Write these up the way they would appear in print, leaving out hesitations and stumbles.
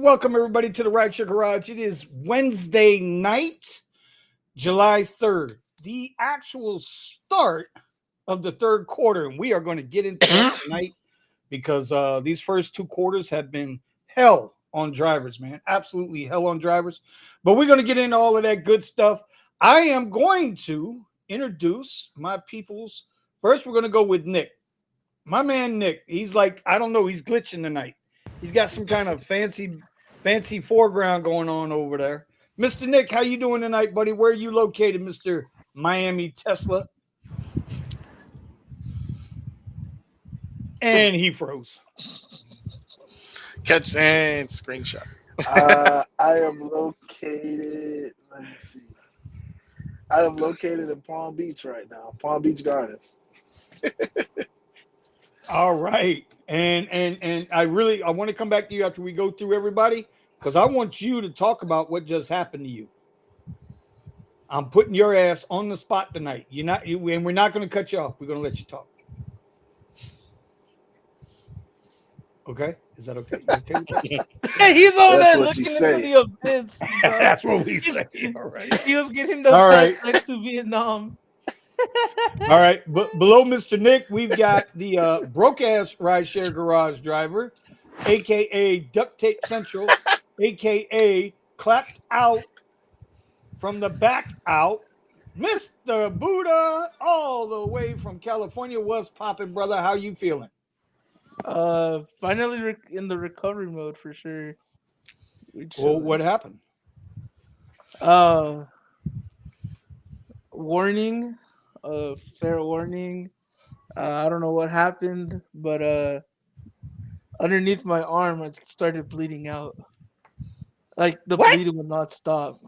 welcome everybody to the Rideshare Garage. It is Wednesday night, July 3rd, the actual start of the third quarter, and we are going to get into that tonight because these first two quarters have been hell on drivers, man. Absolutely hell on drivers. But we're going to get into all of that good stuff. I am going to introduce my peoples. First, we're going to go with Nick. My man Nick, he's like, I don't know, he's glitching tonight. He's got some kind of fancy foreground going on over there. Mr. Nick, how you doing tonight, buddy? Where are you located, Mr. Miami Tesla? And he froze. Catch and screenshot. I am located. Let me see. I am located in Palm Beach right now. Palm Beach Gardens. All right. And I want to come back to you after we go through everybody, because I want you to talk about what just happened to you. I'm putting your ass on the spot tonight. And we're not going to cut you off. We're going to let you talk. Okay? Is that okay? Okay with that? He's over That's there what looking you into say. the abyss. Bro. That's what we say. All right. He was getting the All right. flashbacks to Vietnam. All right. But below Mr. Nick, we've got the broke ass Rideshare Garage driver, aka Duct Tape Central, aka clapped out from the back out, Mr. Buddha, all the way from California. What's popping, brother? How you feeling? Finally in the recovery mode for sure. Well, what happened? Warning, fair warning. I don't know what happened, but underneath my arm, it started bleeding out. Like the What? bleeding would not stop.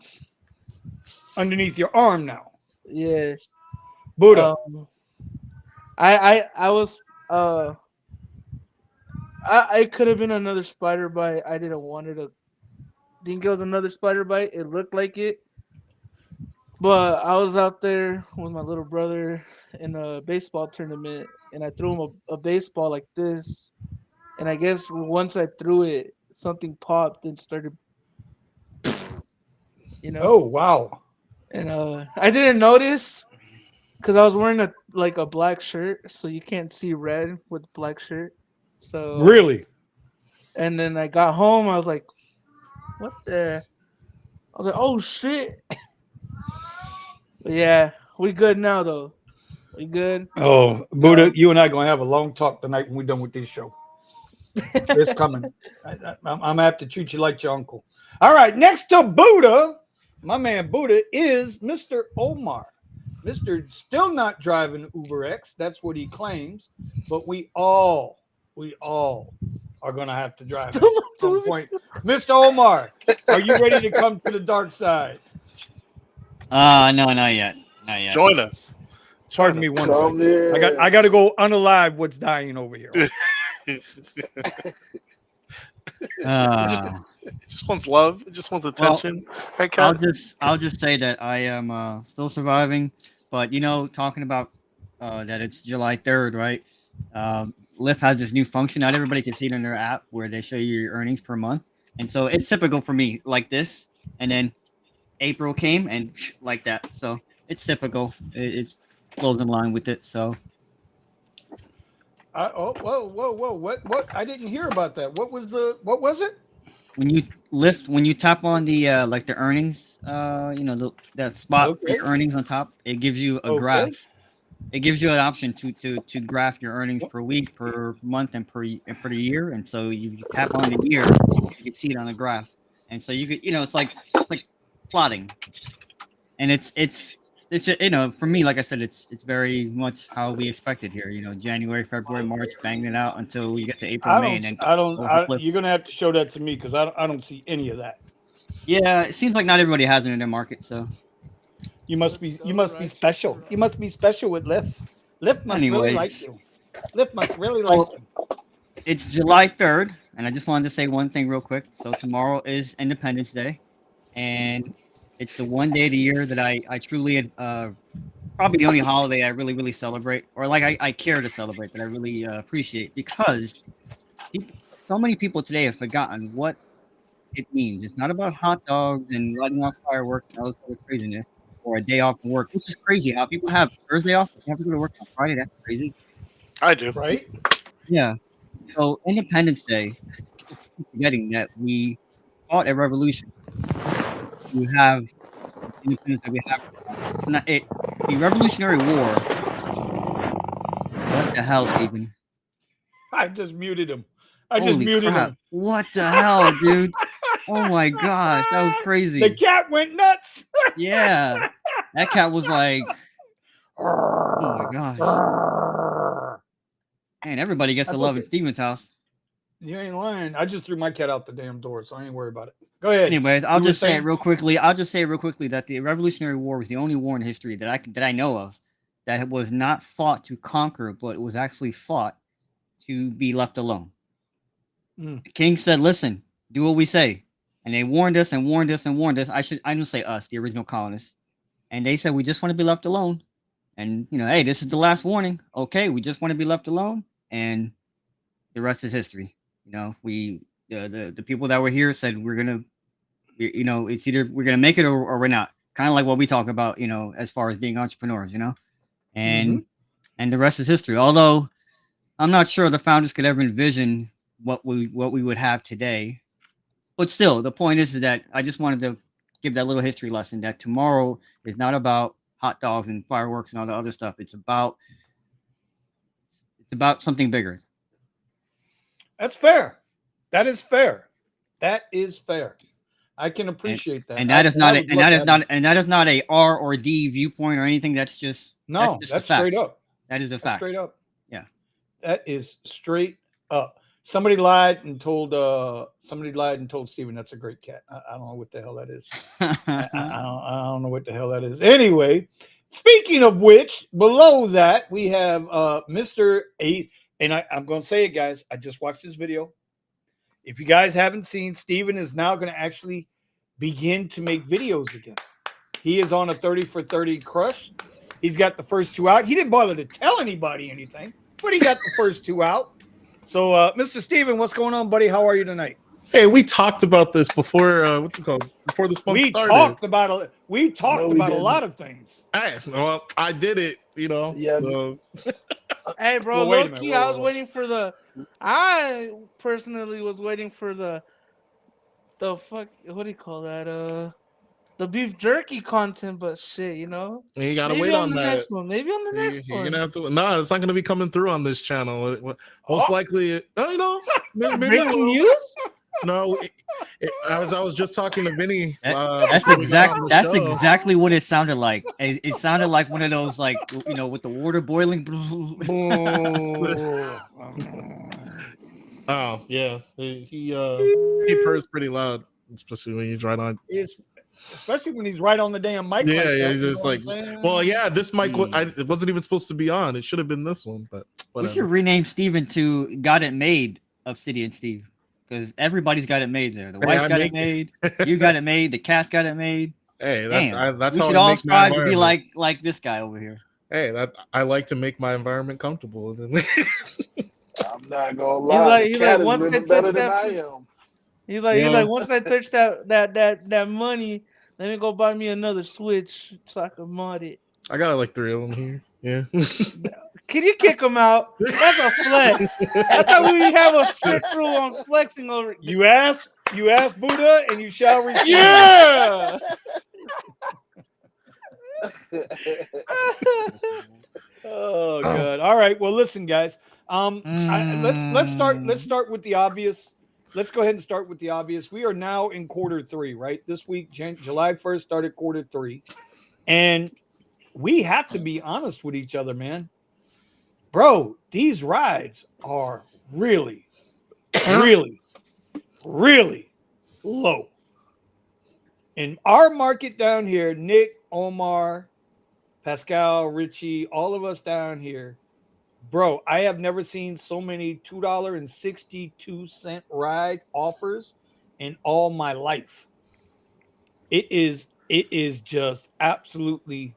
Underneath your arm now, Yeah. Buddha. I was I could have been another spider bite. I didn't want it to think it was another spider bite. It looked like it. But I was out there with my little brother in a baseball tournament, and I threw him a baseball like this. And I guess once I threw it, something popped and started, Oh, wow. And I didn't notice because I was wearing a black shirt, so you can't see red with black shirt. So Really? And then I got home, I was like, "What the?" I was like, "Oh shit!" But yeah, we good now though. We good. Oh, Buddha, you and I gonna have a long talk tonight when we're done with this show. It's coming. I'm gonna have to treat you like your uncle. All right, next to Buddha, my man Buddha is Mr. Omar. Mr. Still not driving Uber X. That's what he claims. But we all are gonna have to drive at some point. Mr. Omar, are you ready to come to the dark side? No, not yet. Not yet. Join us. Pardon me one Come second. here. I got to go unalive what's dying over here. It just wants love. It just wants attention. Right, Kat? I'll just say that I am still surviving, but talking about that it's July 3rd, right? Lyft has this new function. Not everybody can see it in their app where they show you your earnings per month, and so it's typical for me like this. And then April came and like that, so it's typical. It flows in line with it. So. Whoa! What? I didn't hear about that. What was it? When you tap on the the earnings, that spot for your earnings on top, it gives you a graph. It gives you an option to graph your earnings per week, per month, and per the year. And so you tap on the year, you can see it on the graph. And so you could, it's like plotting. And it's just, for me, like I said, it's very much how we expected here. January, February, March, banging it out until we get to April, May, and then you're gonna have to show that to me because I don't see any of that. Yeah, it seems like not everybody has it in their market, so you must be special. You must be special with Lyft. Lyft must really like you. Lyft must really like you. It's July 3rd, and I just wanted to say one thing real quick. So tomorrow is Independence Day, and it's the one day of the year that I truly, probably the only holiday I really, really celebrate, or like I care to celebrate, that I really appreciate, because so many people today have forgotten what it means. It's not about hot dogs and lighting off fireworks and all this other craziness, or a day off from work, which is crazy. How people have Thursday off, but they have to go to work on Friday. That's crazy. I do. Right? Yeah. So Independence Day, it's forgetting that we fought a revolution. You have the independence that we have. It's not it. The Revolutionary War. What the hell, Stephen? I just muted him. Holy crap! What the hell, dude? Oh my gosh, that was The crazy. cat went nuts. Yeah, that cat was like, oh my gosh. Man, everybody gets to love in Steven's house. You ain't lying. I just threw my cat out the damn door, so I ain't worried about it. Go ahead. Anyways, I'll just say it real quickly. That the Revolutionary War was the only war in history that I know of that was not fought to conquer, but it was actually fought to be left alone. The king said, "Listen, do what we say," and they warned us and warned us and warned us. I don't say us, the original colonists, and they said we just want to be left alone. And hey, this is the last warning. Okay, we just want to be left alone, and the rest is history. The people that were here said we're gonna, it's either we're gonna make it or we're not. Kind of like what we talk about, as far as being entrepreneurs, and the rest is history. Although I'm not sure the founders could ever envision what we would have today, but still, the point is that I just wanted to give that little history lesson that tomorrow is not about hot dogs and fireworks and all the other stuff. It's about something bigger. That's fair. That is fair. That is fair. I can appreciate that. And that is not a R or D viewpoint or anything. That's just that's straight up. That is a fact. Straight up. Yeah. That is straight up. Somebody lied and told Steven that's a great cat. I don't know what the hell that is. I don't know what the hell that is. Anyway, speaking of which, below that we have Mr. A. And I'm going to say it, guys. I just watched this video. If you guys haven't seen, Steven is now going to actually begin to make videos again. He is on a 30 for 30 crush. He's got the first 2 out. He didn't bother to tell anybody anything, but he got the first 2 out. So, Mr. Steven, what's going on, buddy? How are you tonight? Hey, we talked about this before. Before this month started. We talked about a lot of things. Hey, well, I did it. Yeah. So. Hey, bro, Well, low key, I was waiting for I personally was waiting for the fuck. What do you call that? The beef jerky content, but shit, You gotta wait on that. Next one. Maybe on the next one. You're gonna have to. No, it's not gonna be coming through on this channel. Most likely, maybe breaking news. No, as I was just talking to Vinny. That's exactly what it sounded like. It sounded like one of those, like, with the water boiling. Oh yeah, he purrs pretty loud, especially when he's right on. Especially when he's right on the damn mic. Yeah, like yeah, that, he's just like, well, yeah, this mic. It wasn't even supposed to be on. It should have been this one, but whatever. We should rename Steven to "Got It Made" Obsidian Steve, because everybody's got it made there. The wife's got it made. You got it made. The cat's got it made. Hey, that's we should all strive to be like this guy over here. Hey, I like to make my environment comfortable. I'm not gonna lie. He's like once I touch that, I am. He's like once I touch that money, let me go buy me another Switch so I can mod it. I got like 3 of them here. Yeah. Can you kick them out? That's a flex. That's how we have a strict rule on flexing over. You ask Buddha, and you shall receive. Yeah. Oh god. All right. Well, listen, guys. Let's start with the obvious. Let's go ahead and start with the obvious. We are now in quarter 3, right? This week, July 1st started quarter 3, and we have to be honest with each other, man. Bro, these rides are really, really, really low. In our market down here, Nick, Omar, Pascal, Richie, all of us down here, bro, I have never seen so many $2.62 ride offers in all my life. It is just absolutely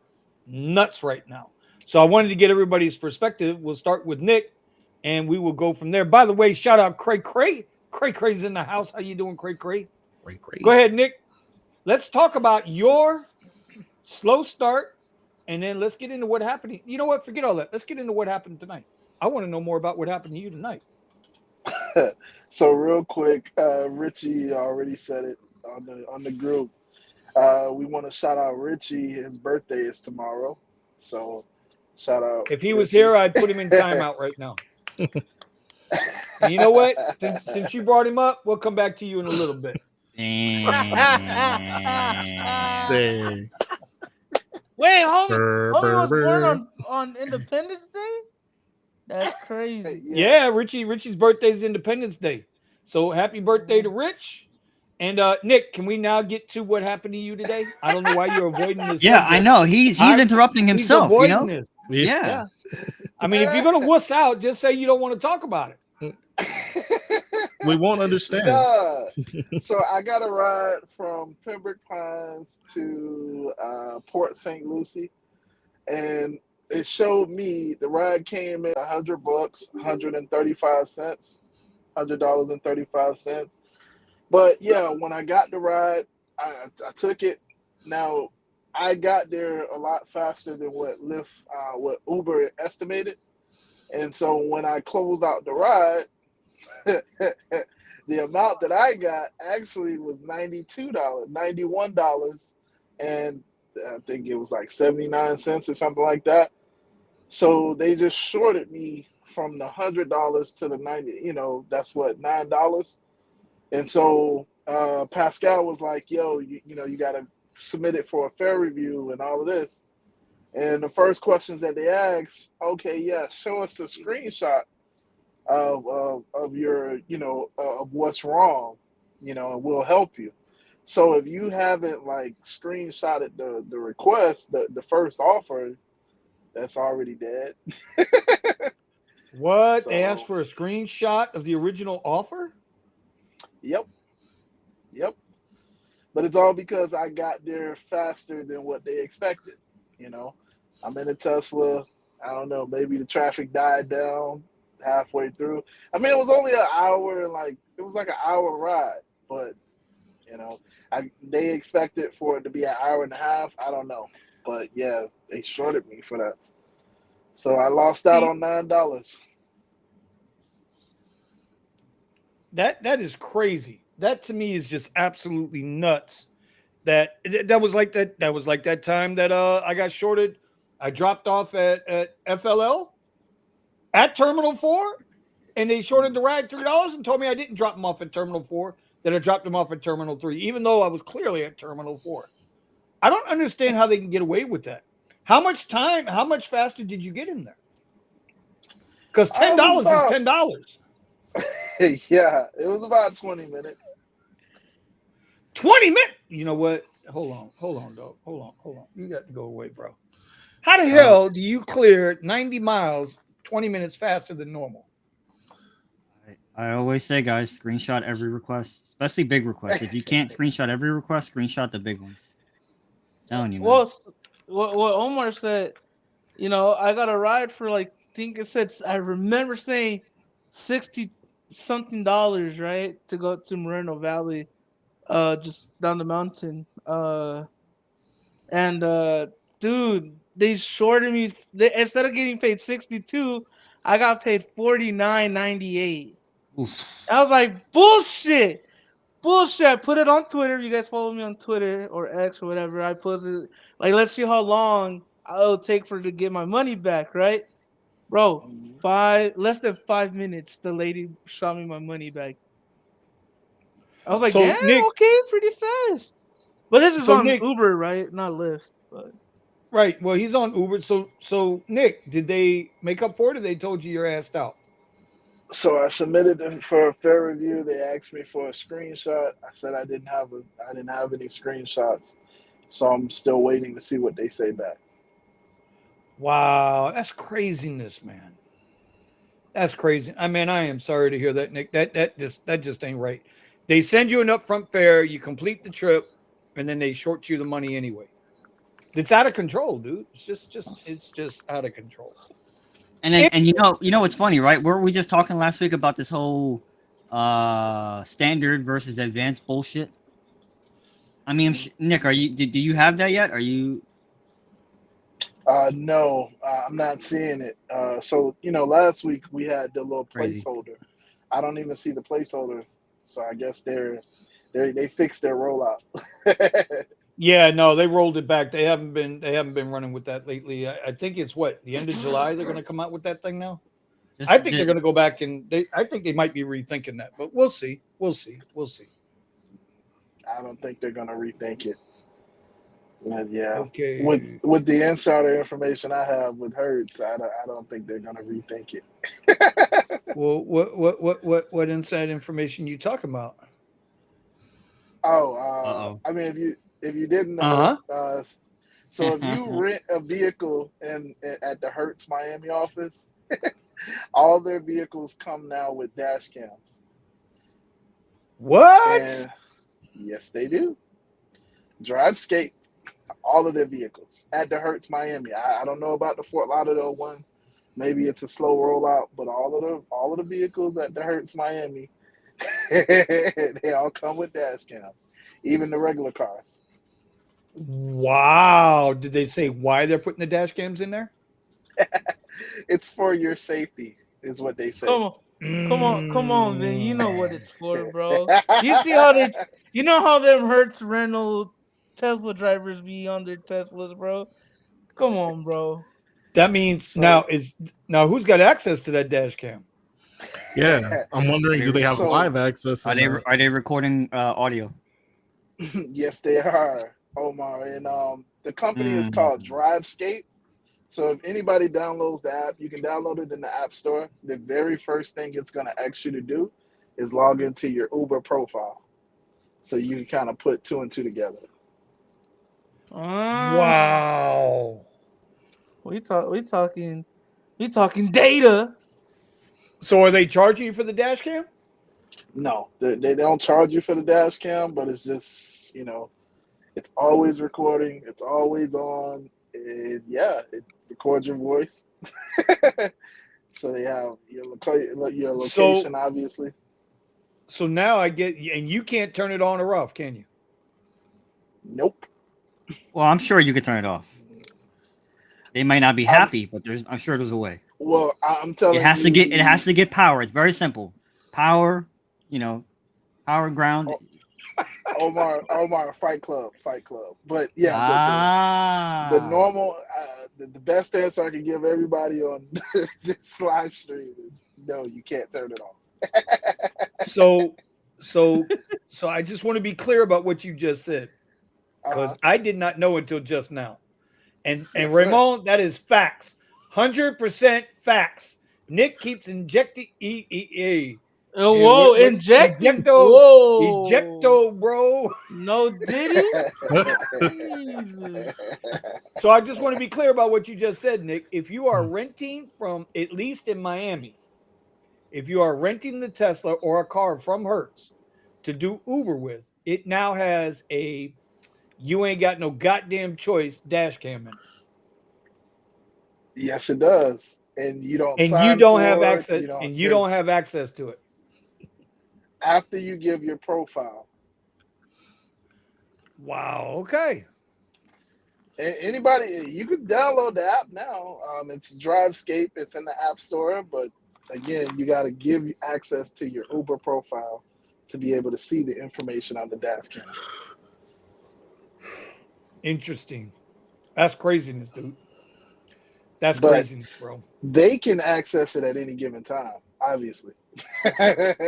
nuts right now. So I wanted to get everybody's perspective. We'll start with Nick, and we will go from there. By the way, shout out Cray Cray. Cray Cray's in the house. How you doing, Cray Cray? Great. Go ahead, Nick. Let's talk about your slow start, and then let's get into what happened. You know what? Forget all that. Let's get into what happened tonight. I want to know more about what happened to you tonight. So real quick, Richie already said it on the group. We want to shout out Richie. His birthday is tomorrow, so shout out. If he was Richie. here, I'd put him in timeout right now. And you know what? Since you brought him up, we'll come back to you in a little bit. Damn. Dang. Wait, homie Brr, was brr, brr. born on Independence Day? That's crazy. Yeah, Richie's birthday is Independence Day. So happy birthday to Rich. And Nick, can we now get to what happened to you today? I don't know why you're avoiding this. Yeah, subject. I know. He's interrupting He's himself, you avoiding know? this. Yeah. I mean, if you're gonna wuss out, just say you don't want to talk about it. We won't understand. Nah. So I got a ride from Pembroke Pines to Port St. Lucie, and it showed me the ride came in $100, $135, $100.35. But yeah, when I got the ride, I took it. Now I got there a lot faster than what Uber estimated, and so when I closed out the ride. The amount that I got actually was $91, and I think it was like 79 cents or something like that. So they just shorted me from the $100 to the 90. You know, that's what, $9. And so Pascal was like, "Yo, you know, you got to submit it for a fare review and all of this." And the first questions that they asked, okay, yeah, show us a screenshot of your, you know, of what's wrong, you know, and we'll help you. So if you haven't like screenshotted the request, the first offer, that's already dead. What? So, They asked for a screenshot of the original offer? Yep. But it's all because I got there faster than what they expected. You know, I'm in a Tesla. I don't know, maybe the traffic died down halfway through. I mean, it was only an hour, and like it was like an hour ride, but you know, they expected for it to be an hour and a half. I don't know, but yeah, they shorted me for that, so I lost out on $9. That is crazy. That to me is just absolutely nuts. That was like that time that I got shorted. I dropped off at FLL at Terminal 4, and they shorted the ride $3 and told me I didn't drop them off at Terminal 4, that I dropped them off at Terminal 3, even though I was clearly at Terminal 4. I don't understand how they can get away with that. How much faster did you get in there? Because $10 is $10. Yeah, it was about 20 minutes. 20 minutes? You know what? Hold on, dog. Hold on. You got to go away, bro. How the hell do you clear 90 miles 20 minutes faster than normal? I always say, guys, screenshot every request, especially big requests. If you can't screenshot every request, screenshot the big ones. I'm telling you, man. Well, what Omar said, you know, I got a ride for like, I remember saying $60-something, right, to go to Moreno Valley, just down the mountain. Dude, they shorted me. Instead of getting paid 62, I got paid $49.98. I was like, bullshit. I put it on Twitter. You guys follow me on Twitter or X or whatever. I put it like, let's see how long it'll take to get my money back, right? Bro, less than 5 minutes, the lady shot me my money back. I was like, So, damn, Nick, okay, pretty fast. But this is on Nick, Uber, right? Not Lyft. But right. Well, he's on Uber. So Nick, did they make up for it, or they told you you're assed out? So I submitted them for a fare review. They asked me for a screenshot. I said I didn't have any screenshots, so I'm still waiting to see what they say back. Wow, that's craziness, man. That's crazy. I mean, I am sorry to hear that, Nick. That just ain't right. They send you an upfront fare, you complete the trip, and then they short you the money anyway. It's out of control, dude. It's just out of control. And you know what's funny, right? Were we just talking last week about this whole standard versus advanced bullshit? I mean, Nick, do you have that yet? Are you? No, I'm not seeing it. So last week we had the little Crazy. placeholder. I don't even see the placeholder. So I guess they fixed their rollout. Yeah, no, they rolled it back. They haven't been running with that lately. I think it's the end of July they're going to come out with that thing now. I think they're going to go back and I think they might be rethinking that, but we'll see. We'll see. I don't think they're going to rethink it. But yeah, Okay. with the insider information I have with Hertz, I don't think they're going to rethink it. Well, what inside information you talking about? Oh, I mean, if you didn't know, so if you rent a vehicle at the Hertz Miami office, all their vehicles come now with dash cams. What? And yes, they do. DriveScape, all of their vehicles at the Hertz Miami. I don't know about the Fort Lauderdale one. Maybe it's a slow rollout, but all of the vehicles at the Hertz Miami, they all come with dash cams, even the regular cars. Wow. Did they say why they're putting the dash cams in there? It's for your safety, is what they say. Come on, Vin. You know what it's for, bro. You see how you know how them Hertz rental Tesla drivers be on their Teslas, bro. Come on, bro. That means So, now who's got access to that dash cam? Yeah, I'm wondering, do they have So- live access? Are they recording audio? yes, they are, Omar. And the company is called DriveScape. So if anybody downloads the app, you can download it in the App Store. The very first thing it's going to ask you to do is log into your Uber profile. So you can kind of put two and two together. Wow. We talking data. So are they charging you for the dash cam? No, they don't charge you for the dash cam, but it's just, it's always recording. It's always on. And yeah, it records your voice. So they have your location, obviously. So now I get, and you can't turn it on or off, can you? Nope. Well, I'm sure you could turn it off. They might not be happy, but I'm sure there's a way. Well, I'm telling you, it has to get power. It's very simple. Power, power ground. Omar, Fight Club. But yeah, the normal, the best answer I can give everybody on this live stream is no, you can't turn it on. So I just want to be clear about what you just said, because I did not know until just now. And Yes, Ramon, that is facts, 100% facts. Nick keeps injecting injecting. Ejecto, bro. No, did he? Jesus. So I just want to be clear about what you just said, Nick. If you are renting from, at least in Miami, if you are renting the Tesla or a car from Hertz to do Uber with, it now has a you ain't got no goddamn choice dash cam in it. Yes, it does. And you don't have access you don't have access to it. After you give your profile. Wow, okay. Anybody, you can download the app now. It's DriveScape. It's in the App Store, but again, you got to give access to your Uber profile to be able to see the information on the dash cam. Interesting. That's craziness, dude. That's craziness, bro. They can access it at any given time, obviously, because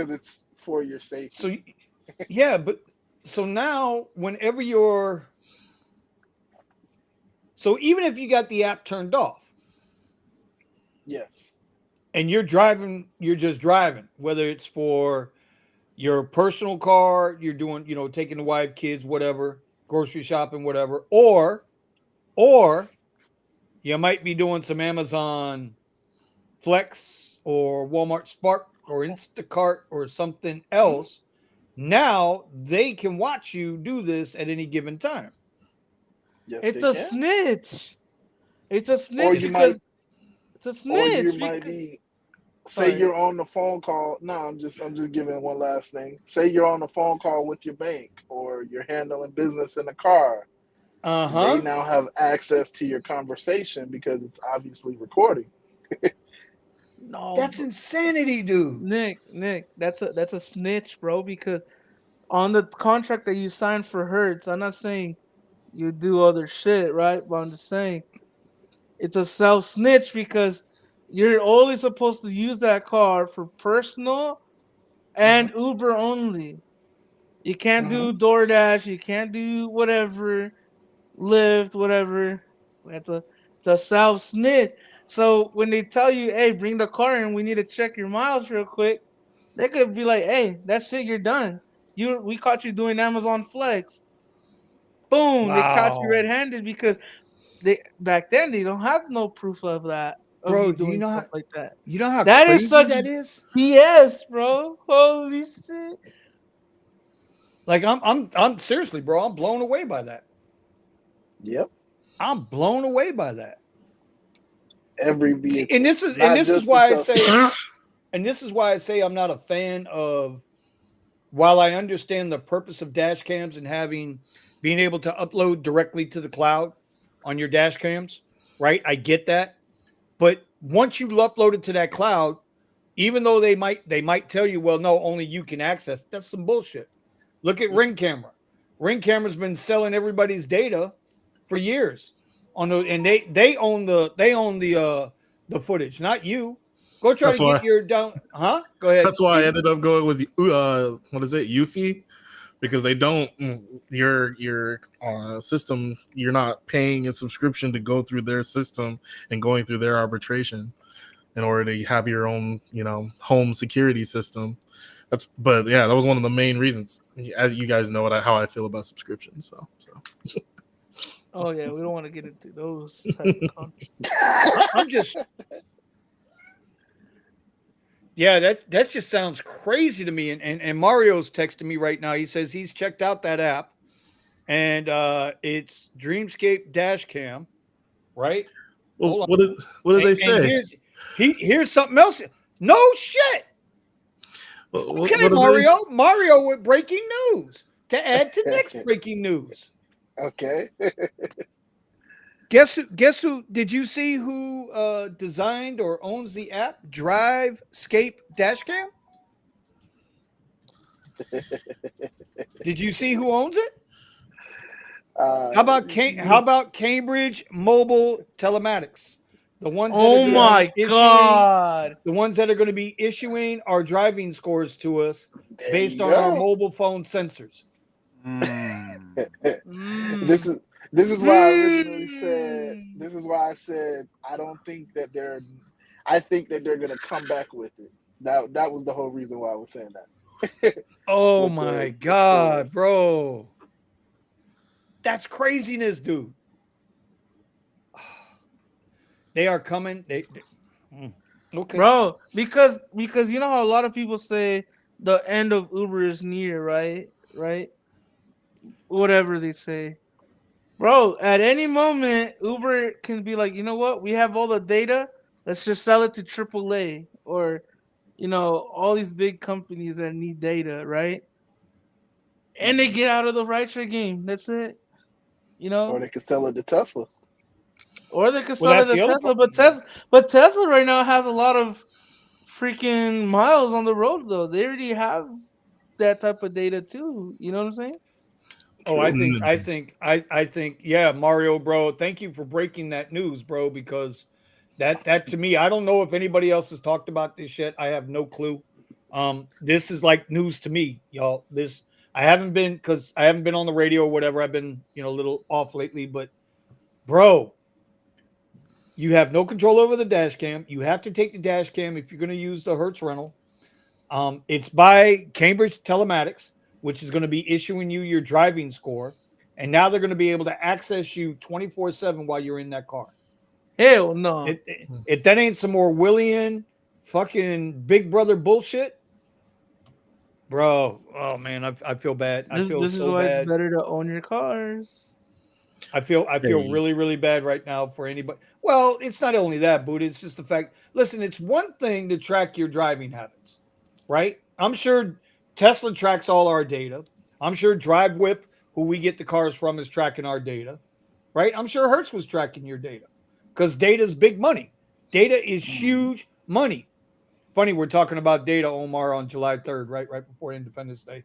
it's for your safety. So, yeah, but so now, whenever so even if you got the app turned off, yes, and you're just driving, whether it's for your personal car, you're doing, taking the wife, kids, whatever, grocery shopping, whatever, or you might be doing some Amazon Flex or Walmart Spark or Instacart or something else. Now they can watch you do this at any given time. Yes, it's a snitch. It's a snitch it's a snitch. Or you say you're on the phone call. No, I'm just giving one last thing. Say you're on the phone call with your bank or you're handling business in the car. They now have access to your conversation because it's obviously recording. No, That's insanity, dude. Nick, that's a snitch, bro. Because on the contract that you signed for Hertz, I'm not saying you do other shit, right? But I'm just saying it's a self snitch because you're only supposed to use that car for personal and Uber only. You can't do DoorDash. You can't do whatever, Lyft, whatever. It's a self snitch. So when they tell you, "Hey, bring the car in. We need to check your miles real quick," they could be like, "Hey, that's it. You're done. We caught you doing Amazon Flex. Boom! They caught you Wow. red-handed because they back then they don't have no proof of that of you Bro, do doing stuff like that. you know how That is crazy such that is? BS, bro. Holy shit! Like I'm seriously, bro. I'm blown away by that. Yep. I'm blown away by that. Every See, vehicle, and not this is just the why I Tesla. say and this is why I say I'm not a fan of, while I understand the purpose of dash cams and being able to upload directly to the cloud on your dash cams, right? I get that. But once you upload it to that cloud, even though they might tell you, well, no, only you can access, that's some bullshit. Look at Ring Camera. Ring Camera's been selling everybody's data for years on the, and they own the footage, not you. Go try to That's get why. your down, huh? Go ahead. That's why I Steve. ended up going with what is it, Eufy, because they don't your system. You're not paying a subscription to go through their system and going through their arbitration in order to have your own home security system. But yeah, that was one of the main reasons. As you guys know how I feel about subscriptions. So. Oh yeah, we don't want to get into those type of contracts. I'm just, yeah, that just sounds crazy to me. And Mario's texting me right now. He says he's checked out that app, and it's Dreamscape Dash Cam, right? Well, Hold on. what did they And say? here's something else. No shit. Okay, What did they? Mario with breaking news to add to next breaking news. Okay. Guess who? Did you see who designed or owns the app Drivescape Dashcam? Did you see who owns it? How about Cambridge Mobile Telematics? The ones that are Oh going to my be issuing god! the ones that are going to be issuing our driving scores to us There based you on our go. mobile phone sensors. This Mm. is why I originally said. Mm. This is why I said I don't think that they're. I think that they're gonna come back with it. That was the whole reason why I was saying that. Oh With my the god, scores. bro. That's craziness, dude. They are coming. Okay. Bro, because you know how a lot of people say the end of Uber is near, right? Right? Whatever they say. Bro, at any moment Uber can be like, "You know what? We have all the data. Let's just sell it to AAA or all these big companies that need data, right?" And they get out of the rideshare game. That's it. You Or know? they could sell it to Tesla. Or they could Well, sell it that's to the other Tesla, part. but Tesla right now has a lot of freaking miles on the road though. They already have that type of data too. You know what I'm saying? Oh, True. I think, yeah, Mario, bro. Thank you for breaking that news, bro, because that to me, I don't know if anybody else has talked about this yet. I have no clue. This is like news to me, y'all. This I haven't been because I haven't been on the radio or whatever. I've been, a little off lately, but bro, you have no control over the dash cam. You have to take the dash cam if you're going to use the Hertz rental. It's by Cambridge Telematics, which is going to be issuing you your driving score. And now they're going to be able to access you 24/7 while you're in that car. Hell no. If that ain't some more Willian fucking Big Brother bullshit, bro. Oh man, I feel bad. I feel This is so why it's bad. better to own your cars. I feel really, really bad right now for anybody. Well, it's not only that, Buddha. It's just the fact. Listen, it's one thing to track your driving habits, right? I'm sure Tesla tracks all our data. I'm sure DriveWhip, who we get the cars from, is tracking our data, right? I'm sure Hertz was tracking your data because data is big money. Data is huge money. Funny, we're talking about data, Omar, on July 3rd, right? Right before Independence Day.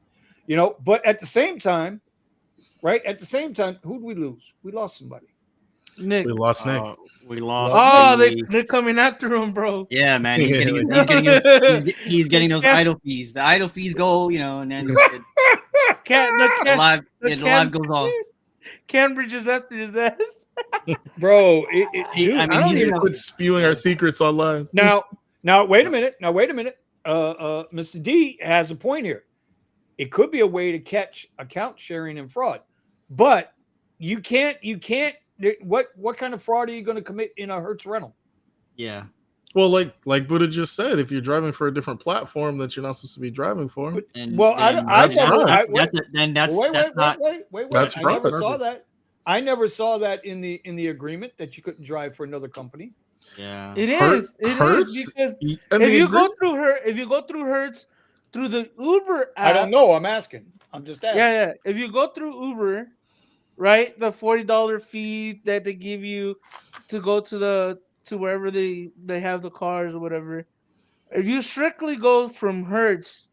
But at the same time, right? At the same time, who'd we lose? We lost somebody. Nick. We lost Nick. We lost. Oh, they're coming after him, bro. Yeah, man. He's getting he's getting those idle fees. The idle fees go, and then the live goes off. Cambridge is after his ass. Bro, dude, I don't even quit spewing our secrets online. Now, wait a minute. Mr. D has a point here. It could be a way to catch account sharing and fraud, but you can't. What kind of fraud are you going to commit in a Hertz rental? Yeah. Well, like Buddha just said, if you're driving for a different platform that you're not supposed to be driving for, Wait. I never saw that. I never saw that in the agreement that you couldn't drive for another company. Yeah, it is because if you go through Hertz through the Uber app, I don't know. I'm asking. I'm just asking. Yeah. If you go through Uber, right, the $40 fee that they give you to go to wherever they have the cars or whatever. If you strictly go from Hertz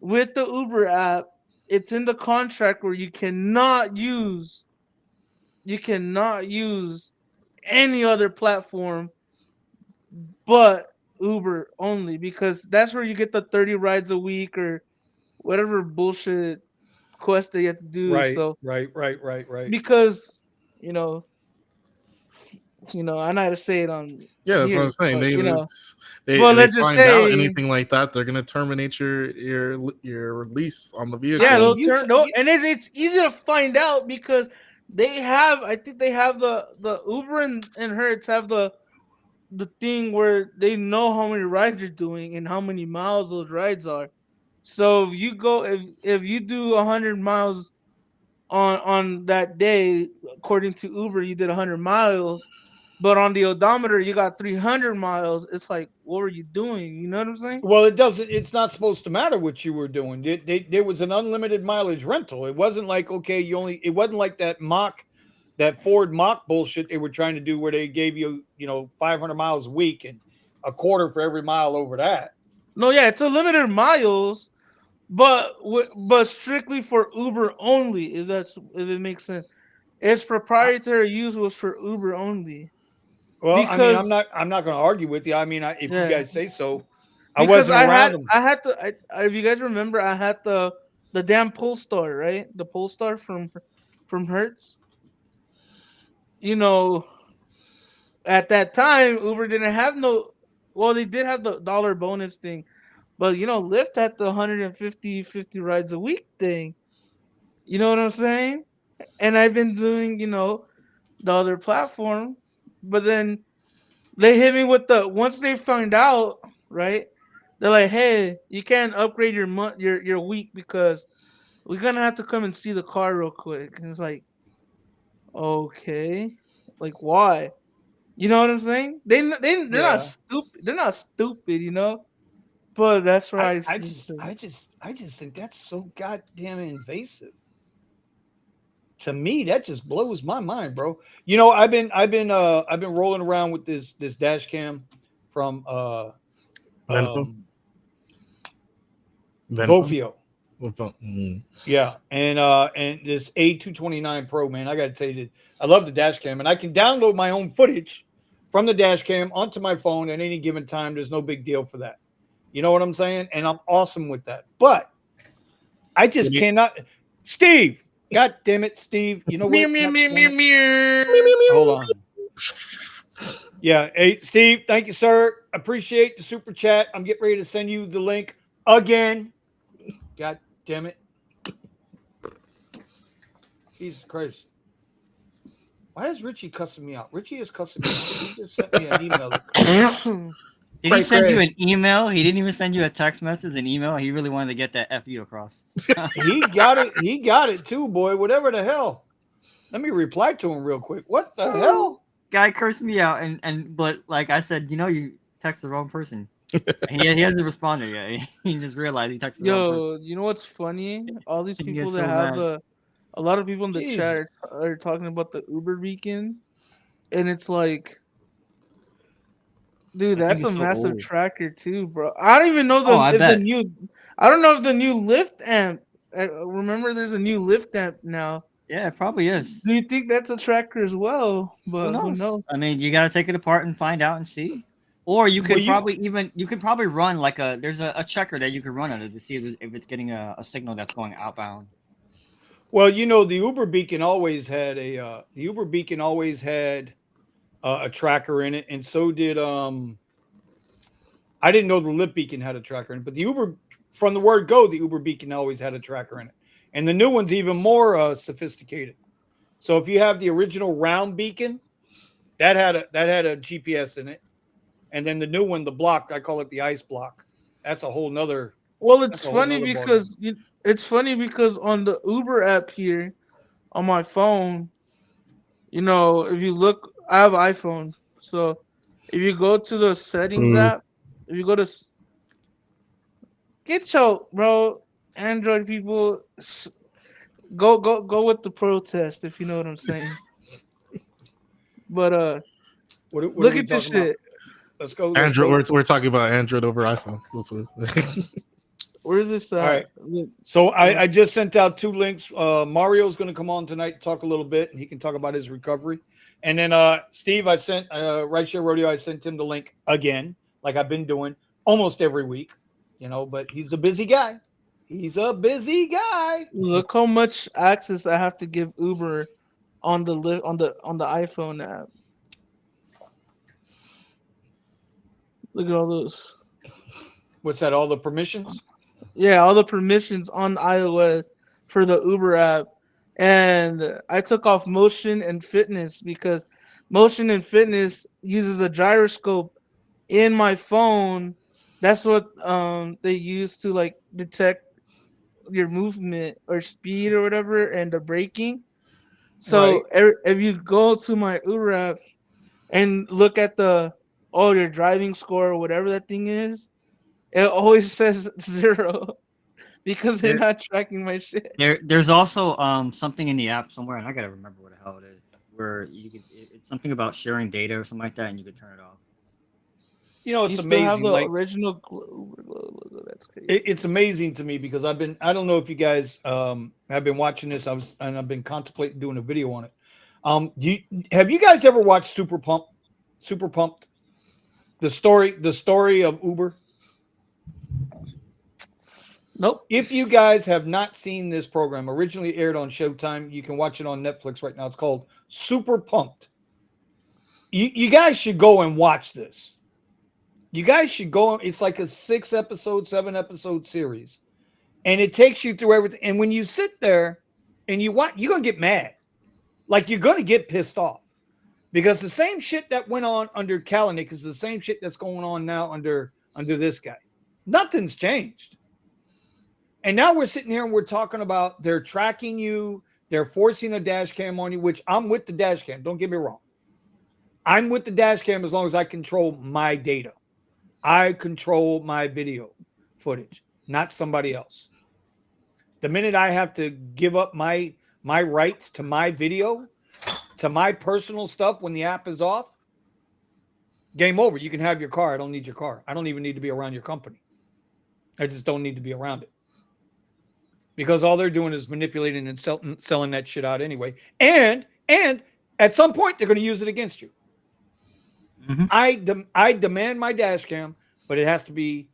with the Uber app, it's in the contract where you cannot use any other platform but Uber only, because that's where you get the 30 rides a week or whatever bullshit quest that you have to do. Right, so right. Because I know how to say it on. Yeah, that's here, what I'm saying. but, they let's just find say out anything like that, they're gonna terminate your lease on the vehicle. Yeah, and it's easy to find out because I think they have the Uber and Hertz have the thing where they know how many rides you're doing and how many miles those rides are. So if you do 100 miles on that day, according to Uber, you did 100 miles, but on the odometer you got 300 miles. It's like, what were you doing? You know what I'm saying? Well, it's not supposed to matter what you were doing. There was an unlimited mileage rental. It wasn't like, okay, it wasn't like that Ford Mach bullshit they were trying to do where they gave you 500 miles a week and a quarter for every mile over that. No, yeah, it's a limited miles, but strictly for Uber only. If it makes sense, its proprietary use was for Uber only. Well, I mean, I'm not going to argue with you. I mean, if you guys say so, I wasn't around them. If you guys remember, I had the damn Polestar, right? The Polestar from Hertz. At that time, Uber didn't have they did have the dollar bonus thing, but Lyft had the 150 rides a week thing. You know what I'm saying? And I've been doing, the other platform, but then they hit me with once they found out, right? They're like, hey, you can't upgrade your week because we're gonna have to come and see the car real quick. And it's like, okay, like why? You know what I'm saying? They're not stupid. They're not stupid, But that's right. I just think that's so goddamn invasive. To me, that just blows my mind, bro. I've been rolling around with this dash cam from Vofio. Yeah, and this A229 Pro, man, I got to tell you, I love the dash cam, and I can download my own footage from the dash cam onto my phone at any given time. There's no big deal for that. You know what I'm saying? And I'm awesome with that. But I just cannot. Steve, God damn it, Steve. You know what? Hold on. Yeah. Hey, Steve, thank you, sir. Appreciate the super chat. I'm getting ready to send you the link again. God damn it. Jesus Christ. Why is Richie cussing me out? Richie is cussing me out. He just sent me an email. Did he send you an email? He didn't even send you a text message, an email. He really wanted to get that FU across. He got it. He got it too, boy. Whatever the hell. Let me reply to him real quick. What the hell? Guy cursed me out, but like I said, you text the wrong person. He hasn't responded yet. He just realized he texted the wrong person. Yo, you know what's funny? All these He people gets that so have mad. a lot of people in the Jesus. chat are talking about the Uber beacon, and it's like, dude, That thing that's is a so massive old. tracker too, bro. I don't even know Oh, I bet. I don't know if the new Lyft amp. Remember, there's a new Lyft amp now. Yeah, it probably is. Do you think that's a tracker as well? Who But who knows? knows? I mean, you gotta take it apart and find out and see. Or you Well, could probably run like there's a checker that you could run on it to see if it's getting a signal that's going outbound. Well, the Uber Beacon always had a tracker in it, and so did I didn't know the Lyft Beacon had a tracker in it, but the Uber from the word go, the Uber Beacon always had a tracker in it, and the new one's even more sophisticated. So if you have the original round beacon, that had a GPS in it, and then the new one, the block, I call it the ice block. That's a whole nother. Well, That's a whole nother ballgame. it's funny because on the Uber app here on my phone, if you look, I have iPhone, so if you go to the settings Mm. app, if you go to get your bro Android people, go with the protest if you know what I'm saying. But What are look we at this talking about? shit. Let's go. Android. We're talking about Android over iPhone. That's what. Where's this All at? right. So I just sent out 2 links. Mario's going to come on tonight, talk a little bit, and he can talk about his recovery. And then Steve, I sent Rideshare Rodeo. I sent him the link again, like I've been doing almost every week. But he's a busy guy. He's a busy guy. Look how much access I have to give Uber on the iPhone app. Look at all those. What's that? All the permissions? Yeah, all the permissions on iOS for the Uber app. And I took off motion and fitness because motion and fitness uses a gyroscope in my phone. That's what they use to like detect your movement or speed or whatever and the braking. Right. So if you go to my Uber app and look at your driving score or whatever that thing is, it always says 0 because they're There, not tracking my shit. there's also something in the app somewhere, and I gotta remember what the hell it is, where it's something about sharing data or something like that, and you could turn it off. It's You still have amazing. the Like original Uber logo. That's crazy. it's amazing to me because I don't know if you guys have been watching this. I've been contemplating doing a video on it. Have you guys ever watched Super Pumped? The story of Uber? Nope. If you guys have not seen this program, originally aired on Showtime, you can watch it on Netflix right now. It's called Super Pumped. You guys should go and watch this. You guys should go. It's like a 7-episode series, and it takes you through everything. And when you sit there and you watch, you're gonna get mad, like you're gonna get pissed off, because the same shit that went on under Kalanick is the same shit that's going on now under this guy. Nothing's changed. And now we're sitting here and we're talking about they're tracking you, they're forcing a dash cam on you, which I'm with the dash cam. Don't get me wrong. I'm with the dash cam as long as I control my data. I control my video footage, not somebody else. The minute I have to give up my rights to my video, to my personal stuff when the app is off, game over. You can have your car. I don't need your car. I don't even need to be around your company. I just don't need to be around it. Because all they're doing is manipulating and selling that shit out anyway. And at some point, they're going to use it against you. Mm-hmm. I demand my dash cam, but it has to be,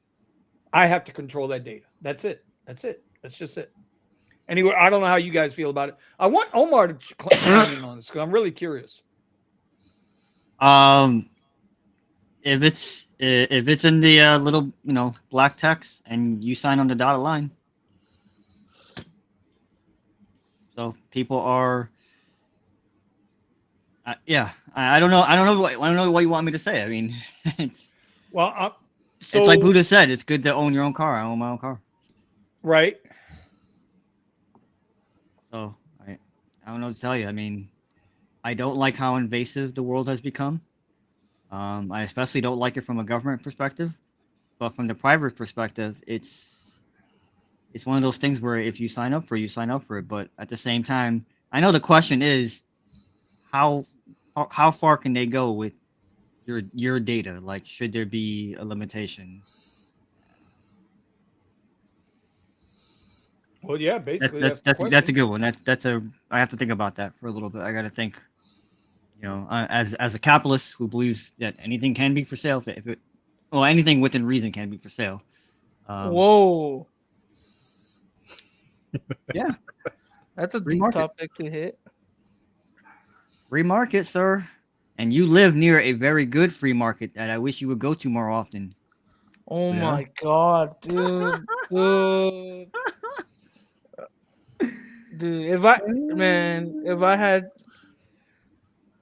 I have to control that data. That's it. That's just it. Anyway, I don't know how you guys feel about it. I want Omar to chime in on this because I'm really curious. If it's in the little black text and you sign on the dotted line, so people are. I don't know. I don't know what you want me to say. I mean, it's like Buddha said. It's good to own your own car. I own my own car. Right. So I don't know what to tell you. I mean, I don't like how invasive the world has become. I especially don't like it from a government perspective, but from the private perspective, it's one of those things where if you sign up for it, you sign up for it. But at the same time, I know the question is how far can they go with your data? Like, should there be a limitation? Well, yeah, basically that's the question. That's a good one. I have to think about that for a little bit. I got to think. As a capitalist who believes that anything can be for sale, anything within reason can be for sale. Whoa. Yeah, that's a free deep market. topic to hit. Free market, sir. And you live near a very good free market that I wish you would go to more often. Oh my god, dude. Dude, if I had,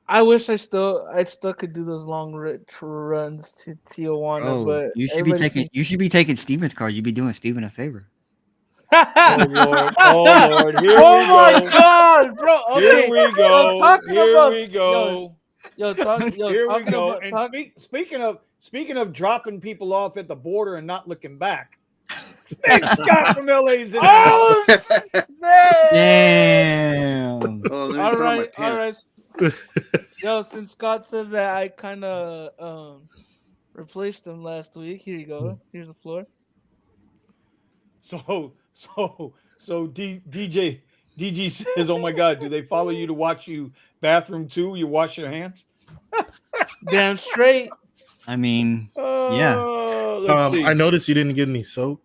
I wish I still could do those long runs to Tijuana, but you should be taking Steven's car. You'd be doing Steven a favor. Oh Lord! Oh Lord! Here oh we go! my god, bro! Okay, here we go! so talking here about, we go! Here we go! About, And speaking of dropping people off at the border and not looking back, Big Scott from LA's in oh damn! Oh, all right. Yo, since Scott says that, I kind of replaced him last week. Here you go. Here's the floor. So DJ says, "Oh my God, do they follow you to watch you bathroom too? You wash your hands?" Damn straight. I mean, yeah. Let's see. I noticed you didn't get any soap.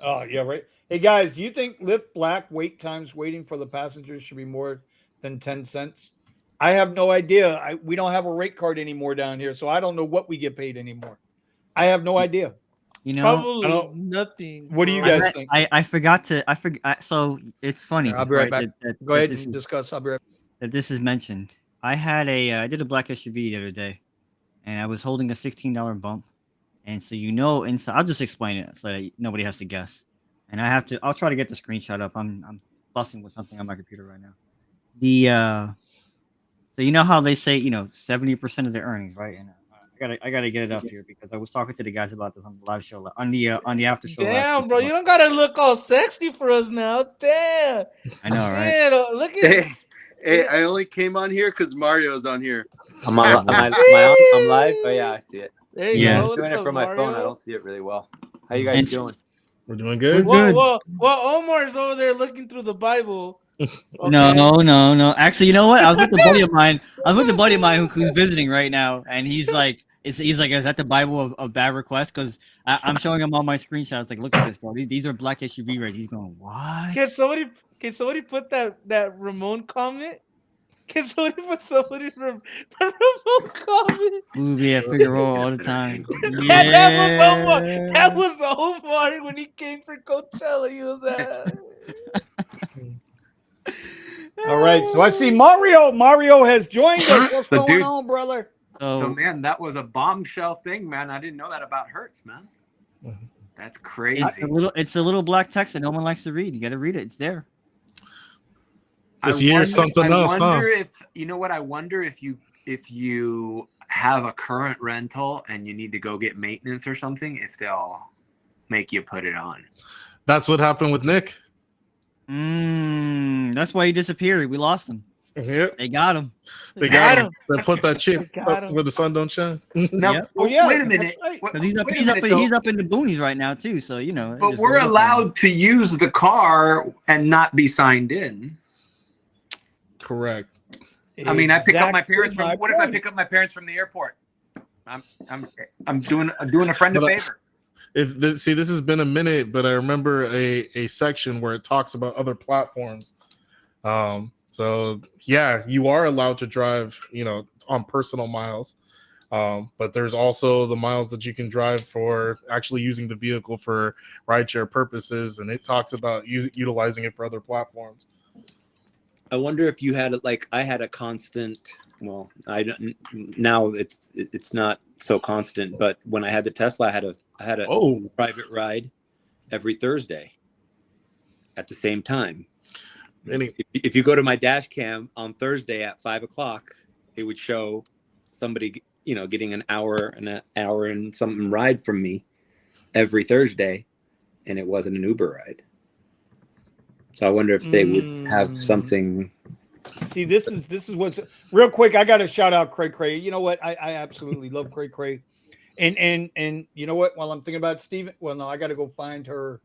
Oh yeah, right. Hey guys, do you think Lyft Black wait times waiting for the passengers should be more than 10 cents? I have no idea. We don't have a rate card anymore down here, so I don't know what we get paid anymore. I have no idea. Probably nothing. What do you guys think? I forgot. So it's funny. I'll be right back. Go ahead and discuss. I'll be right back. That this is mentioned. I did a black SUV the other day, and I was holding a $16 bump. And so inside, I'll just explain it so that nobody has to guess. And I'll try to get the screenshot up. I'm fussing with something on my computer right now. So you know how they say 70% of their earnings, right? And I gotta get it up here because I was talking to the guys about this on the live show on the after show. Damn, bro, you don't gotta look all sexy for us now. Damn. I know, right? Damn, look at Hey, I only came on here because Mario's on here. I'm live? Oh yeah, I see it. There you go. I'm doing it from my phone. I don't see it really well. How you guys doing? We're doing good. Well, Omar's over there looking through the Bible. Okay. No. Actually, you know what? I was with a buddy of mine who's visiting right now, and he's like, is that the Bible of bad requests? Because I'm showing him all my screenshots. Like, look at this, bro. These are black SUV rates. He's going, what? Can somebody put that Ramon comment? Can somebody put the Ramon comment? Movie at Figueroa all the time. Yeah. That was Omar when he came for Coachella. He was All right, so I see Mario. Mario has joined us. What's going on, brother? So man, that was a bombshell thing, man. I didn't know that about Hertz, man. That's crazy. It's a little black text that no one likes to read. You got to read it. It's there. This year's something else, huh? I wonder if I wonder if you have a current rental and you need to go get maintenance or something, if they'll make you put it on. That's what happened with Nick. That's why he disappeared. We lost him. Yep. They got him. They got him. They put that chip where the sun don't shine. Now, Yep. wait a minute. Because he's up in the boonies right now too. So But we're allowed to use the car and not be signed in. Correct. I mean, I pick up my parents from. What if I pick up my parents from the airport? I'm doing a friend a favor. This has been a minute, but I remember a section where it talks about other platforms. So yeah, you are allowed to drive, on personal miles. But there's also the miles that you can drive for actually using the vehicle for rideshare purposes, and it talks about utilizing it for other platforms. I wonder if you had I had a constant. Well, I don't now. It's not so constant. But when I had the Tesla, I had a private ride every Thursday at the same time. if you go to my dash cam on Thursday at 5:00, it would show somebody, getting an hour and something ride from me every Thursday, and it wasn't an Uber ride. So I wonder if they would have something. See, this is what's real quick. I got to shout out Cray Cray. You know what? I absolutely love Cray Cray. And you know what? While I'm thinking about Steven, well, no, I got to go find her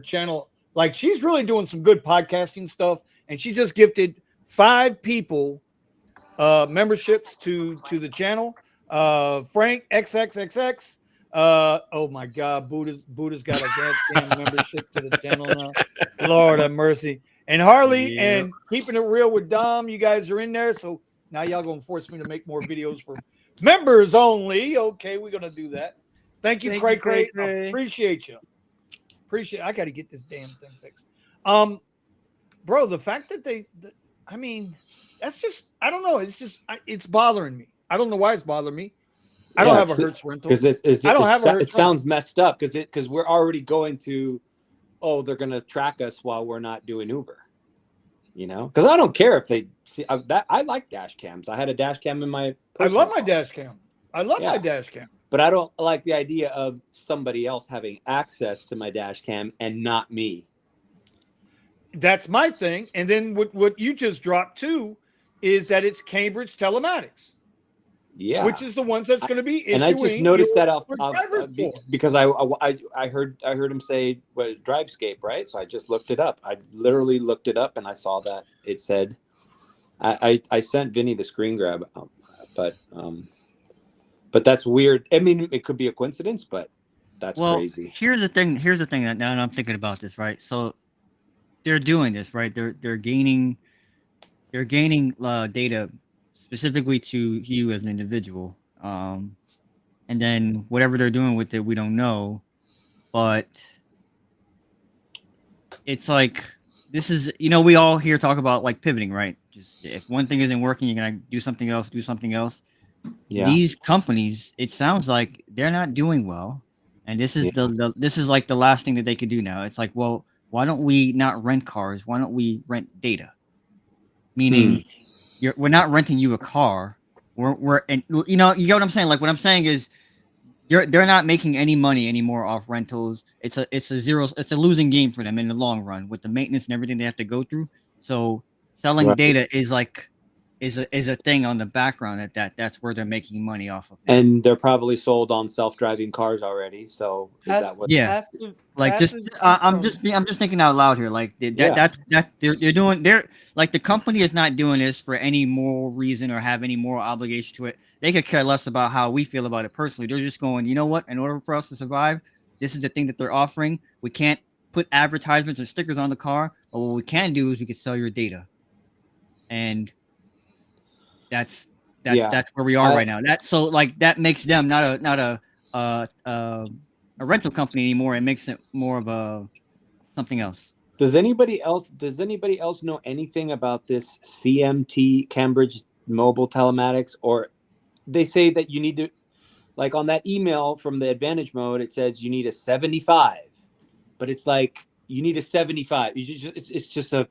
channel. Like, she's really doing some good podcasting stuff, and she just gifted 5 people memberships to the channel. Frank XXXX. Oh my God, Buddha's got a goddamn membership to the channel now. Lord have mercy. And Harley and Keeping It Real with Dom, you guys are in there. So now y'all gonna force me to make more videos for members only. Okay, we're gonna do that. Thank you, Cray Cray. Appreciate you. I got to get this damn thing fixed. Bro, the fact that I mean, that's just, I don't know. It's just, it's bothering me. I don't know why it's bothering me. I don't have a Hertz rental. Because it sounds messed up because we're already going to, they're going to track us while we're not doing Uber. Because I don't care if they see that. I like dash cams. I had a dash cam in my. I love my dash cam. My dash cam. But I don't like the idea of somebody else having access to my dash cam and not me. That's my thing. And then what you just dropped too is that it's Cambridge Telematics. Yeah. Which is the ones that's going to be issuing. And I just noticed that because I heard him say Drivescape, right? So I just looked it up. I literally looked it up and I saw that it said I sent Vinny the screen grab, but that's weird. I mean, it could be a coincidence, but that's crazy. Here's the thing that now I'm thinking about this, right? So they're doing this, right? They're gaining data specifically to you as an individual. And then whatever they're doing with it, we don't know. But it's like, this is, we all here talk about like pivoting, right? Just if one thing isn't working, you're going to do something else. Yeah. These companies, it sounds like they're not doing well. And this is this is like the last thing that they could do now. It's like, well, why don't we not rent cars? Why don't we rent data? Meaning we're not renting you a car. And you know what I'm saying? Like, what I'm saying is they're not making any money anymore off rentals. It's a losing game for them in the long run with the maintenance and everything they have to go through. So selling data is like is a thing on the background that's where they're making money off of. And they're probably sold on self-driving cars already. So is that what? Yeah, I'm just thinking out loud here. Like that they're like, the company is not doing this for any moral reason or have any moral obligation to it. They could care less about how we feel about it personally. They're just going, you know what? In order for us to survive, this is the thing that they're offering. We can't put advertisements or stickers on the car, but what we can do is we can sell your data, and that's where we are right now. That makes them not a rental company anymore. It makes it more of a something else. Does anybody else know anything about this CMT, Cambridge Mobile Telematics? Or they say that you need to, like on that email from the Advantage Mode, it says you need a 75, but it's like you need a 75. It's just a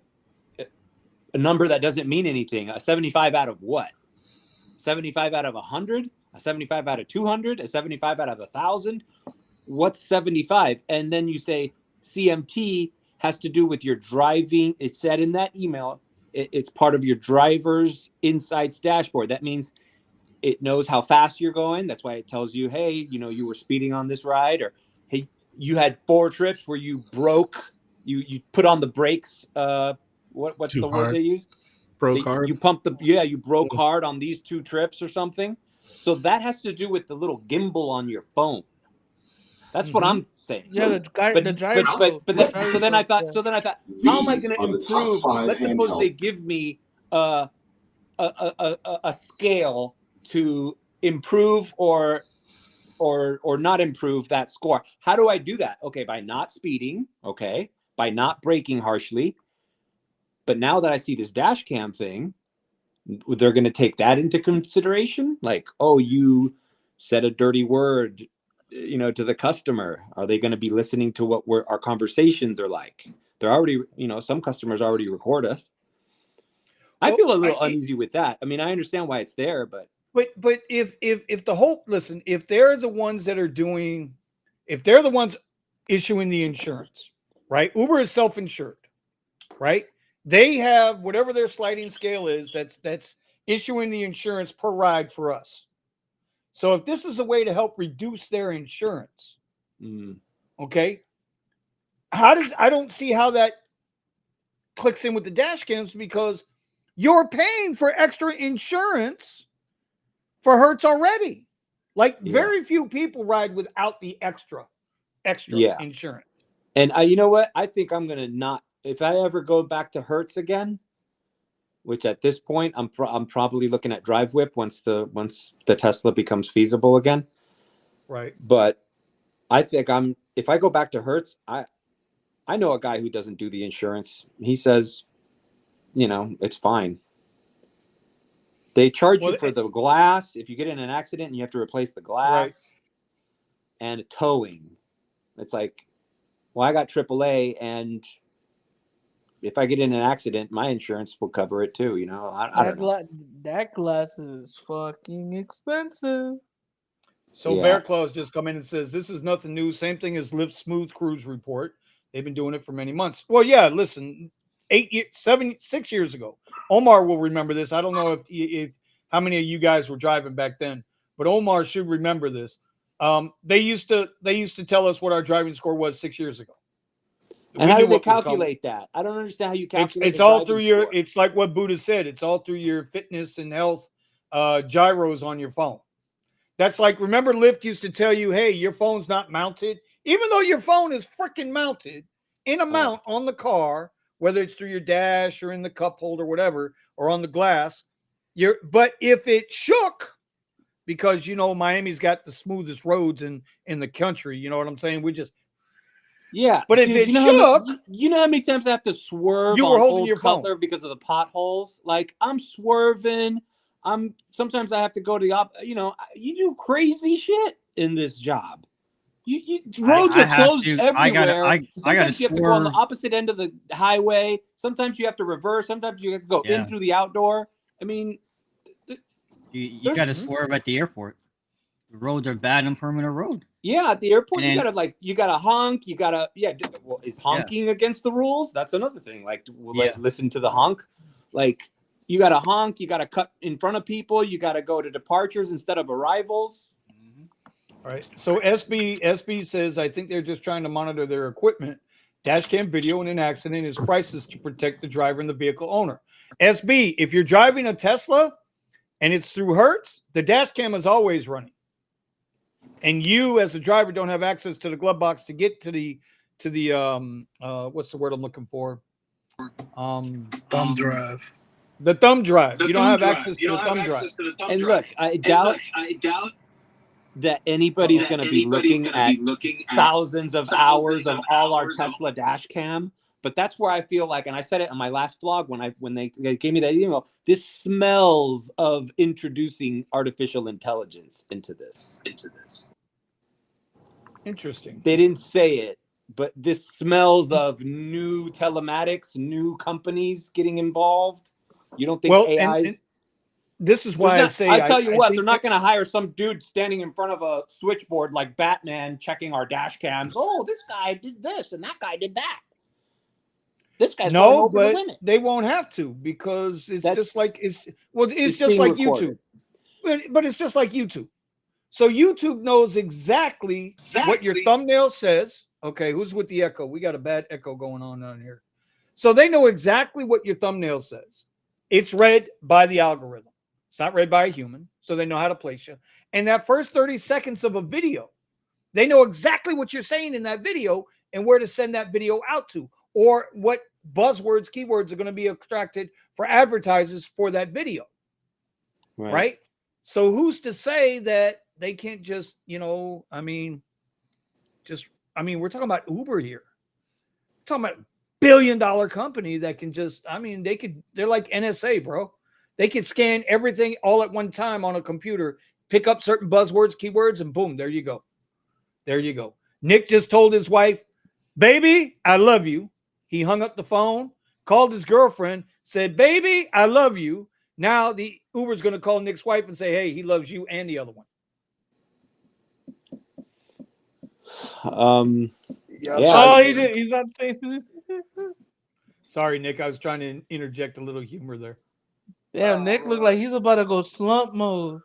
number that doesn't mean anything. A 75 out of what? 75 out of 100? A 75 out of 200? A 75 out of 1,000? What's 75? And then you say CMT has to do with your driving. It said in that email, it's part of your driver's insights dashboard. That means it knows how fast you're going. That's why it tells you, hey, you were speeding on this ride, or hey, you had 4 trips where you broke, you put on the brakes. What's the word they use? Broke hard. You broke hard on these 2 trips or something. So that has to do with the little gimbal on your phone. That's what I'm saying. Yeah, the driver. So then I thought, how am I going to improve? Let's suppose they give me a scale to improve or not improve that score. How do I do that? Okay, by not speeding. Okay, by not braking harshly. But now that I see this dash cam thing, they're going to take that into consideration. Like, oh, you said a dirty word, to the customer. Are they going to be listening to what our conversations are like? They're already, some customers already record us. I feel a little uneasy with that. I mean, I understand why it's there, but if the whole listen, if they're the ones that are doing, if they're the ones issuing the insurance, right? Uber is self-insured, right? They have whatever their sliding scale is that's issuing the insurance per ride for us. So if this is a way to help reduce their insurance, okay, I don't see how that clicks in with the dash cams, because you're paying for extra insurance for Hertz already. Like very few people ride without the extra insurance. And you know what? I think I'm gonna not. If I ever go back to Hertz again, which at this point I'm probably looking at DriveWhip once the Tesla becomes feasible again. Right. But I think if I go back to Hertz, I know a guy who doesn't do the insurance. He says, it's fine. They charge you for the glass. If you get in an accident and you have to replace the glass and towing, it's like, well, I got AAA, and if I get in an accident, my insurance will cover it too. I don't know. That glass is fucking expensive. So Bear Claws just come in and says, this is nothing new. Same thing as Lyft Smooth Cruise Report. They've been doing it for many months. Well, yeah, listen, 6 years ago, Omar will remember this. I don't know if how many of you guys were driving back then, but Omar should remember this. They used to tell us what our driving score was 6 years ago. And how do they calculate that? I don't understand how you calculate. It's all through your. Score. It's like what Buddha said. It's all through your fitness and health gyros on your phone. That's like, remember Lyft used to tell you, hey, your phone's not mounted, even though your phone is freaking mounted in a mount on the car, whether it's through your dash or in the cup holder, whatever, or on the glass. But if it shook, because Miami's got the smoothest roads in the country, you know what I'm saying? We just But if it shook, you know how many times I have to swerve you were on holding Old your Cutler phone because of the potholes? Like, I'm swerving. Sometimes I have to go to the you do crazy shit in this job. Roads are closed everywhere. I gotta you have to go on the opposite end of the highway. Sometimes you have to reverse. Sometimes you have to go in through the outdoor. I mean, you got to swerve at the airport. The roads are bad on permanent road. Yeah, at the airport, you gotta honk. You gotta Well, is honking against the rules? That's another thing. Like, listen to the honk. Like, you gotta honk. You gotta cut in front of people. You gotta go to departures instead of arrivals. All right. So SB says, I think they're just trying to monitor their equipment. Dash cam video in an accident is priceless to protect the driver and the vehicle owner. SB, if you're driving a Tesla and it's through Hertz, the dash cam is always running. And you as a driver don't have access to the glove box to get to the what's the word I'm looking for? Thumb drive. The thumb drive. You don't have access to the thumb drive. And look, I doubt that anybody's going to be looking at thousands of hours of all our Tesla dash cam. But that's where I feel like, and I said it on my last vlog when they gave me that email, this smells of introducing artificial intelligence into this. Interesting. They didn't say it, but this smells of new telematics, new companies getting involved. You don't think AI's... And this is why I tell you what, they're not going to hire some dude standing in front of a switchboard like Batman checking our dash cams. Oh, this guy did this and that guy did that. This guy's going over the limit. They won't have to, because it's just like just like YouTube. But it's just like YouTube. So YouTube knows exactly what your thumbnail says. Okay, who's with the echo? We got a bad echo going on here. So they know exactly what your thumbnail says. It's read by the algorithm. It's not read by a human, so they know how to place you. And that first 30 seconds of a video, they know exactly what you're saying in that video and where to send that video out to, or what buzzwords, keywords are going to be extracted for advertisers for that video. Right? So who's to say that they can't just, we're talking about Uber here. We're talking about $1 billion company that can just, they're like NSA, bro. They can scan everything all at one time on a computer, pick up certain buzzwords, keywords, and boom, there you go. There you go. Nick just told his wife, baby, I love you. He hung up the phone, called his girlfriend, said, "Baby, I love you." Now the Uber's going to call Nick's wife and say, "Hey, he loves you and the other one." Y'all Oh, trying he to did. He's not saying. Sorry, Nick. I was trying to interject a little humor there. Damn, Nick looked like he's about to go slump mode.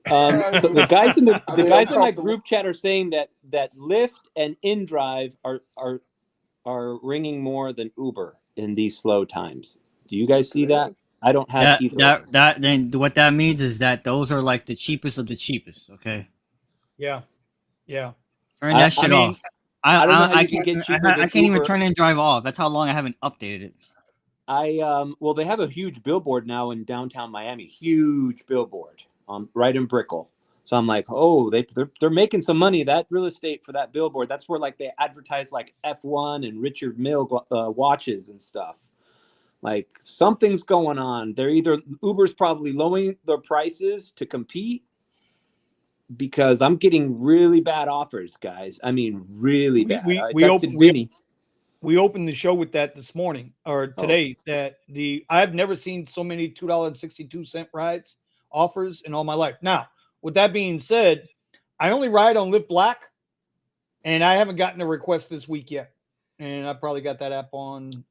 So the guys in I mean, I'm my comfortable. group chat are saying that Lyft and InDrive are ringing more than Uber in these slow times. Do you guys see that? I don't have either. That then what that means is that those are like the cheapest of the cheapest. Okay, Yeah. turn that shit mean, off. I don't know how you can get cheaper I than can't even Uber. turn and drive off. That's how long I haven't updated it. Well, they have a huge billboard now in downtown Miami. Huge billboard, right in Brickell. So I'm like, oh, they're making some money. That real estate for that billboard. That's where like they advertise like F1 and Richard Mille watches and stuff. Like something's going on. They're either Uber's probably lowering their prices to compete, because I'm getting really bad offers, guys. I mean, really bad. I texted Vinny. We opened the show with that this morning or today. That I've never seen so many $2.62 rides offers in all my life. Now, with that being said, I only ride on Lyft Black, and I haven't gotten a request this week yet. And I probably got that app on.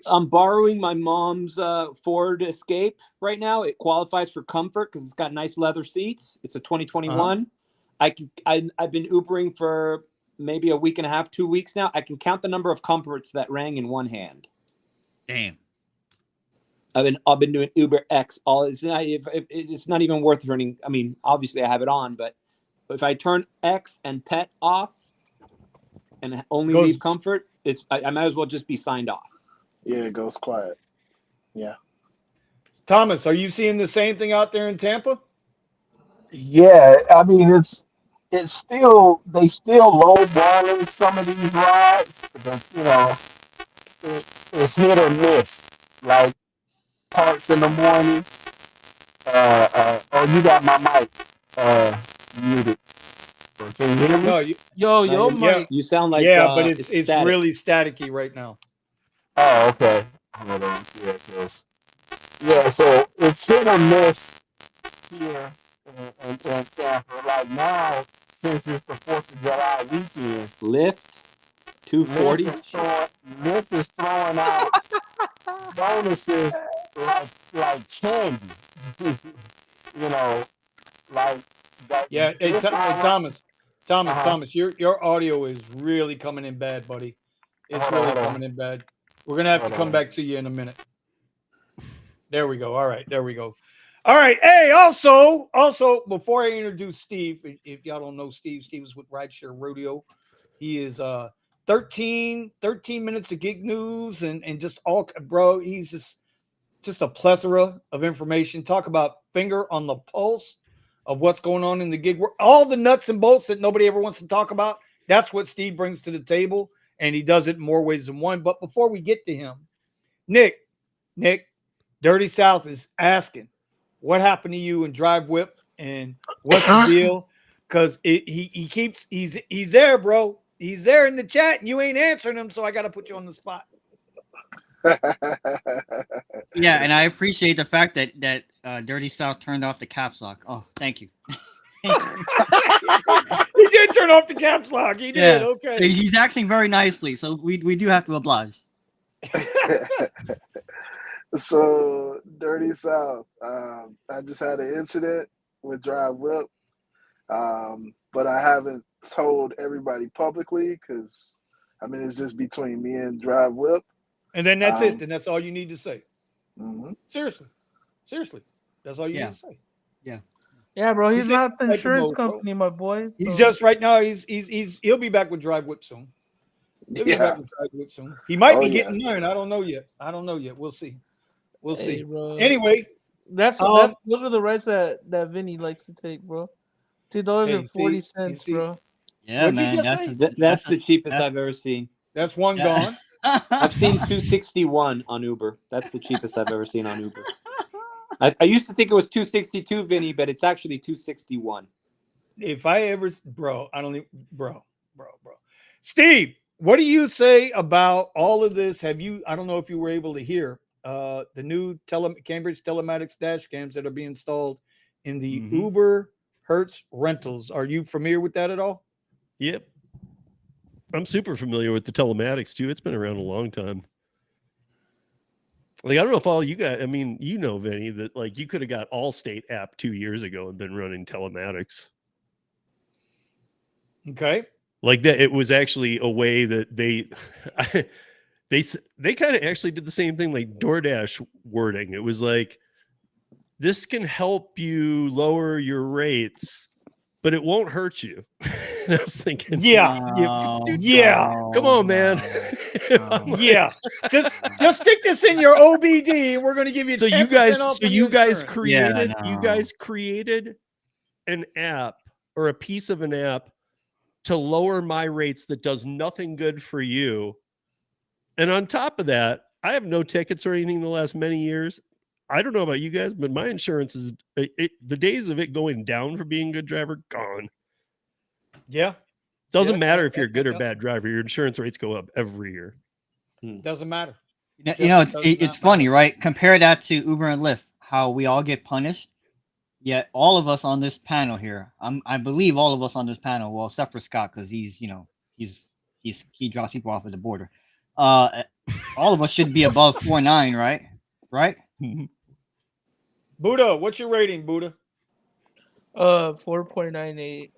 I'm borrowing my mom's Ford Escape right now. It qualifies for comfort because it's got nice leather seats. It's a 2021. I've been Ubering for maybe a week and a half, 2 weeks now. I can count the number of comforts that rang in one hand. Damn. I've been doing Uber X. It's not even worth turning. I mean, obviously I have it on, but if I turn X and Pet off and only leave comfort, I might as well just be signed off. Yeah, it goes quiet. Yeah. Thomas, are you seeing the same thing out there in Tampa? Yeah, I mean it's still they still lowballing some of these rides, but it's hit or miss. Like parts in the morning. Oh, you got my mic muted. Can you hear me? No, Yo, Mike. You sound like but it's really staticky right now. Oh, okay. Hold on. Yeah, so it's hit or miss here in Tampa. Like now, since it's the 4th of July weekend, Lyft 240. Lyft is throwing out bonuses like candy. Like that. Yeah, hey, Thomas, your audio is really coming in bad, buddy. It's really coming in bad. We're gonna have to come back to you in a minute. There we go. All right, there we go. All right. Hey, also, before I introduce Steve, if y'all don't know Steve is with Rideshare Rodeo. He is 13 minutes of gig news and just all, bro. He's just a plethora of information. Talk about finger on the pulse of what's going on in the gig world. All the nuts and bolts that nobody ever wants to talk about. That's what Steve brings to the table, and he does it in more ways than one. But before we get to him, Nick, Dirty South is asking, what happened to you and Drive Whip, and what's the deal? Because he's there, bro. He's there in the chat, and you ain't answering him, so I got to put you on the spot. Yeah, and I appreciate the fact that Dirty South turned off the caps lock. Oh, thank you. He did turn off the caps lock. He did. Yeah. Okay. He's acting very nicely, so we do have to oblige. So, Dirty South, I just had an incident with Drive Whip, but I haven't told everybody publicly because, I mean, it's just between me and Drive Whip. And then that's it. Then that's all you need to say. Mm-hmm. Seriously. That's all you need to say. Yeah, bro. He's not the insurance company, my boy. So. He's just right now. He'll be back with Drive Whip soon. He might be getting mine. I don't know yet. We'll see. Bro. Anyway, those are the rights that Vinny likes to take, bro. $2.40, bro. Yeah, man. That's the cheapest I've ever seen. That's one gone. I've seen 261 on Uber. That's the cheapest I've ever seen on Uber. I used to think it was 262, Vinny, but it's actually 261. If I ever, bro, I don't even, bro. Steve, What do you say about all of this? I don't know if you were able to hear the new Cambridge telematics dash cams that are being installed in the Uber Hertz rentals. Are you familiar with that at all? Yep. I'm super familiar with the telematics too. It's been around a long time. Like, I don't know if all you guys, I mean, Vinny, that like you could have got Allstate app 2 years ago and been running telematics. Okay. Like that, it was actually a way that they kind of actually did the same thing like DoorDash wording. It was like, this can help you lower your rates, but it won't hurt you. And I was thinking, yeah, come on, man. Yeah, just stick this in your OBD, and we're going to give you. So 10% off you guys insurance. created an app or a piece of an app to lower my rates that does nothing good for you. And on top of that, I have no tickets or anything the last many years. I don't know about you guys, but my insurance is the days of it going down for being a good driver, gone. Yeah. Doesn't matter if you're a good or bad driver. Your insurance rates go up every year. Doesn't matter. It's funny, right? Compare that to Uber and Lyft, how we all get punished. Yet all of us on this panel here, I believe all of us on this panel, well, except for Scott, because he drops people off at the border. All of us should be above 4.9, right? Right? Buddha, what's your rating, Buddha? 4.98.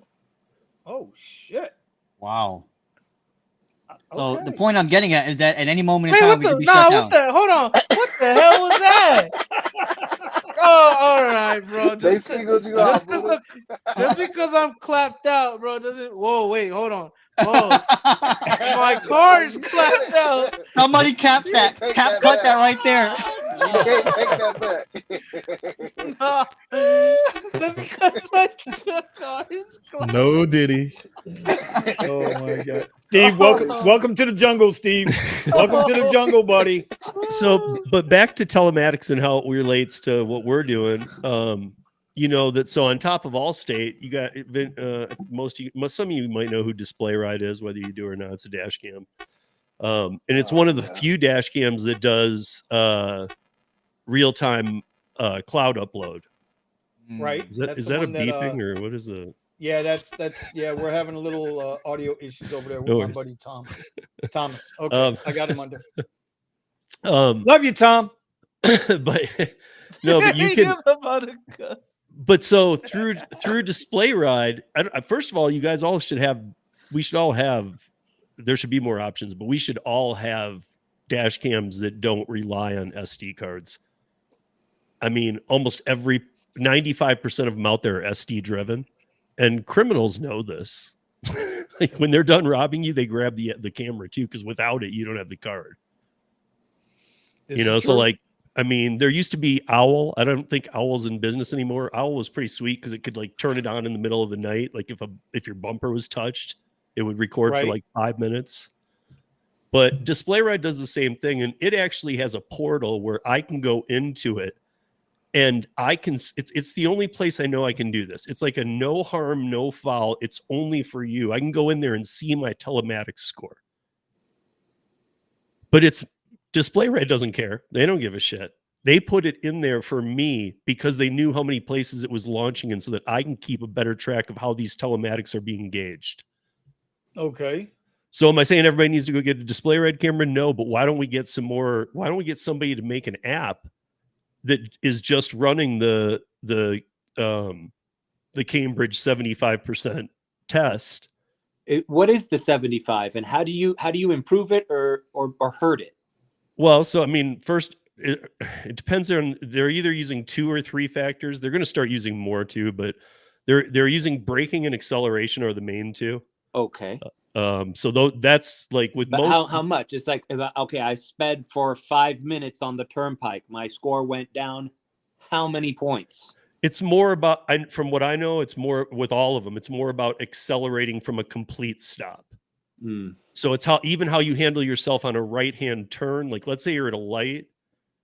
Oh shit! Wow. Okay. So the point I'm getting at is that at any moment in Hey, time what we could the? be Nah, shut what down. the? Hold on. What the hell was that? Oh, all right, bro. They singled you out, Buddha. Just because I'm clapped out, bro, doesn't. Whoa, wait, hold on. Whoa, my car is clapped out. Somebody cap that. Cut that right there. You can't take that back. No, just because my car is clapped. No Diddy. Oh my god, Steve, welcome to the jungle, Steve. Welcome to the jungle, buddy. So, but back to telematics and how it relates to what we're doing. So on top of Allstate, you got some of you might know who Display Ride is, whether you do or not. It's a dash cam, and it's one of the few dash cams that does real-time cloud upload. Right? Is that a beeping or what is it? Yeah, that's we're having a little audio issues over there with my buddy Thomas. Okay, I got him under. Love you, Tom. But you can. But so through Display Ride, first of all, you guys all should have. We should all have. There should be more options, but we should all have dash cams that don't rely on SD cards. I mean, almost 95% of them out there are SD driven, and criminals know this. Like when they're done robbing you, they grab the camera too, because without it, you don't have the card. So like, I mean, there used to be Owl. I don't think Owl's in business anymore. Owl was pretty sweet because it could like turn it on in the middle of the night. Like if your bumper was touched, it would record for like 5 minutes. But Display Ride does the same thing, and it actually has a portal where I can go into it, and it's the only place I know I can do this. It's like a no harm, no foul. It's only for you. I can go in there and see my telematics score. But Display Ride doesn't care. They don't give a shit. They put it in there for me because they knew how many places it was launching in so that I can keep a better track of how these telematics are being gauged. Okay. So am I saying everybody needs to go get a Display Ride camera? No, but why don't we get why don't we get somebody to make an app that is just running the Cambridge 75% test? What is the 75 and how do you improve it or hurt it? Well, so I mean, first it depends on, they're either using 2 or 3 factors. They're going to start using more too, but they're using braking and acceleration are the main 2. Okay. So that's like with most. How much? It's like, okay, I sped for 5 minutes on the turnpike. My score went down. How many points? It's more about, from what I know, it's more with all of them. It's more about accelerating from a complete stop. So it's how you handle yourself on a right-hand turn. Like, let's say you're at a light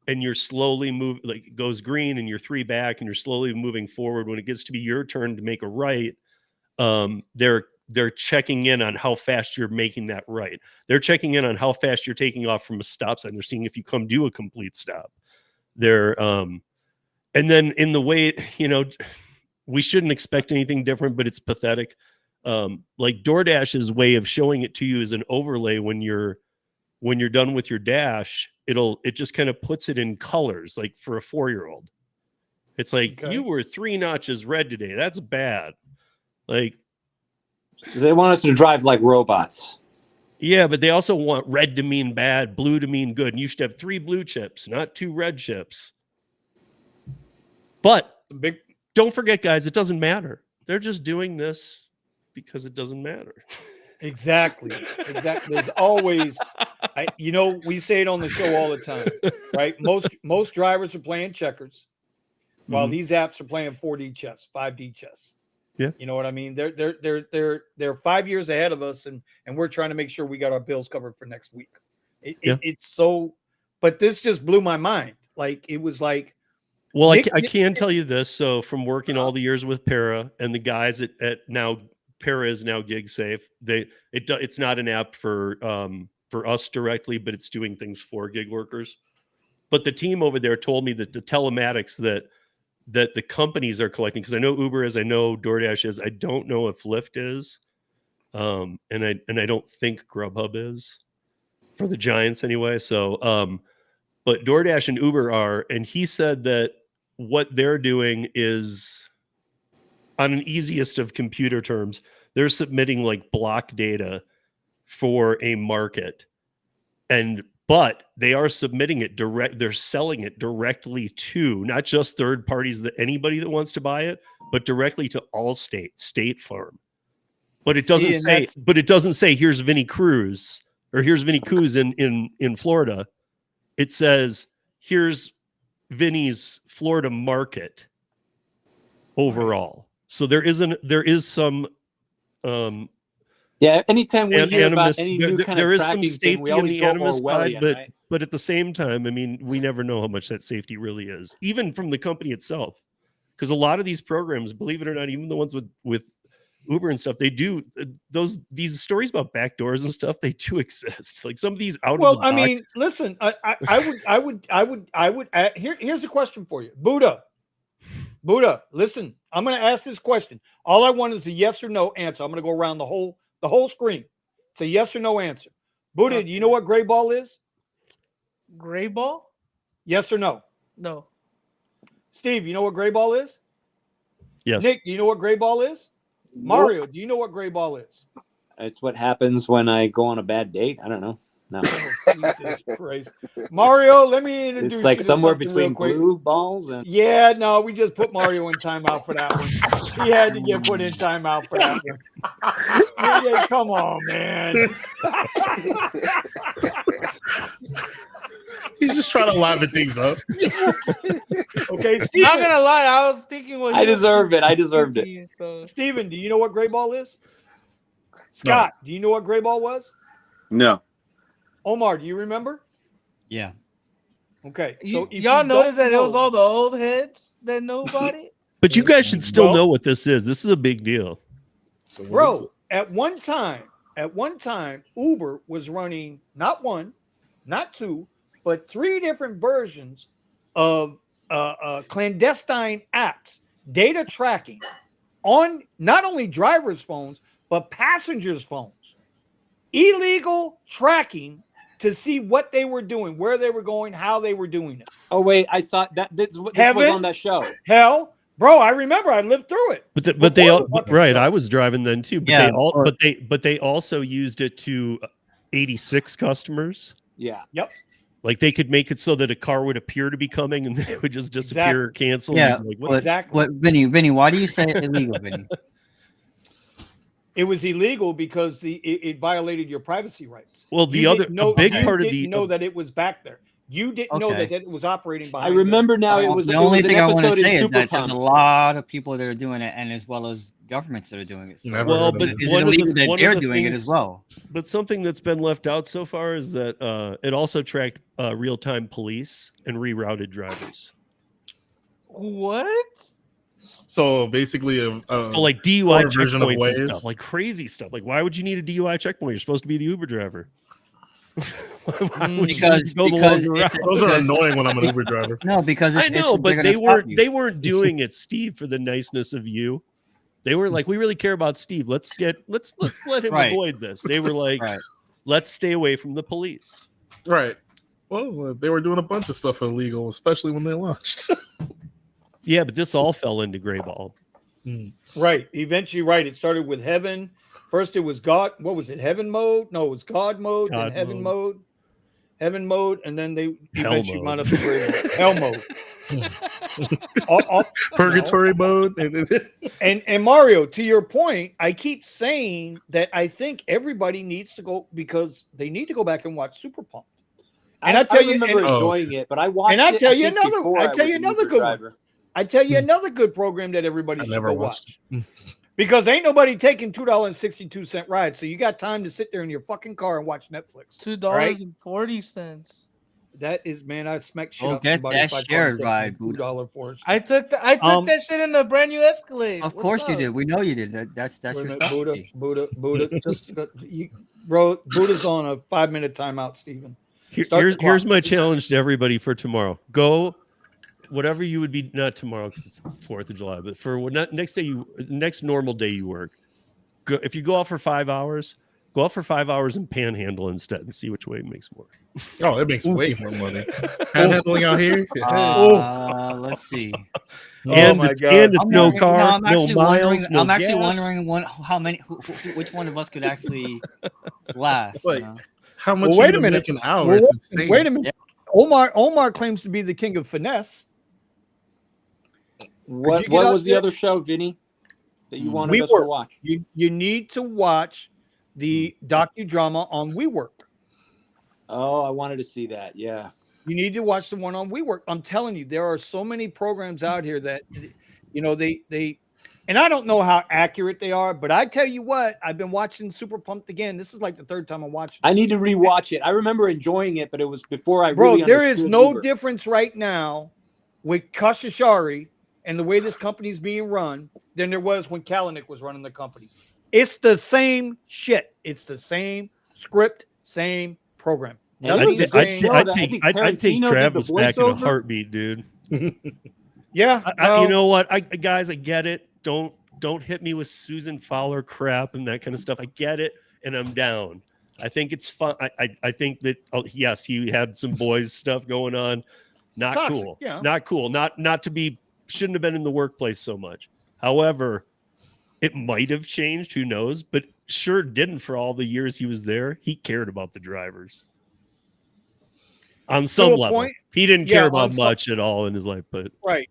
and you're slowly like it goes green and you're 3 back and you're slowly moving forward. When it gets to be your turn to make a right, they're checking in on how fast you're making that right. They're checking in on how fast you're taking off from a stop sign. They're seeing if you come do a complete stop. They're and then in the way, we shouldn't expect anything different, but it's pathetic. Like DoorDash's way of showing it to you is an overlay when you're done with your dash. It just kind of puts it in colors, like for a 4-year-old. It's like, you were 3 notches red today. That's bad. Like, they want us to drive like robots. Yeah, but they also want red to mean bad, blue to mean good. And you should have 3 blue chips, not 2 red chips. But don't forget, guys, it doesn't matter. They're just doing this because it doesn't matter. Exactly. There's always, we say it on the show all the time, right? Most drivers are playing checkers, while these apps are playing 4D chess, 5D chess. Yeah, you know what I mean. They're 5 years ahead of us, and we're trying to make sure we got our bills covered for next week. It's so, but this just blew my mind. Like it was like. Well, I can tell you this. So from working all the years with Para and the guys at now, Para is now GigSafe. It's not an app for us directly, but it's doing things for gig workers. But the team over there told me that the telematics that the companies are collecting, because I know Uber is, I know DoorDash is, I don't know if Lyft is, and I don't think Grubhub is, for the giants anyway. So, but DoorDash and Uber are, and he said that what they're doing is, on an easiest of computer terms, they're submitting like block data for a market, but they are submitting it direct. They're selling it directly to not just third parties, that anybody that wants to buy it, but directly to Allstate, State Farm. But it doesn't say. But it doesn't say here's Vinny Cruz or here's Vinny Cruz in Florida. It says here's Vinny's Florida market overall. So there is some. Yeah, anytime we hear about any new kind there of is some tracking safety thing, we always in the go animus side, Orwellian, right? but at the same time, I mean, we never know how much that safety really is, even from the company itself. Because a lot of these programs, believe it or not, even the ones with Uber and stuff, they do these stories about backdoors and stuff. They do exist. Like some of these out of the box. Well, I mean, listen, I would. Here's a question for you, Buddha. Listen, I'm going to ask this question. All I want is a yes or no answer. I'm going to go around the whole screen. It's a yes or no answer. Buddha, Okay. do you know what gray ball is? Gray ball? Yes or no? No. Steve, you know what gray ball is? Yes. Nick, do you know what gray ball is? Mario, do you know what gray ball is? It's what happens when I go on a bad date. I don't know. No. Jesus Christ. Mario, let me introduce It's like you to somewhere something between real quick. glue balls and. Yeah, no, we just put Mario in timeout for that one. He had to get put in timeout for that one. Yeah, come on, man. He's just trying to liven things up. Okay, Not Steven. gonna lie, I was thinking what I deserved it. I deserved it. thinking, so. Steven, do you know what gray ball is? Scott, do you know what gray ball was? No. Omar, do you remember? Yeah. Okay. So if Y'all you noticed don't that it was know- all the old heads that nobody? But you guys should still Well- know what this is. This is a big deal. So what is it? Bro, at one time, Uber was running not one, not two, but 3 different versions of clandestine apps, data tracking on not only drivers' phones, but passengers' phones. Illegal tracking to see what they were doing, where they were going, how they were doing it. Oh wait, I thought this was on that show. Hell, bro, I remember I lived through it. But they all fucking right. show. I was driving then too. But Yeah, but they also used it to 86 customers. Yeah. Yep. Like they could make it so that a car would appear to be coming and then it would just disappear or cancel. Yeah. And you'd be like, What, Exactly. what, Vinny, why do you say illegal, Vinny? It was illegal because it violated your privacy rights. Well, You didn't know that it was back there. You didn't know that it was operating I behind. remember now. It was The only thing I want to episode in say is Super that there's a Pump. lot of people that are doing it, and as well as governments that are doing it. So Never Well, heard of but it. is one it of the- illegal that one of they're the doing it things- as well? But something that's been left out so far is that it also tracked real-time police and rerouted drivers. What? So basically, So like DUI version of checkpoints and Waze. stuff, like crazy stuff. Like, why would you need a DUI checkpoint? You're supposed to be the Uber driver. Why would you need to go the longer route? Those are annoying when I'm an Uber driver. No, because I know, but they're they gonna stop you. weren't doing it, Steve, for the niceness of you. They were like, we really care about Steve. Let's let him Right. avoid this. They were like, Right. let's stay away from the police. Right. Well, they were doing a bunch of stuff illegal, especially when they launched. Yeah, but this all fell into gray ball. Right. Eventually, right. It started with heaven. First, it was God. What was it? Heaven mode? No, it was God mode. God then heaven mode. mode. Heaven mode, and then they Hell eventually mode. wound up in gray mode. Hell mode. Purgatory mode. And Mario, to your point, I keep saying that I think everybody needs to go because they need to go back and watch Super Pumped. And I tell you, remember enjoying it, but I watched. And I it, tell I you think, another. before I I tell was you an another Uber good driver. one. I tell you another good program that everybody I should never go watched. watch. Because ain't nobody taking $2.62 rides, so you got time to sit there in your fucking car and watch Netflix. $2.40. That is, man, I smack shit Well, out get somebody that if I call shared them ride, $2 for it. I took that shit in a brand new Escalade. Of What's course you up? did. We know you did. That's Wait a your minute, specialty. Buddha. Just bro, Buddha's on a 5-minute timeout, Steven. Here's my challenge to everybody for tomorrow. Go whatever you would be, not tomorrow because it's 4th of July, but for next normal day you work. Go, if you go out for 5 hours, go out for 5 hours and panhandle instead and see which way makes more. Oh, it makes way more money. Panhandling out here. Let's see. And my it's, God. and it's I'm no wondering- car, I'm no actually miles, wondering. no I'm actually gas. wondering how many, which one of us could actually last. Like, how much Well, you wait a gonna minute. make an hour? Well, It's insane. wait a minute. Omar claims to be the king of finesse. What get out was the there? other show, Vinny, that you wanted us to WeWork. watch? You need to watch the docudrama on WeWork. Oh, I wanted to see that. Yeah. You need to watch the one on WeWork. I'm telling you, there are so many programs out here that, they, and I don't know how accurate they are, but I tell you what, I've been watching Super Pumped again. This is like the third time I'm watching. I need to rewatch it. I remember enjoying it, but it was before I Bro, really there is understood no Uber. difference right now with Kashishari and the way this company is being run than there was when Kalanick was running the company. It's the same shit. It's the same script, same program. I'd take Tarantino did the Travis back in a voiceover. heartbeat, dude. Yeah, you know what, guys, I get it. Don't hit me with Susan Fowler crap and that kind of stuff. I get it, and I'm down. I think it's fun. I think that yes, he had some boys stuff going on. Not Toxic, cool. yeah. Not cool. Not to be. Shouldn't have been in the workplace so much. However, it might have changed. Who knows? But sure didn't for all the years he was there. He cared about the drivers. On some level, point, he didn't care about on much at all in his life. But right.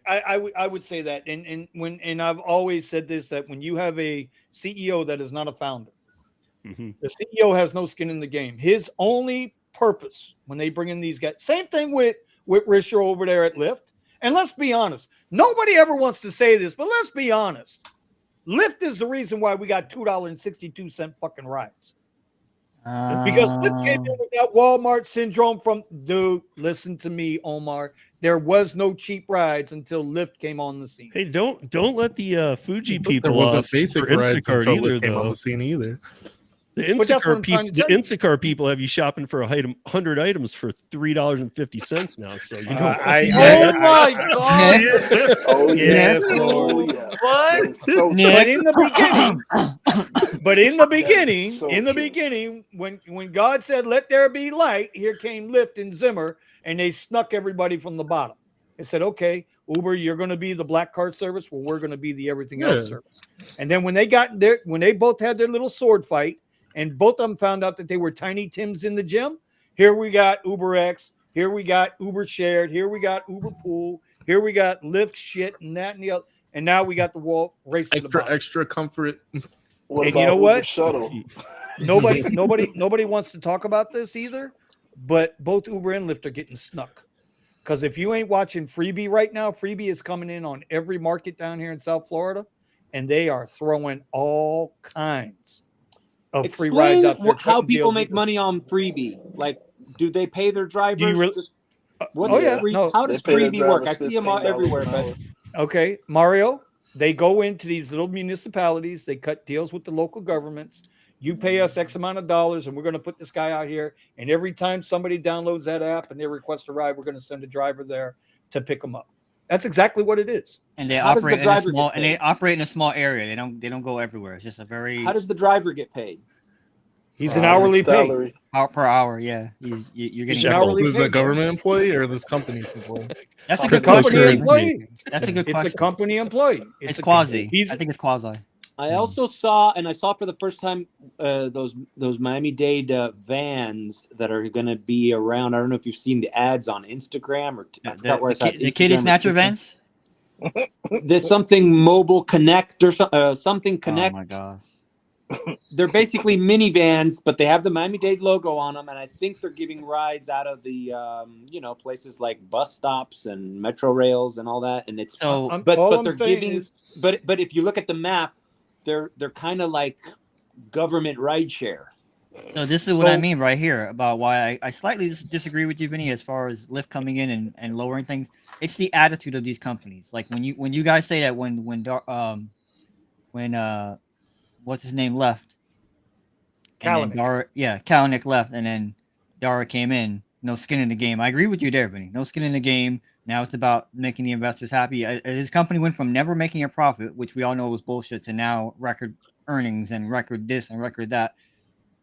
I would say that, and I've always said this, that when you have a CEO that is not a founder, the CEO has no skin in the game. His only purpose when they bring in these guys, same thing with Rideshare over there at Lyft. And let's be honest, nobody ever wants to say this, but let's be honest. Lyft is the reason why we got $2.62 fucking rides. Because Lyft came in with that Walmart syndrome from, dude, listen to me, Omar. There was no cheap rides until Lyft came on the scene. Hey, don't let the Fuji people There wasn't off basic for rides Instacart until either, Lyft came on though. the scene either. The But that's what I'm trying to tell you. Instacart people have you shopping for 100 items for $3.50 now. So you know. Oh my god! Oh Yeah, yeah, oh yeah. What? That is so But in the beginning, so in the true. beginning, when God said, "Let there be light," here came Lyft and Zimmer, and they snuck everybody from the bottom. They said, "Okay, Uber, you're going to be the black card service. Well, we're going to be the everything else service." And then when they got there, when they both had their little sword fight, and both of them found out that they were Tiny Tims in the gym, here we got Uber X, here we got Uber Shared, here we got Uber Pool, here we got Lyft shit and that and the other, and now we got the wall race to the bottom. Extra comfort. What And about you know Uber what? Shuttle? Nobody wants to talk about this either, but both Uber and Lyft are getting snuck. Because if you ain't watching Freebie right now, Freebie is coming in on every market down here in South Florida, and they are throwing all kinds of free rides out there. How cutting people deals make with money on Freebie? Like, do they pay their drivers? really- What Oh, is yeah, free, no. how They does pay their Freebie work? I drivers see them all $15 everywhere, an but hour. Okay, Mario, they go into these little municipalities, they cut deals with the local governments. You pay us X amount of dollars, and we're going to put this guy out here. And every time somebody downloads that app and they request a ride, we're going to send a driver there to pick them up. That's exactly what it is. And they How does the operate in a driver small get and they paid? operate in a small area. They don't go everywhere. It's just a very How does the driver get paid? He's an hourly pay. salary. per hour. Yeah, you're He's getting an paid. hourly Is it a pay. government employee or this company's employee? That's a It's a good question. company David. employee. That's a good It's a question. company employee. It's a- quasi. He's I think it's quasi. I also saw for the first time those Miami-Dade vans that are going to be around. I don't know if you've seen the ads on Instagram or I forgot where I saw it, The kitty Instagram or snatcher TikTok. events. There's something mobile connect or something connect. Oh my gosh. They're basically minivans, but they have the Miami-Dade logo on them, and I think they're giving rides out of the places like bus stops and metro rails and all that. And it's So, I'm- but all but I'm they're saying giving is- but if you look at the map, they're kind of like government rideshare. So this is what I So- mean right here about why I slightly disagree with you, Vinny, as far as Lyft coming in and lowering things. It's the attitude of these companies. Like when you guys say that when what's his name left, and then Kalanick. Kalanick left, and then Dara came in. No skin in the game. I agree with you there, Vinny. No skin in the game. Now it's about making the investors happy. His company went from never making a profit, which we all know was bullshit, to now record earnings and record this and record that,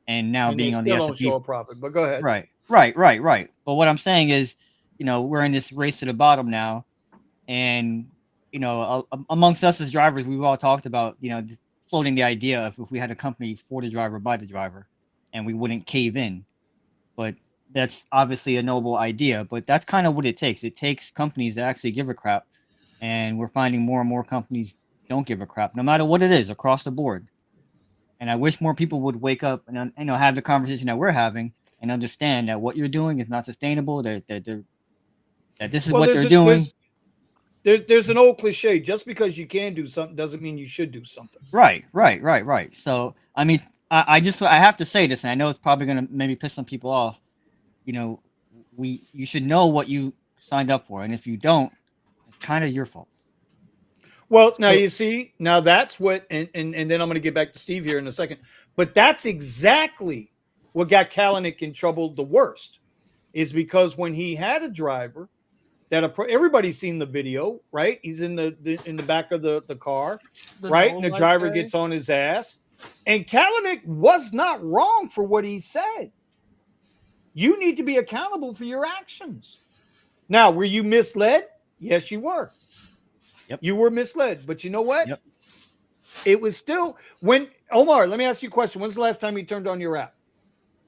and now and being they on the still don't S&P. show a profit. But go ahead. Right. But what I'm saying is, we're in this race to the bottom now, and amongst us as drivers, we've all talked about floating the idea of if we had a company for the driver by the driver, and we wouldn't cave in. But that's obviously a noble idea. But that's kind of what it takes. It takes companies that actually give a crap, and we're finding more and more companies don't give a crap, no matter what it is, across the board. And I wish more people would wake up and have the conversation that we're having and understand that what you're doing is not sustainable. That this is what they're doing. There's an old cliche: just because you can do something doesn't mean you should do something. Right. So I mean, I have to say this, and I know it's probably gonna maybe piss some people off. You should know what you signed up for, and if you don't, it's kind of your fault. Well, now you see, now that's what, and then I'm going to get back to Steve here in a second, but that's exactly what got Kalanick in trouble the worst, is because when he had a driver that everybody's seen the video, right? He's in the back of the car, right? And the driver gets on his ass, and Kalanick was not wrong for what he said. You need to be accountable for your actions. Now, were you misled? Yes, you were. Yep. You were misled, but you know what? Yep. It was still Omar, let me ask you a question. When's the last time you turned on your app?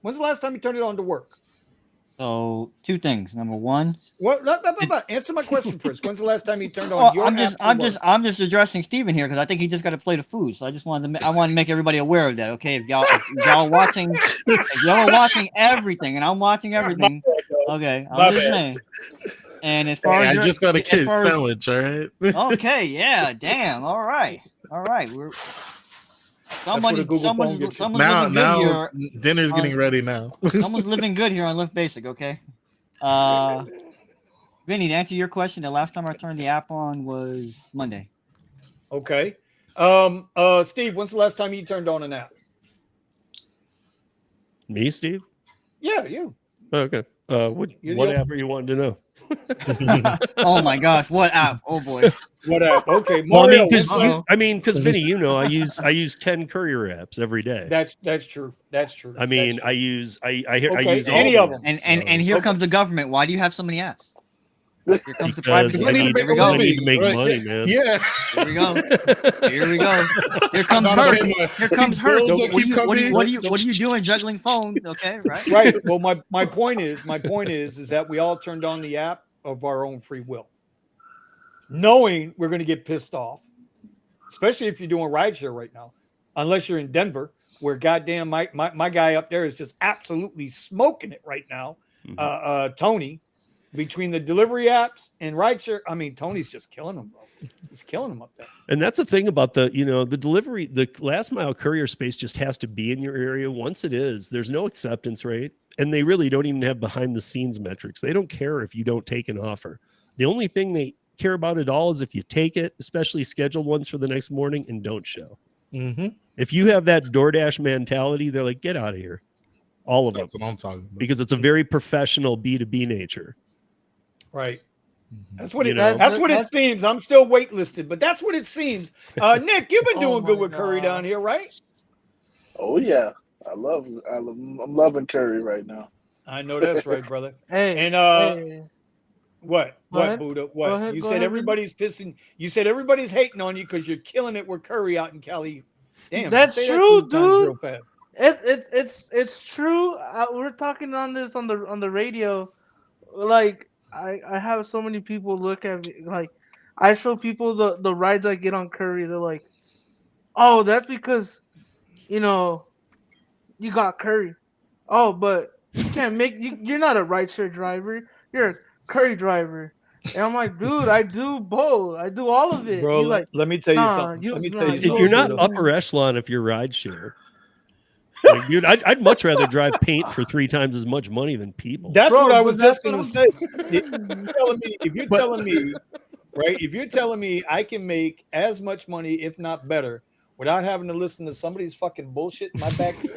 When's the last time you turned it on to work? So two things. Number one, answer my question first. When's the last time you turned on your app? I'm just addressing Steven here because I think he just got a plate of food. So I just wanted to make everybody aware of that. Okay, if y'all are watching everything, and I'm watching everything. Okay, I'm just saying. And as far as I just got a kid sandwich, all right? Okay, yeah, damn. All right. Someone's living good here. Dinner's getting ready now. Someone's living good here on Lyft Basic, okay? Vinny, to answer your question, the last time I turned the app on was Monday. Okay. Steve, when's the last time you turned on an app? Me, Steve? Yeah, you. Okay. What app are you wanting to know? Oh my gosh, what app? Oh boy. What app? Okay. Mario, because Vinny, I use 10 courier apps every day. That's true. That's true. I mean, I use any of them. And here comes the government. Why do you have so many apps? Here comes the privacy. I need to make money, man. Yeah. Here we go. Here comes Hertz. What are you doing juggling phones? Okay, right? Right. Well, my point is that we all turned on the app of our own free will, knowing we're going to get pissed off, especially if you're doing rideshare right now, unless you're in Denver, where goddamn my guy up there is just absolutely smoking it right now. Tony. Between the delivery apps and rideshare, I mean, Tony's just killing them, bro. He's killing them up there. And that's the thing about the delivery, the last mile courier space just has to be in your area. Once it is, there's no acceptance rate. And they really don't even have behind the scenes metrics. They don't care if you don't take an offer. The only thing care about at all is if you take it, especially scheduled ones for the next morning, and don't show. Mm-hmm. If you have that DoorDash mentality, they're like, get out of here. All of That's them. what I'm talking about. Because it's a very professional B2B nature. Right. Mm-hmm. That's what You it. know? That's what it seems. I'm still waitlisted, but that's what it seems. Nick, you've been Oh doing good my with Curry God. down here, right? Oh yeah, I'm loving Curry right now. I know that's right, brother. Hey, And hey, what, go ahead. Buddha? Go What ahead. you Go said? ahead, Vinny. Everybody's pissing. You said everybody's hating on you because you're killing it with Curry out in Cali. Damn, That's say that true, 3 times dude. real fast. It's true. We're talking on this on the radio. Like I have so many people look at me like I show people the rides I get on Curry. They're like, oh, that's because you know you got Curry. Oh, but you can't make you're not a rideshare driver. You're a Curry driver. And I'm like, dude, I do both. I do all of it. Bro, He's like, let me tell you nah, something. you Let me nah, tell you you something. You're don't not do upper echelon if you're rideshare. Like, dude, I'd much rather drive paint for 3 times as much money than people. That's Bro, what I but was that's just gonna what say. I'm If you're telling me, right? If you're telling me I can make as much money, if not better, without having to listen to somebody's fucking bullshit in my back, dude,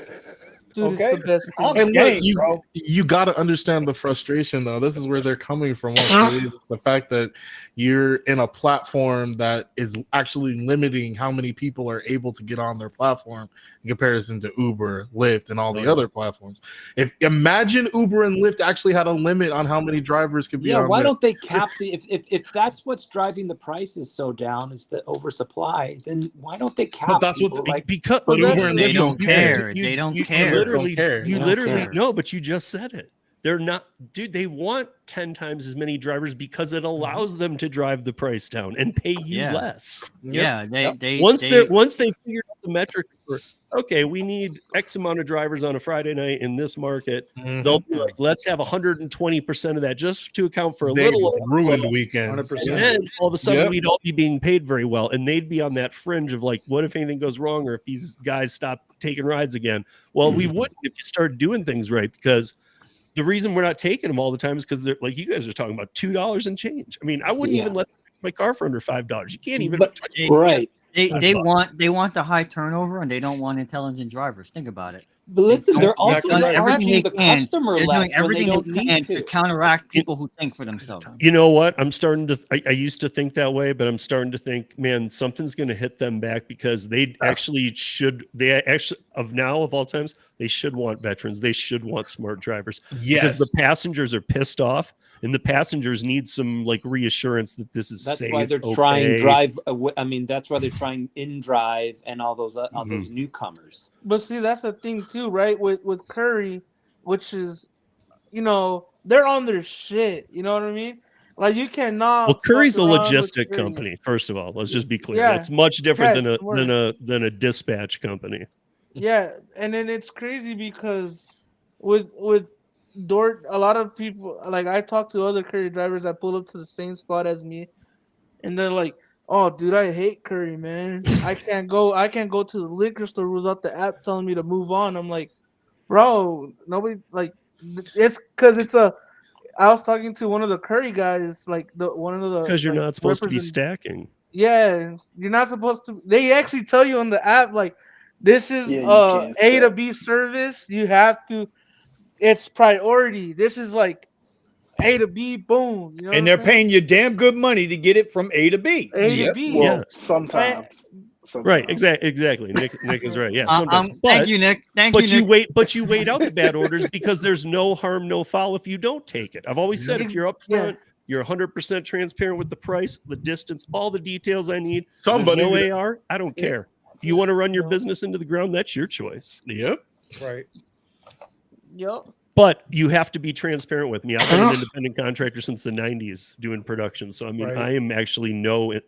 it's okay, the best thing. I'm And look, game, bro. you got to understand the frustration, though. This is where they're coming from. It's the fact that you're in a platform that is actually limiting how many people are able to get on their platform in comparison to Uber, Lyft, and all the other platforms. If imagine Uber and Lyft actually had a limit on how many drivers could be on why there. don't they cap the if that's what's driving the prices so down is the oversupply, then why don't they cap But that's what people like because but that's Uber and they Lyft don't care. You- They don't you care. literally, Don't care. you They don't literally care. no, but you just said it. They're not, dude. They want 10 times as many drivers because it allows them to drive the price down and pay you Yeah. less. Yeah, they Once they figured out the metric for okay, we need X amount of drivers on a Friday night in this market. Mhm. They'll be like, let's have 120% of that just to account for a They little ruined weekends. 100%. and then all of a sudden Yep. we'd all be being paid very well, and they'd be on that fringe of like, what if anything goes wrong, or if these guys stop taking rides again? Well, we wouldn't if you start doing things right, because the reason we're not taking them all the time is because they're like you guys are talking about $2 and change. I mean, I wouldn't even let my car for under $5. You can't even. But- touch right. They want the high turnover, and they don't want intelligent drivers. Think about it. But listen, they're also exactly Doing right. everything charging they the can. customer They're less doing when they everything don't they need can to. to counteract people who think for themselves. You know what? I'm starting to. I used to think that way, but I'm starting to think, man, something's going to hit them back because they actually should. They actually of all times, they should want veterans. They should want smart drivers because the passengers are pissed off, and the passengers need some like reassurance that this is That's safe. why they're trying drive. I mean, that's why they're trying InDrive and all those newcomers. But see, that's the thing too, right? With Curry, which is, they're on their shit. You know what I mean? Like you cannot. Well, Curry's a fuck around with logistic Curry. company. First of all, let's just be clear. Yeah. That's much different Yeah, than a dispatch company. Yeah, and then it's crazy because with a lot of people, like I talk to other Curry drivers that pull up to the same spot as me, and they're like, "Oh, dude, I hate Curry, man. I can't go to the liquor store without the app telling me to move on." I'm like, "Bro, nobody like it's because it's a." I was talking to one of the Curry guys, like one of the Because you're like, not supposed to be stacking. Yeah, you're not supposed to. They actually tell you on the app, like, this is Yeah, you can't A to stack. B service. You have to. It's priority. This is like A to B. Boom. You know And what they're I'm saying? paying you damn good money to get it from A to B. A to Yep. B. Well, Yeah. sometimes. Right, exactly. Nick is right. Yeah, sometimes. Thank you, Nick. But you wait out the bad orders because there's no harm, no foul if you don't take it. I've always said if you're up front, you're 100% transparent with the price, the distance, all the details I need. Somebody's no gonna- AR, I don't care. If you want to run your business into the ground, that's your choice. Yep. Right. Yep. But you have to be transparent with me. I've been an independent contractor since the 90s doing production. So, I mean, Right. I am actually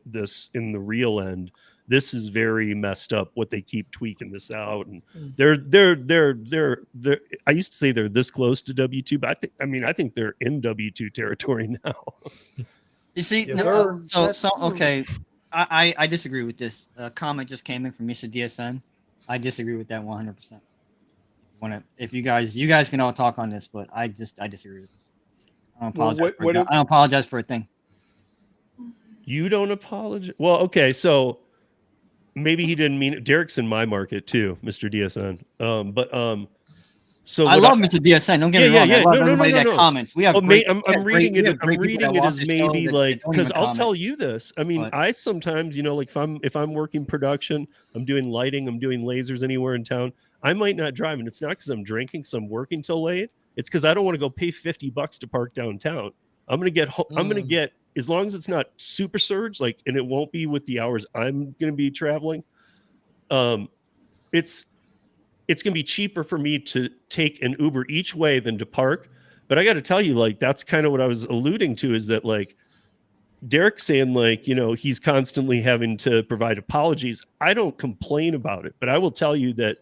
this in the real end. This is very messed up what they keep tweaking this out. And they're I used to say they're this close to W2, but I think they're in W2 territory now. You see, Yes, sir. okay. I disagree with this. A comment just came in from Mr. DSN. I disagree with that 100%. If you guys can all talk on this, but I disagree with this. I don't apologize. I don't apologize for a thing. You don't apologize. Well, okay, so maybe he didn't mean it. Derek's in my market too, Mr. DSN. So I love Mr. DSN. Don't get me wrong. I love everybody that comments. We have well, great. I'm reading it. I'm reading it as show maybe that like, don't because even I'll comment. tell you this. I mean, I sometimes, you know, like if I'm working production, I'm doing lighting, I'm doing lasers anywhere in town. I might not drive, and it's not because I'm drinking, because I'm working till late. It's because I don't want to go pay $50 to park downtown. I'm gonna get I'm gonna get, as long as it's not super surge, like, and it won't be with the hours I'm gonna be traveling. It's going to be cheaper for me to take an Uber each way than to park. But I got to tell you, like, that's kind of what I was alluding to, is that, like, Derek saying, like, you know, he's constantly having to provide apologies. I don't complain about it, but I will tell you that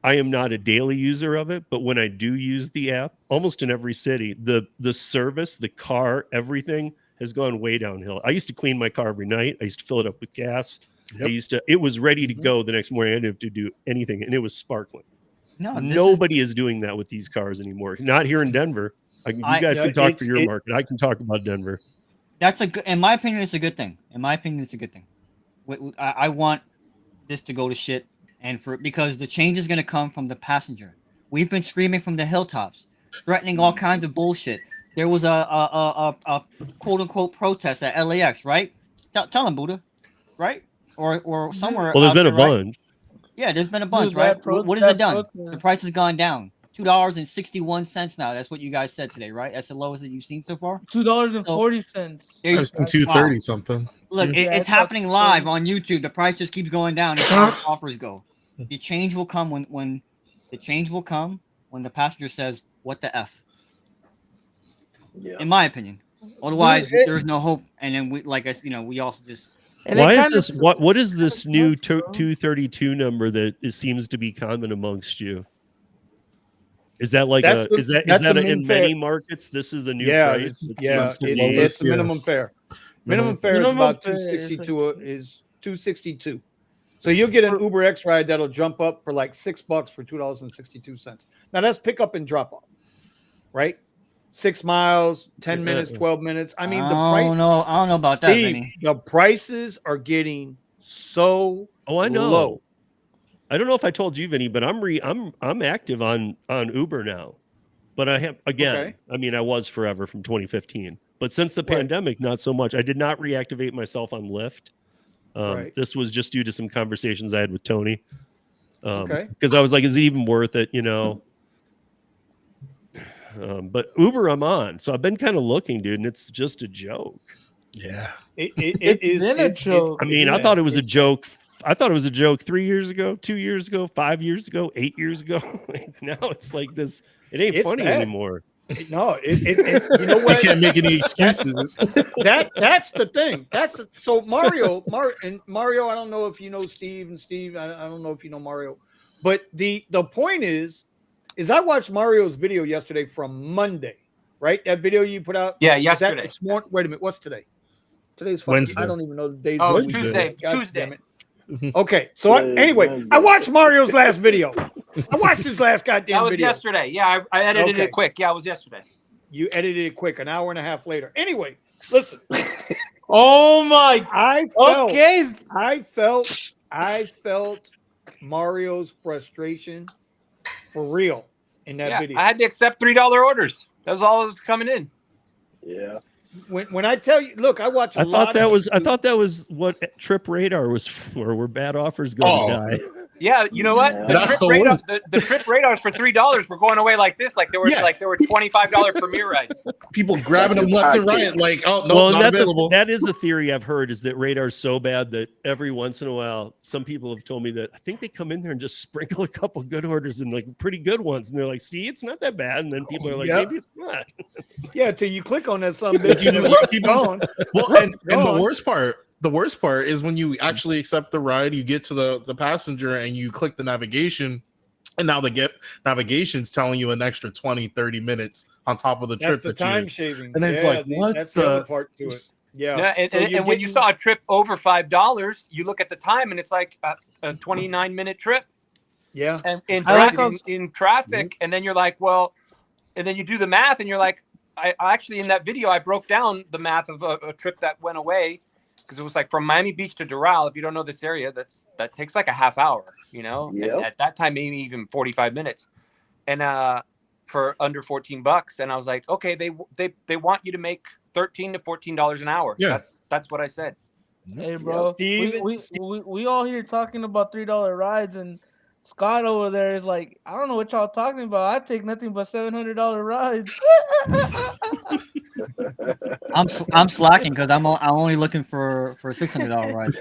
I am not a daily user of it. But when I do use the app, almost in every city, the service, the car, everything has gone way downhill. I used to clean my car every night. I used to fill it up with gas. It was ready to go the next morning. I didn't have to do anything, and it was sparkling. Nobody is doing that with these cars anymore. Not here in Denver. You guys can talk for your market. I can talk about Denver. That's in my opinion, it's a good thing. In my opinion, it's a good thing. I want this to go to shit, and because the change is going to come from the passenger. We've been screaming from the hilltops, threatening all kinds of bullshit. There was a quote unquote protest at LAX, right? Tell them, Buddha, right? Or somewhere. Well, there's been a bunch. Right? Yeah, there's been a bunch, right? What has it done? The price has gone down. $2.61 now. That's what you guys said today, right? That's the lowest that you've seen so far. $2.40. I've seen 230 something. Look, it's happening live on YouTube. The price just keeps going down as far as offers go. The change will come when the change will come when the passenger says, "What the f?" Yeah. In my opinion. Otherwise, there's no hope. And then we also just. Why is this? What is this new 232 number that seems to be common amongst you? Is that like is that in many markets? This is the new price. It's the minimum fare. Minimum fare is about 262. Is 262. So you'll get an Uber X ride that'll jump up for like $6 for $2.62. Now that's pick up and drop off, right? 6 miles, 10 minutes, 12 minutes. I mean, I don't know about that, Vinny. The prices are getting so low. I don't know if I told you, Vinny, but I'm active on Uber now. But I have I mean, I was forever from 2015. But since the pandemic, not so much. I did not reactivate myself on Lyft. This was just due to some conversations I had with Tony. Because I was like, is it even worth it? You know. But Uber, I'm on, so I've been kind of looking, dude, and it's just a joke. Yeah, it is a joke. I mean, I thought it was a joke. I thought it was a joke 3 years ago, 2 years ago, 5 years ago, 8 years ago. Now it's like this. It ain't funny anymore. No, you know what? You can't make any excuses. That's the thing. So Mario. I don't know if you know Steve, and Steve, I don't know if you know Mario, but the point is I watched Mario's video yesterday from Monday, right? That video you put out. Yeah, yesterday. Wait a minute, what's today? Today's Wednesday. I don't even know the days. Oh, Tuesday. Okay, so anyway, I watched Mario's last video. I watched his last goddamn video. That was yesterday. Yeah, I edited it quick. Yeah, it was yesterday. You edited it quick, an hour and a half later. Anyway, listen. Oh my! I felt Mario's frustration for real in that video. I had to accept $3 orders. That was all that was coming in. Yeah. When I tell you, look, I watch. I thought that was what Trip Radar was for. Where bad offers go to die. Yeah, you know what? The Trip Radars for $3 were going away like this. Like there were $25 Premier rides. People grabbing them left and right. Like, oh no, not available. That is a theory I've heard, is that Radar's so bad that every once in a while, some people have told me that I think they come in there and just sprinkle a couple good orders and like pretty good ones, and they're like, "See, it's not that bad." And then people are like, "Maybe it's not." Yeah, till you click on that something, bitch, keep going. Well, and the worst part is when you actually accept the ride, you get to the passenger and you click the navigation, and now the navigation's telling you an extra 20-30 minutes on top of the trip. That's the time shaving. And it's like, what? That's the other part to it. Yeah. And when you saw a trip over $5, you look at the time and it's like a 29-minute trip. Yeah. And in traffic, and then you're like, well, and then you do the math and you're like, I actually, in that video, I broke down the math of a trip that went away. because it was like from Miami Beach to Doral. If you don't know this area, that takes like a half hour, you know, and at that time maybe even 45 minutes, and for under $14. And I was like, okay, they want you to make $13 to $14 an hour. Yeah. That's what I said. Hey, bro, we all here talking about $3 rides, and Scott over there is like, I don't know what y'all talking about. I take nothing but $700 rides. I'm slacking because I'm only looking for $600 rides.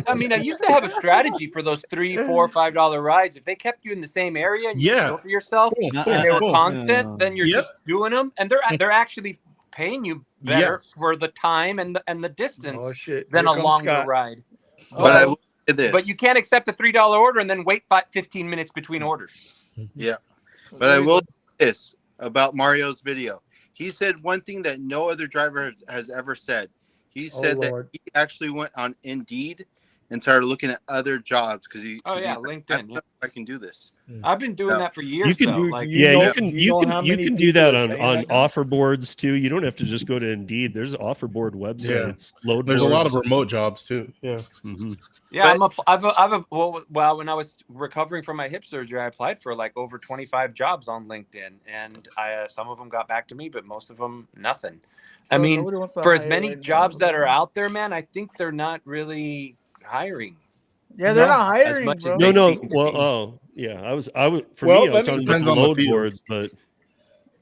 I mean, I used to have a strategy for those $3, $4, $5 rides. If they kept you in the same area and you could go for yourself, and they were constant, then you're just doing them, and they're actually paying you better for the time and the distance than a longer ride. But I will say this. But you can't accept a $3 order and then wait 15 minutes between orders. Yeah. But I will say this about Mario's video. He said one thing that no other driver has ever said. He said that he actually went on Indeed and started looking at other jobs because LinkedIn. I can do this. I've been doing that for years. You can you can do that on offer boards too. You don't have to just go to Indeed. There's offer board websites. Yeah. There's a lot of remote jobs too. Yeah. Yeah, well, when I was recovering from my hip surgery, I applied for like over 25 jobs on LinkedIn, and some of them got back to me, but most of them nothing. I mean, for as many jobs that are out there, man, I think they're not really hiring. Yeah, they're not hiring, as much bro. as No. Well, yeah. I was for me, I was talking about the load boards, but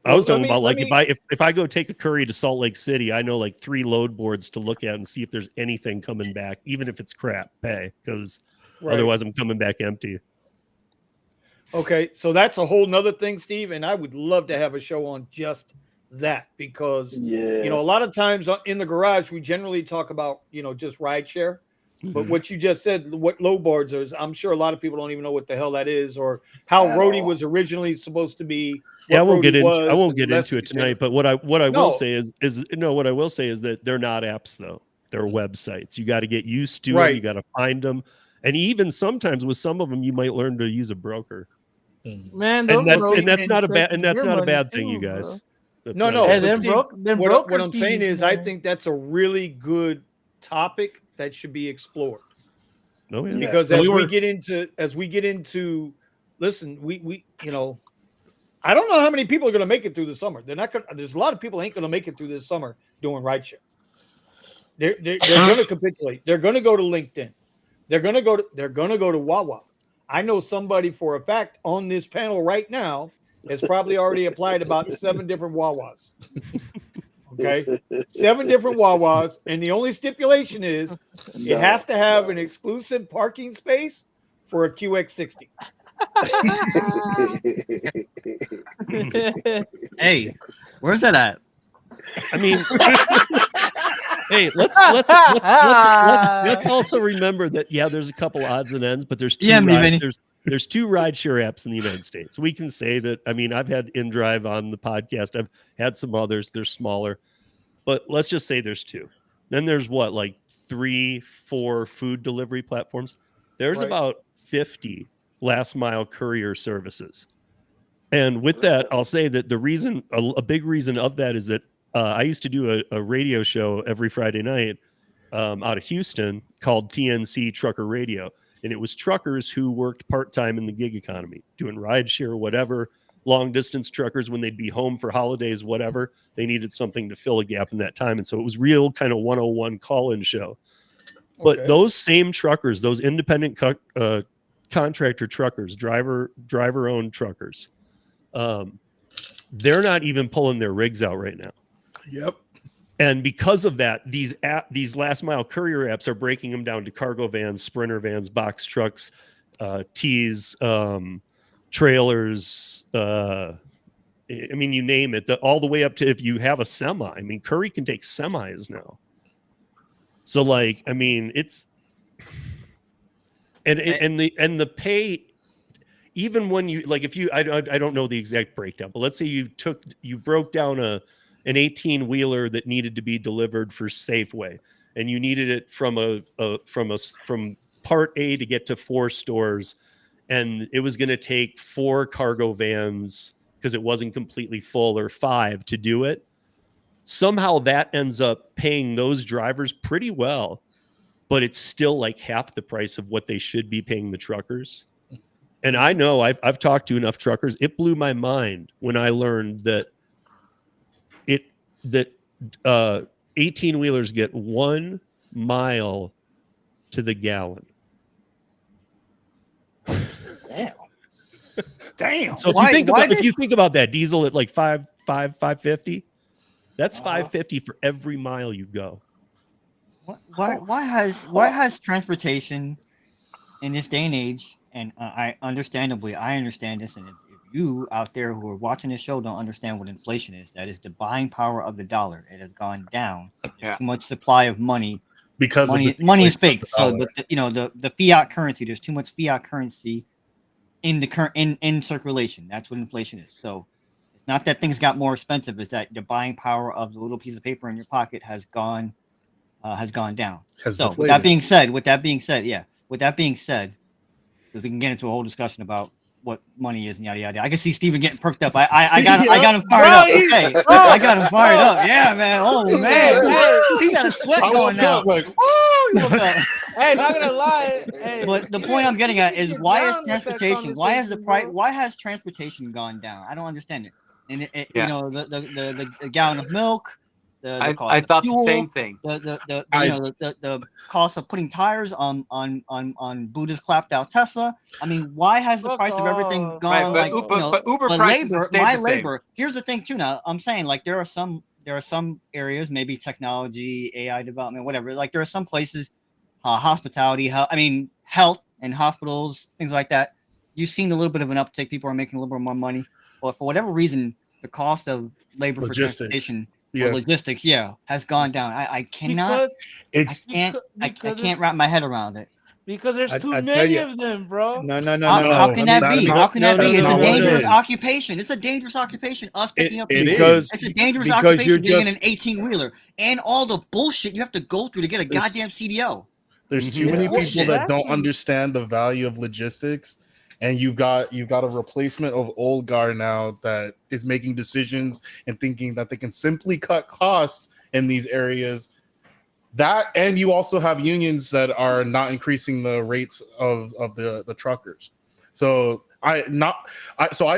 I was talking about like if I go take a curry to Salt Lake City, I know like 3 load boards to look at and see if there's anything coming back, even if it's crap pay, because otherwise I'm coming back empty. Okay, so that's a whole nother thing, Steve, and I would love to have a show on just that because you know, a lot of times in the garage we generally talk about, you know, just rideshare. But what you just said, what load boards is, I'm sure a lot of people don't even know what the hell that is or how Roadie was originally supposed to be. Yeah, I won't get into it tonight. But what I will say is what I will say is that they're not apps though. They're websites. You got to get used to them. You got to find them, and even sometimes with some of them, you might learn to use a broker. Man, and that's not a bad thing, you guys. No. What I'm saying is, I think that's a really good topic that should be explored. Oh, yeah. Because as we get into, listen, we you know, I don't know how many people are going to make it through the summer. There's a lot of people ain't going to make it through this summer doing rideshare. They're going to capitulate. They're going to go to LinkedIn. They're going to go to Wawa. I know somebody for a fact on this panel right now has probably already applied about 7 different Wawas. Okay, 7 different Wawas, and the only stipulation is it has to have an exclusive parking space for a QX60. Hey, where's that at? I mean, hey, let's also remember that there's a couple odds and ends, but there's 2 there's 2 rideshare apps in the United States. We can say that. I mean, I've had InDrive on the podcast. I've had some others. They're smaller, but let's just say there's 2. Then there's like 3, 4 food delivery platforms. There's about 50 last mile courier services. And with that, I'll say that the reason, a big reason of that is that I used to do a radio show every Friday night out of Houston called TNC Trucker Radio. And it was truckers who worked part-time in the gig economy, doing rideshare, whatever, long distance truckers when they'd be home for holidays, whatever. They needed something to fill a gap in that time. And so it was real kind of 101 call-in show. But those same truckers, those independent contractor truckers, driver-owned truckers, they're not even pulling their rigs out right now. Yep. And because of that, these last mile courier apps are breaking them down to cargo vans, sprinter vans, box trucks, tees, trailers. I mean, you name it. All the way up to if you have a semi. I mean, Curry can take semis now. So, like, I mean, it's and the pay. Even when you if you I don't know the exact breakdown, but let's say you broke down an 18-wheeler that needed to be delivered for Safeway, and you needed it from part A to get to 4 stores, and it was going to take 4 cargo vans because it wasn't completely full, or 5 to do it. Somehow that ends up paying those drivers pretty well but it's still like half the price of what they should be paying the truckers. And I know I've talked to enough truckers. It blew my mind when I learned that 18-wheelers get 1 mile to the gallon. Damn. So if you think about that, diesel at like 550, that's $5.50 for every mile you go. Why has transportation in this day and age, and I understand this, and if you out there who are watching this show don't understand what inflation is, that is the buying power of the dollar. It has gone down. There's too much supply of money because money is fake. So the fiat currency, there's too much fiat currency in the current in circulation. That's what inflation is. So it's not that things got more expensive, it's that the buying power of the little piece of paper in your pocket has gone down. So with that being said, because we can get into a whole discussion about what money is and yada yada. I can see Steven getting perked up. I got him fired up. Okay, I got him fired up. Yeah, man. Oh man, he got a sweat going now. Like, Hey, not gonna lie. Hey, but the point I'm getting at is why is transportation? Why is the price? Why has transportation gone down? I don't understand it. And you know, the gallon of milk. I thought the same thing. The cost of putting tires on Buddha's clapped out Tesla. I mean, why has the price of everything gone? Right, but Uber prices my labor. Here's the thing too. Now I'm saying like there are some areas, maybe technology, AI development, whatever. Like there are some places, hospitality, health and hospitals, things like that. You've seen a little bit of an uptick. People are making a little bit more money, but for whatever reason, the cost of labor for transportation. Logistics, has gone down. I cannot. I can't wrap my head around it. Because there's too many of them, bro. No. How can that be? How can that be? It's a dangerous occupation. It's a dangerous occupation. Us picking up it's a dangerous occupation being in an 18-wheeler and all the bullshit you have to go through to get a goddamn CDL. There's too many people that don't understand the value of logistics. And you've got a replacement of old guard now that is making decisions and thinking that they can simply cut costs in these areas. That, and you also have unions that are not increasing the rates of the truckers. So I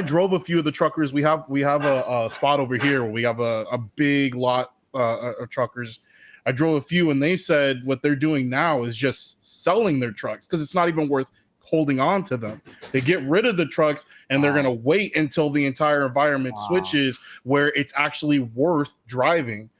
drove a few of the truckers. We have a spot over here where we have a big lot of truckers. I drove a few, and they said what they're doing now is just selling their trucks because it's not even worth holding on to them. They get rid of the trucks and they're going to wait until the entire environment switches where it's actually worth driving.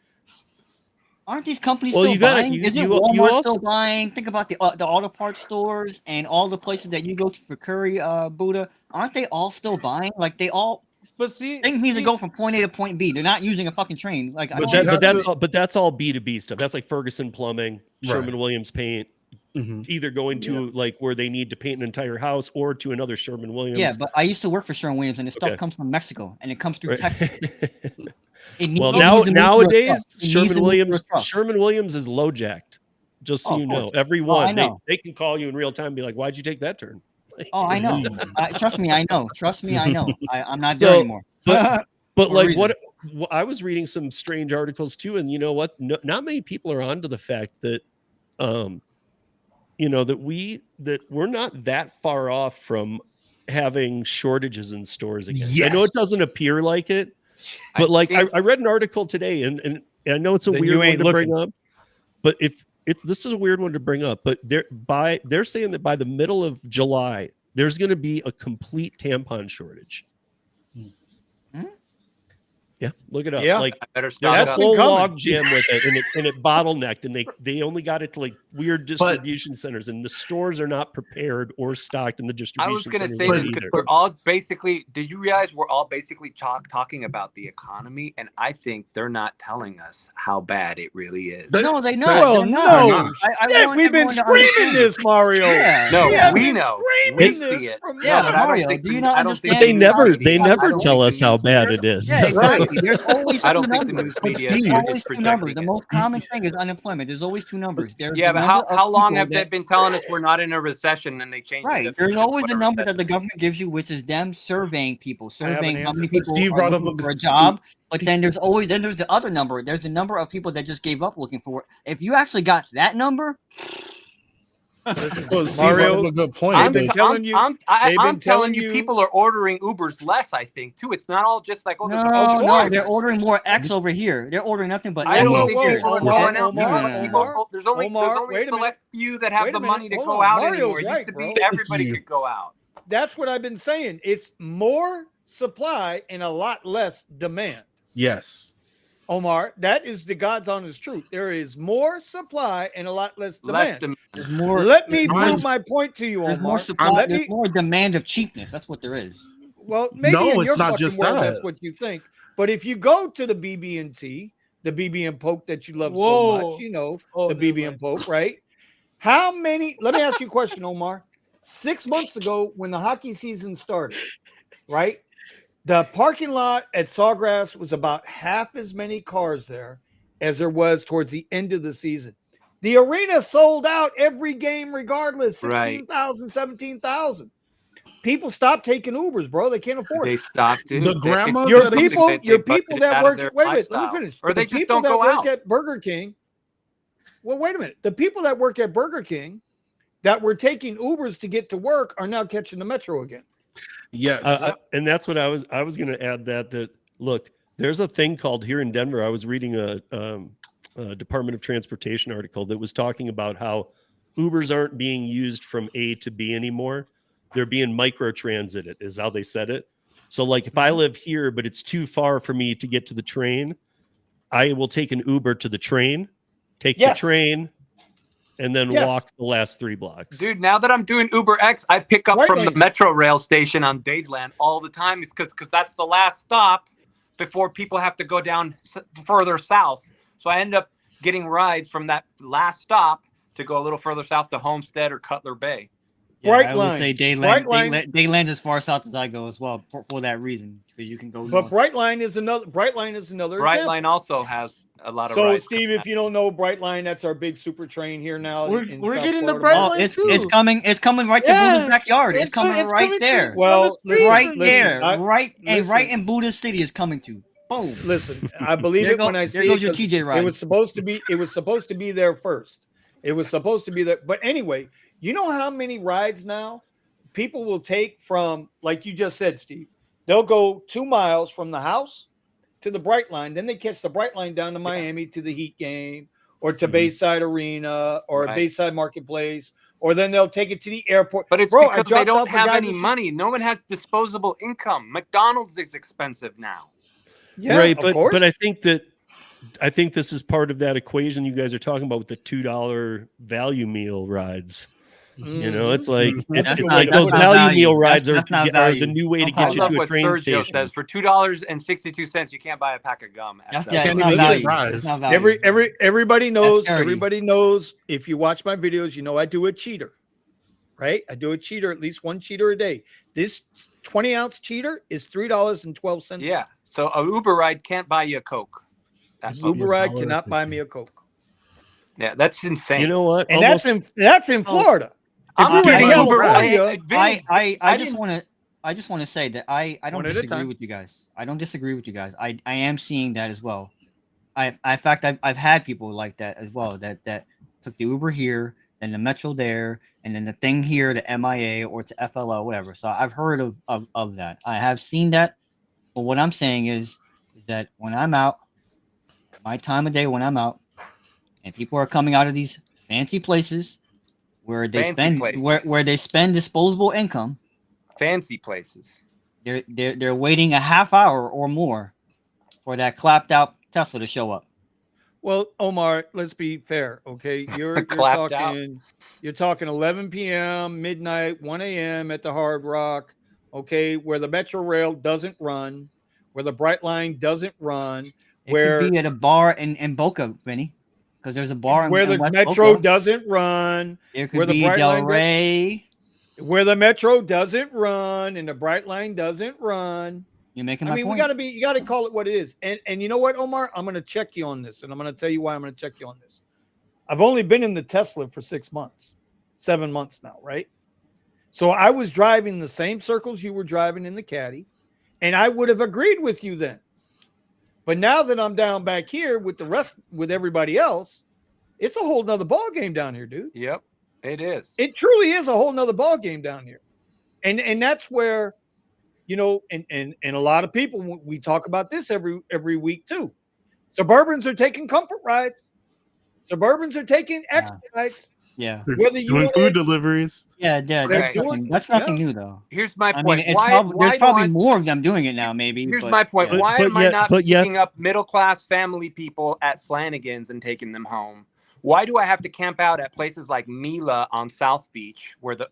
Aren't these companies still buying? Isn't Walmart still buying? Think about the auto parts stores and all the places that you go to for curry, Buddha. Aren't they all still buying? Like they all. But see, things need to go from point A to point B. They're not using a fucking train. Like, but that's all B2B stuff. That's like Ferguson Plumbing, Sherman-Williams Paint. Either going to like where they need to paint an entire house or to another Sherman-Williams. Yeah, but I used to work for Sherman-Williams, and the stuff comes from Mexico, and it comes through Texas. Well, nowadays Sherman-Williams is low jacked. Just so you know, every one they can call you in real time and be like, "Why'd you take that turn?" Like, I know. Trust me, I know. I'm not there anymore. But like what I was reading some strange articles too, and you know what? Not many people are onto the fact that that we're not that far off from having shortages in stores again. Yes. I know it doesnn't appear like it, but I read an article today, and I know it's a weird one to bring up, but this is a weird one to bring up, but they're saying that by the middle of July, there's going to be a complete tampon shortage. Yeah, look it up. Yeah, like there's a whole log jam with it, and it bottlenecked, and they only got it to like weird distribution centers, and the stores are not prepared or stocked in the distribution centers. I was going to say this because we're all basically. Did you realize we're all basically talking about the economy, and I think they're not telling us how bad it really is. No, they know. Well, no, we've been screaming this, Mario. Yeah. No, we know. We see it. Yeah, Mario. Do you not understand? But they never tell us how bad it is. Yeah, exactly. There's always two think numbers. the news media There's always is two numbers. The most common thing is unemployment. There's always two numbers. There's but how long have they been telling us we're not in a recession and they changed it? There's always a number that the government gives you, which is them surveying people, surveying how many people are looking for a job. But then there's the other number. There's the number of people that just gave up looking for work. If you actually got that number, Listen, Well, Steve brought Mario, up a good point. I've been telling you. They've been telling telling you people are ordering Ubers less, I think, too. It's not all just like, there's a bunch of No, drivers. they're ordering more X over here. They're ordering nothing but I X don't over think here. people are Omar, going out. Omar, There's only wait a a minute. select few that have Wait a the minute. money to Hold go on. out Mario's anymore. It used right, to bro. be everybody could go out. That's what I've been saying. It's more supply and a lot less demand. Yes. Omar, that is the God's honest truth. There is more supply and a lot less demand. There's more. Let me prove my point to you, Omar. There's more supply. There's more demand of cheapness. That's what there is. Well, maybe No, in it's your not fucking just world, that. that's what you think. But if you go to the BB&T, the BB and Poke that you love so Whoa. much, you know, Oh, the never BB and mind. Poke, right? How many? Let me ask you a question, Omar. 6 months ago, when the hockey season started, right? The parking lot at Sawgrass was about half as many cars there as there was towards the end of the season. The arena sold out every game regardless, 16,000, 17,000. People stopped taking Ubers, bro. They can't afford it. They stopped it. The grandmas Your that people, used- your people that work. Wait a minute, let me lifestyle. finish. Or they The just people don't that go work out. at Burger King. Well, wait a minute. The people that work at Burger King that were taking Ubers to get to work are now catching the metro again. Yes. And that's what I was going to add that look, there's a thing called here in Denver. I was reading a Department of Transportation article that was talking about how Ubers aren't being used from A to B anymore. They're being micro transited is how they said it. So like if I live here, but it's too far for me to get to the train, I will take an Uber to the train, take the train, and then walk the last 3 blocks. Dude, now that I'm doing Uber X, I pick up from the Metro Rail station on Dadeland all the time. It's because that's the last stop before people have to go down further south. So I end up getting rides from that last stop to go a little further south to Homestead or Cutler Bay. Yeah, I would say Dayland as far south as I go as well for that reason, because you can go. But Brightline is another. Brightline Brightline also has a lot of. So, rides. Steve, if you don't know Brightline, that's our big super train here now. We're South getting the Florida. Brightline too. It's coming. It's coming right to Buddha's backyard. It's coming right there. Well, right there, right in Buddha City is coming to. Boom. Listen, I believe it when I see goes it. Your TJ ride. It was supposed to be there first. It was supposed to be there. But anyway, you know how many rides now people will take from, like you just said, Steve, they'll go 2 miles from the house to the Brightline. Then they catch the Brightline down to Miami to the Heat game or to Bayside Arena or Bayside Marketplace, or then they'll take it to the airport. But it's because they don't have any money. No one has disposable income. McDonald's is expensive now. Yeah, right. of course. But I think this is part of that equation you guys are talking about with the $2 value meal rides. You know, it's like those value meal rides are the new way to get you to a train station. Sergio says for $2.62 you can't buy a pack of gum. Everybody knows. Everybody knows. If you watch my videos, you know I do a cheater. Right? I do a cheater, at least one cheater a day. This 20-ounce cheater is $3.12. Yeah. So a Uber ride can't buy you a Coke. That's Uber ride cannot buy me a Coke. Yeah, that's insane. You know what? And that's in Florida. I just want to say that I don't disagree with you guys. I don't disagree with you guys. I am seeing that as well. In fact, I've had people like that as well that took the Uber here and the Metro there and then the thing here to MIA or to FLO, whatever. So I've heard of that. I have seen that. But what I'm saying is that when I'm out, my time of day when I'm out, and people are coming out of these fancy places where they spend disposable income. Fancy places. They're waiting a half hour or more for that clapped out Tesla to show up. Well, Omar, let's be fair, okay? You're talking 11 p.m., midnight, 1 a.m. at the Hard Rock, okay, where the Metro Rail doesn't run, where the Brightline doesn't run, It could be at a bar in Boca, Vinny. Because there's a bar where the Metro doesn't run. It could be Del Rey. Where the Metro doesn't run and the Brightline doesn't run. You're making my point. You gotta call it what it is. And you know what, Omar? I'm gonna check you on this, and I'm gonna tell you why I'm gonna check you on this. I've only been in the Tesla for 6 months, 7 months now, right? So I was driving the same circles you were driving in the Caddy, and I would have agreed with you then. But now that I'm down back here with everybody else, it's a whole nother ball game down here, dude. Yep. It is. It truly is a whole nother ball game down here. And that's where, you know, and a lot of people, we talk about this every week too. Suburbans are taking comfort rides. Suburbans are taking extra rides. Yeah. Whether you doing want food deliveries. Yeah, Okay. that's nothing new though. Here's my I point. mean, it's why there's probably do I, more of them doing it now, maybe. Here's but, my point. yeah. Why am I not but picking up middle class family people at Flanagan's and taking them home? Why do I have to camp out at places like Mila on South Beach, where the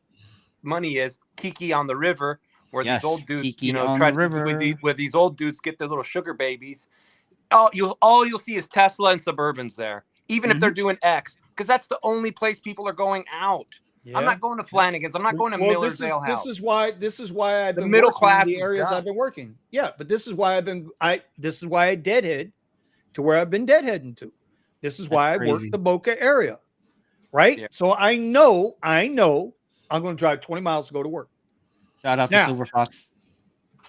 money is, Kiki on the river, where these old dudes, Kiki you know, on try the river. where these old dudes get their little sugar babies. All you'll see is Tesla and Suburbans there, even if they're doing X, because that's the only place people are going out. Yeah. I'm not going to Flanagan's. I'm not going to Miller's Ale House. This is why I've The been middle working class in the is areas done. I've been working. Yeah, but this is why I deadhead to where I've been deadheading to. This is why I work the Boca area. Right? Yeah. So I know I'm going to drive 20 miles to go to work. Shout out to Silver Fox.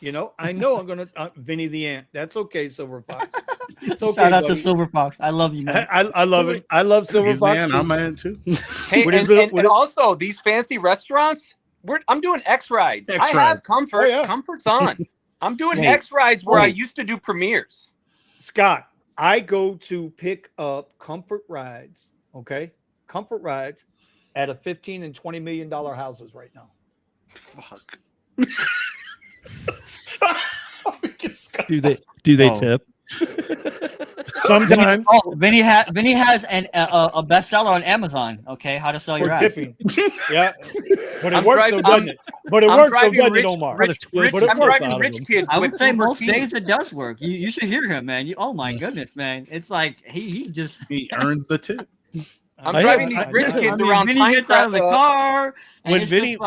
You know, I know I'm going to Vinny the Ant. That's okay, Silver Fox. It's okay. Shout out buddy. to Silver Fox. I love you, man. I love it. I love Silver He's Fox. man, I'm a ant too. Hey, and also these fancy restaurants. I'm doing X rides. I have comfort. Oh, yeah. Comfort's on. I'm doing X rides where I used to do premieres. Scott, I go to pick up comfort rides. Okay, comfort rides at a $15 and $20 million houses right now. Fuck. Do they tip? Sometimes. Vinny has a bestseller on Amazon. Okay, how to sell your ass. Tipping. Yeah, but it works, doesn't it? But it works, doesn't it, Omar? I'm driving rich kids. I would with say Uber most Keys. days it does work. You should hear him, man. Oh my goodness, man! It's like he earns the tip. I'm driving these rich kids around. Vinny gets out of the car. When Vinny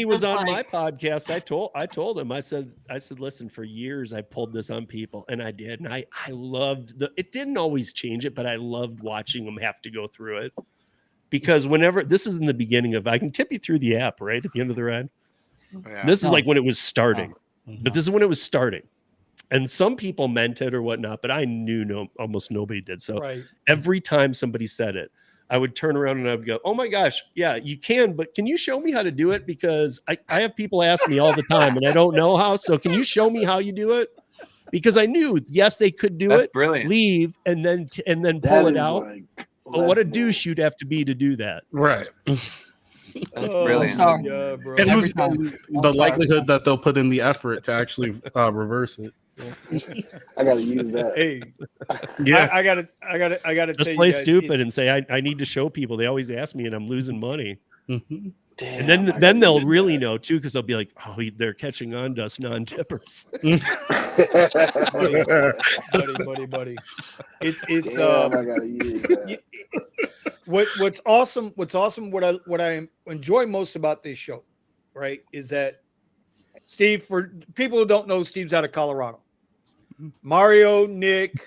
was on my podcast, I told him, I said, listen, for years I pulled this on people, and I did, and I loved it didn't always change it, but I loved watching them have to go through it, because whenever this is in the beginning of, I can tip you through the app right at the end of the ride. Yeah. This is like when it was starting, but this is when it was starting. And some people meant it or whatnot, but I knew almost nobody did. So every time somebody said it, I would turn around and I would go, oh my gosh, yeah, you can, but can you show me how to do it? Because I have people ask me all the time and I don't know how. So can you show me how you do it? Because I knew, yes, they could do it, brilliant. Leave, and then pull it out. But what a douche you'd have to be to do that. Right. That's brilliant. Yeah, bro. And who's the likelihood that they'll put in the effort to actually reverse it? So. I gotta use that. Hey, yeah, I gotta just play stupid and say I need to show people. They always ask me, and I'm losing money. Mm-hmm. Damn, and then they'll really know too, because they'll be like, oh, they're catching on to us non-tippers. buddy. It's Damn, I gotta use that. What's awesome, what I enjoy most about this show, right, is that Steve, for people who don't know, Steve's out of Colorado. Mario, Nick,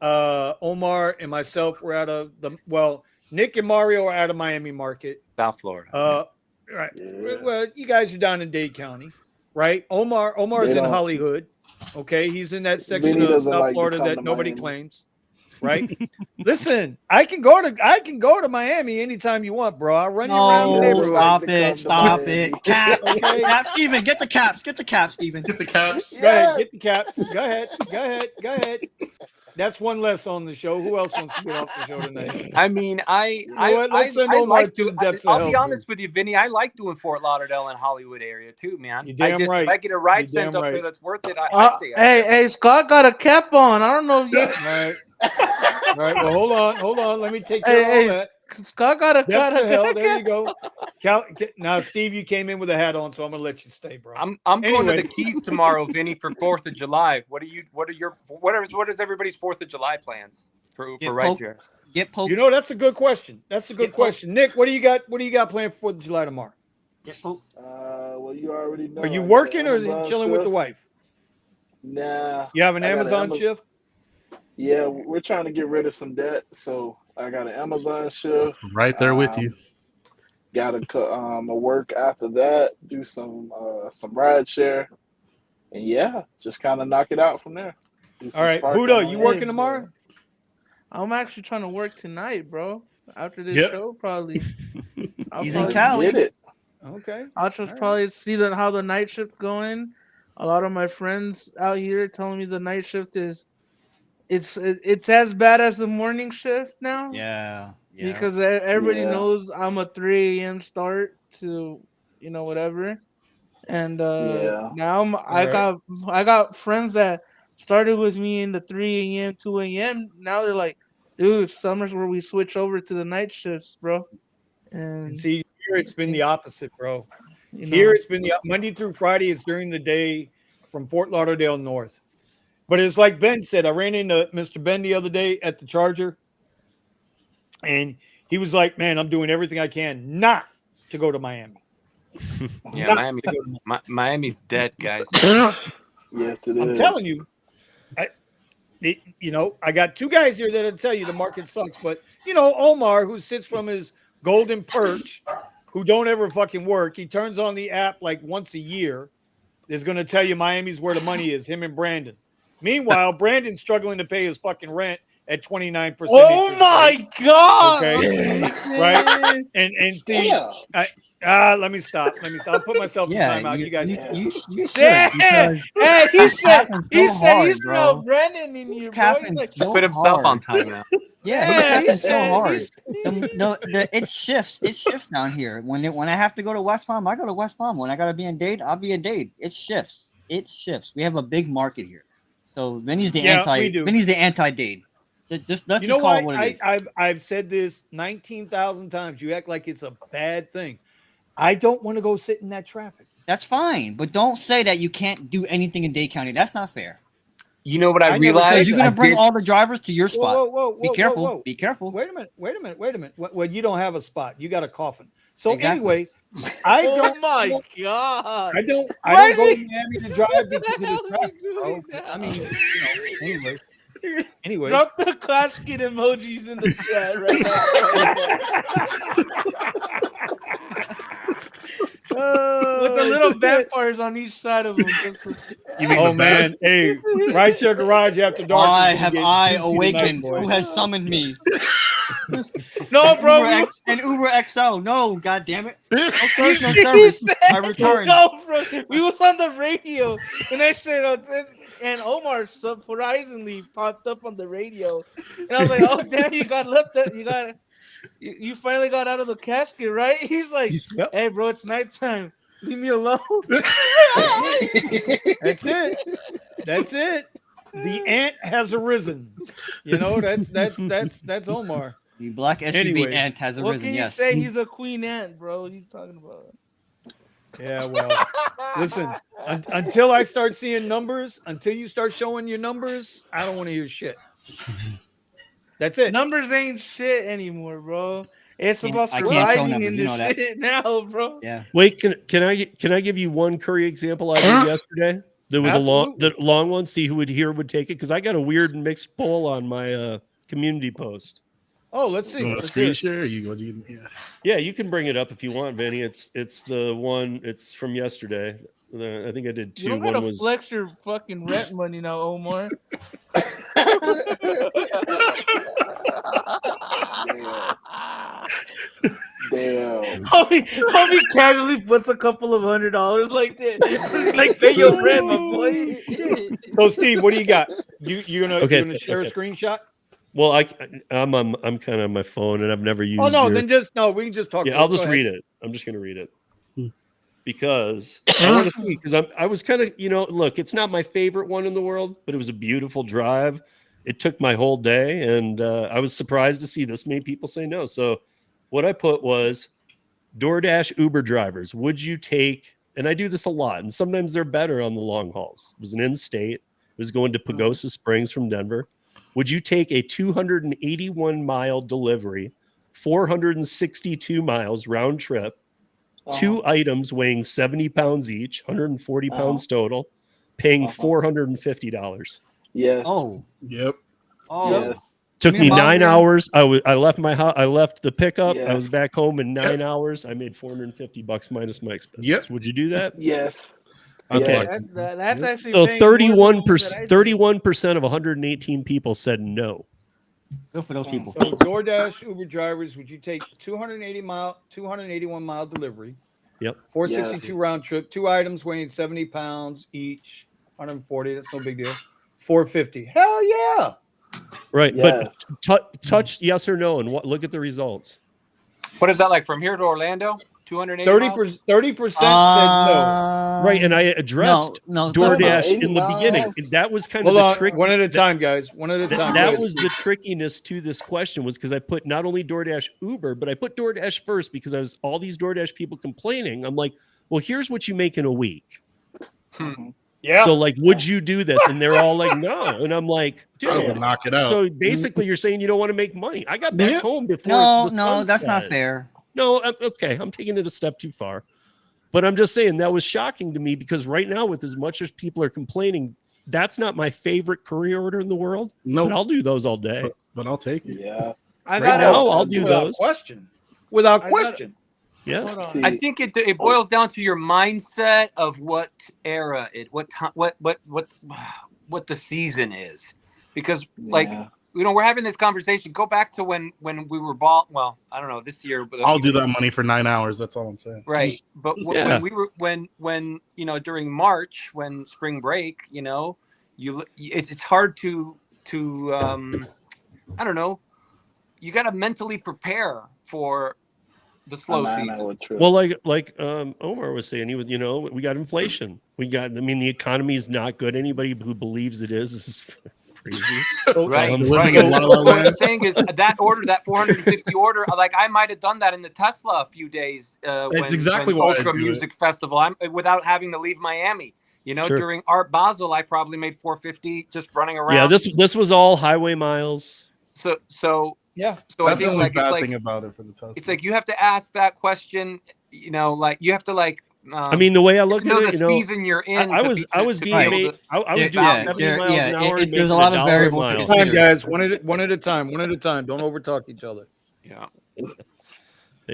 Omar, and myself were out of Nick and Mario are out of Miami market. South Florida. Right. Yeah. Well, you guys are down in Dade County, right? Omar's in Hollywood. Okay, he's in that section of South Florida that nobody claims. Right? Listen, I can go to Miami anytime you want, bro. I'll run you around the neighborhood. Stop it. Cap, okay. Cap, Steven, get the caps, Steven. Get the caps. Go ahead, get the caps. Go ahead. That's one less on the show. Who else wants to get off the show tonight? I mean, I'll be honest with you, Vinny. I like doing Fort Lauderdale and Hollywood area too, man. You're damn right. If I get a ride sent up there that's worth it, I stay up there. Hey, Scott got a cap on. I don't know if you. All right. Well, hold on. Let me take care of all that. Scott got a cut. There you go. Now, Steve, you came in with a hat on, so I'm gonna let you stay, bro. I'm going to the Keys tomorrow, Vinny, for 4th of July. What is everybody's 4th of July plans for Rideshare? Get poked. You know, that's a good question. Nick, what do you got planned for 4th of July tomorrow? Get poked. Well, you already know. Are you working or is it chilling with the wife? Nah. You have an Amazon shift? Yeah, we're trying to get rid of some debt, so I got an Amazon shift. Right there with you. Got a work after that, do some Rideshare, and just kind of knock it out from there. All right, Buddha, you working tomorrow? I'm actually trying to work tonight, bro. After this show, probably. He's in Cali. Get it. Okay. I'll just probably see how the night shift going. A lot of my friends out here telling me the night shift is it's as bad as the morning shift now. Yeah. Because everybody Yeah. knows I'm a 3 a.m. start to whatever. And Yeah. now I got friends that started with me in the 3 a.m., 2 a.m. Now they're like, dude, summers where we switch over to the night shifts, bro. And see, here it's been the opposite, bro. You Here know. it's been the Monday through Friday is during the day from Fort Lauderdale north. But it's like Ben said, I ran into Mr. Ben the other day at the Charger, and he was like, man, I'm doing everything I can not to go to Miami. Yeah, Miami's dead, guys. Yes, it is. I'm telling you, I got two guys here that'll tell you the market sucks. But Omar, who sits from his golden perch, who don't ever fucking work, he turns on the app like once a year, is going to tell you Miami's where the money is. Him and Brandon. Meanwhile, Brandon's struggling to pay his fucking rent at 29%. Oh my god! Okay, right? And see, let me stop. I'll put myself in timeout. You guys, you should. Hey, he said he smelled Brandon in you, bro. He's like, put himself on timeout. Yeah, he's capping so hard. It shifts. It shifts down here. When I have to go to West Palm, I go to West Palm. When I gotta be in Dade, I'll be in Dade. It shifts. We have a big market here. So Vinny's the anti-Dade. Let's just call it what it is. I've said this 19,000 times. You act like it's a bad thing. I don't want to go sit in that traffic. That's fine, but don't say that you can't do anything in Dade County. That's not fair. You know what I realized? You're gonna bring all the drivers to your spot. Whoa, be careful. Whoa. Be careful. Wait a minute. Well, you don't have a spot. You got a coffin. So anyway, I don't. Oh my god! I don't go to Miami to drive because of the traffic, bro. I mean, anyway. Drop the casket emojis in the chat right now. With the little vampires on each side of them. Oh man, hey, Rideshare Garage after dark. Why have I awakened? Who has summoned me? No, bro. Uber XL. No, god damn it. No service. I returned. No, bro. We was on the radio, and I said, and Omar surprisingly popped up on the radio, and I was like, "Oh damn, you finally got out of the casket, right?" He's like, yep. "Hey, bro, it's nighttime. Leave me alone." That's it. The ant has arisen. That's Omar. The black SUV ant has arisen. What can you say? He's a queen ant, bro. What are you talking about? Yeah, well, listen. Until I start seeing numbers, until you start showing your numbers, I don't want to hear shit. That's it. Numbers ain't shit anymore, bro. It's about surviving in this shit now, bro. Yeah. Wait, can I give you one curry example I did yesterday? There was the long one. See who would take it, because I got a weird mixed poll on my community post. Oh, let's see. Screen share. Yeah, you can bring it up if you want, Vinny. It's the one. It's from yesterday. I think I did two. You don't gotta flex your fucking rent money now, Omar. Damn. Homie casually puts a couple of $100 like that. Like, pay your rent, my boy. So, Steve, what do you got? You gonna share a screenshot? Well, I'm kind of on my phone, and I've never used. Oh no, then we can just talk. Yeah, I'll just read it. I'm just gonna read it because I want to see. Because I was kind of look, it's not my favorite one in the world, but it was a beautiful drive. It took my whole day, and I was surprised to see this many people say no. So what I put was DoorDash Uber drivers. Would you take? And I do this a lot, and sometimes they're better on the long hauls. It was an in-state. It was going to Pagosa Springs from Denver. Would you take a 281-mile delivery, 462 miles round trip, 2 items weighing 70 pounds each, 140 pounds total, paying $450? Yes. Oh. Yep. Oh. Yes. Took me 9 hours. I left my house. I left the pickup. Yes. I was back home in 9 hours. I made $450 minus my expenses. Yep. Would you do that? Yes. Okay. That's actually so 31% of 118 people said no. Good for those people. So DoorDash Uber drivers, would you take 281 mile delivery? Yep. 462 Yes. round trip, 2 items weighing 70 pounds each, 140. That's no big deal. 450. Hell yeah. Right. Yes. But touch yes or no and look at the results. What is that like from here to Orlando? 280 miles? 30% said no. Right, and I addressed no, DoorDash 80 in the beginning. miles. That was kind Hold of the on, trick. one at a time, guys. One at a time. That was the trickiness to this question, was because I put not only DoorDash Uber, but I put DoorDash first because I was all these DoorDash people complaining. I'm like, well, here's what you make in a week. Yeah. So like, would you do this? And they're all like, no. And I'm like, I would dude. knock it out. So basically, you're saying you don't want to make money. I got back home before. No, that's not fair. No, okay, I'm taking it a step too far. But I'm just saying that was shocking to me because right now, with as much as people are complaining, that's not my favorite courier order in the world. No, but I'll do those all day. But I'll take it. Yeah. Right now, I'll do without those. question. Without question. Yeah. I think it boils down to your mindset of what era what time, what the season is, because like we're having this conversation. Go back to when we were bought. Well, I don't know this year, but I'll do that money for 9 hours. That's all I'm saying. Right, but when we were when during March, when spring break, it's hard to I don't know. You got to mentally prepare for the slow season. Well, like Omar was saying, he was, we got inflation. The economy is not good. Anybody who believes it is crazy. Right. What I'm saying is that 450 order, like I might have done that in the Tesla a few days. That's exactly when why I Ultra do Music Festival, without having to leave Miami. Sure. During Art Basel, I probably made 450 just running around. Yeah, this was all highway miles. So yeah. So that's I think the only like bad it's like thing about it for the Tesla. it's like you have to ask that question. Like you have to like. I mean, the way I look at it, the season you're in. I was being made. I was doing 70 miles an hour. There's a lot of variables to consider. Time, guys. One at a time. One at a time. Don't overtalk each other. Yeah.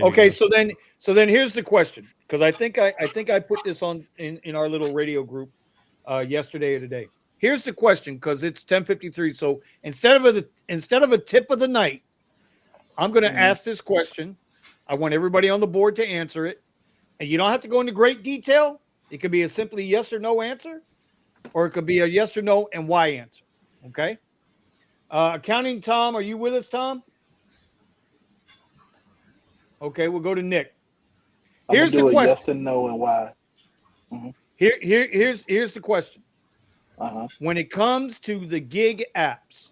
Okay, so then here's the question, because I think I put this on in our little radio group yesterday or today. Here's the question, because it's 10:53. So instead of a tip of the night, I'm going to ask this question. I want everybody on the board to answer it. And you don't have to go into great detail. It could be a simply yes or no answer, or it could be a yes or no and why answer. Okay. Accounting Tom, are you with us, Tom? Okay, we'll go to Nick. Here's the question. Yes and no and why. Mm-hmm. Here's the question. Uh-huh. When it comes to the gig apps,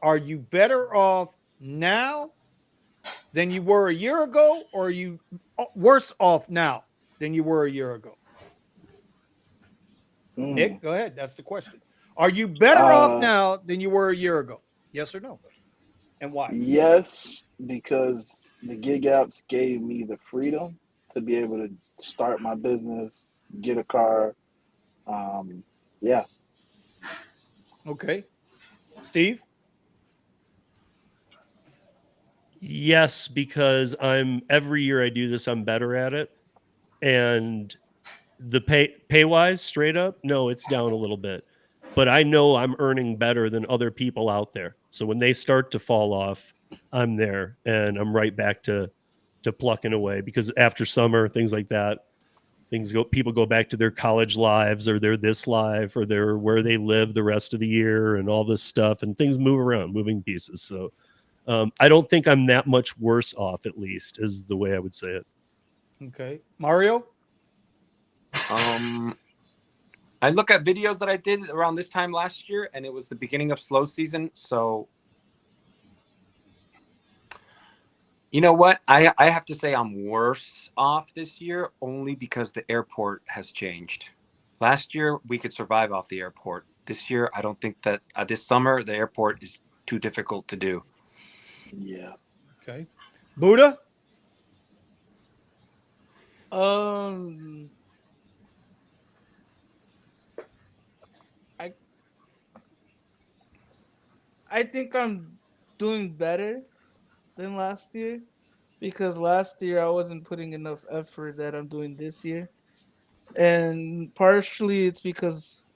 are you better off now than you were a year ago, or are you worse off now than you were a year ago? Nick, go ahead. That's the question. Are you better off now than you were a year ago? Yes or no? And why? Yes, because the gig apps gave me the freedom to be able to start my business, get a car. Yeah. Okay. Steve? Yes, because every year I do this, I'm better at it. And the pay wise, straight up, no, it's down a little bit. But I know I'm earning better than other people out there. So when they start to fall off, I'm there and I'm right back to plucking away, because after summer, things like that, people go back to their college lives, or their this life, or their where they live the rest of the year, and all this stuff, and things move around, moving pieces. So I don't think I'm that much worse off, at least, is the way I would say it. Okay. Mario? I look at videos that I did around this time last year, and it was the beginning of slow season. So, you know what? I have to say I'm worse off this year, only because the airport has changed. Last year, we could survive off the airport. This year, I don't think that this summer, the airport is too difficult to do. Yeah. Okay. Buddha? I think I'm doing better than last year, because last year I wasn't putting enough effort that I'm doing this year. And partially it's because,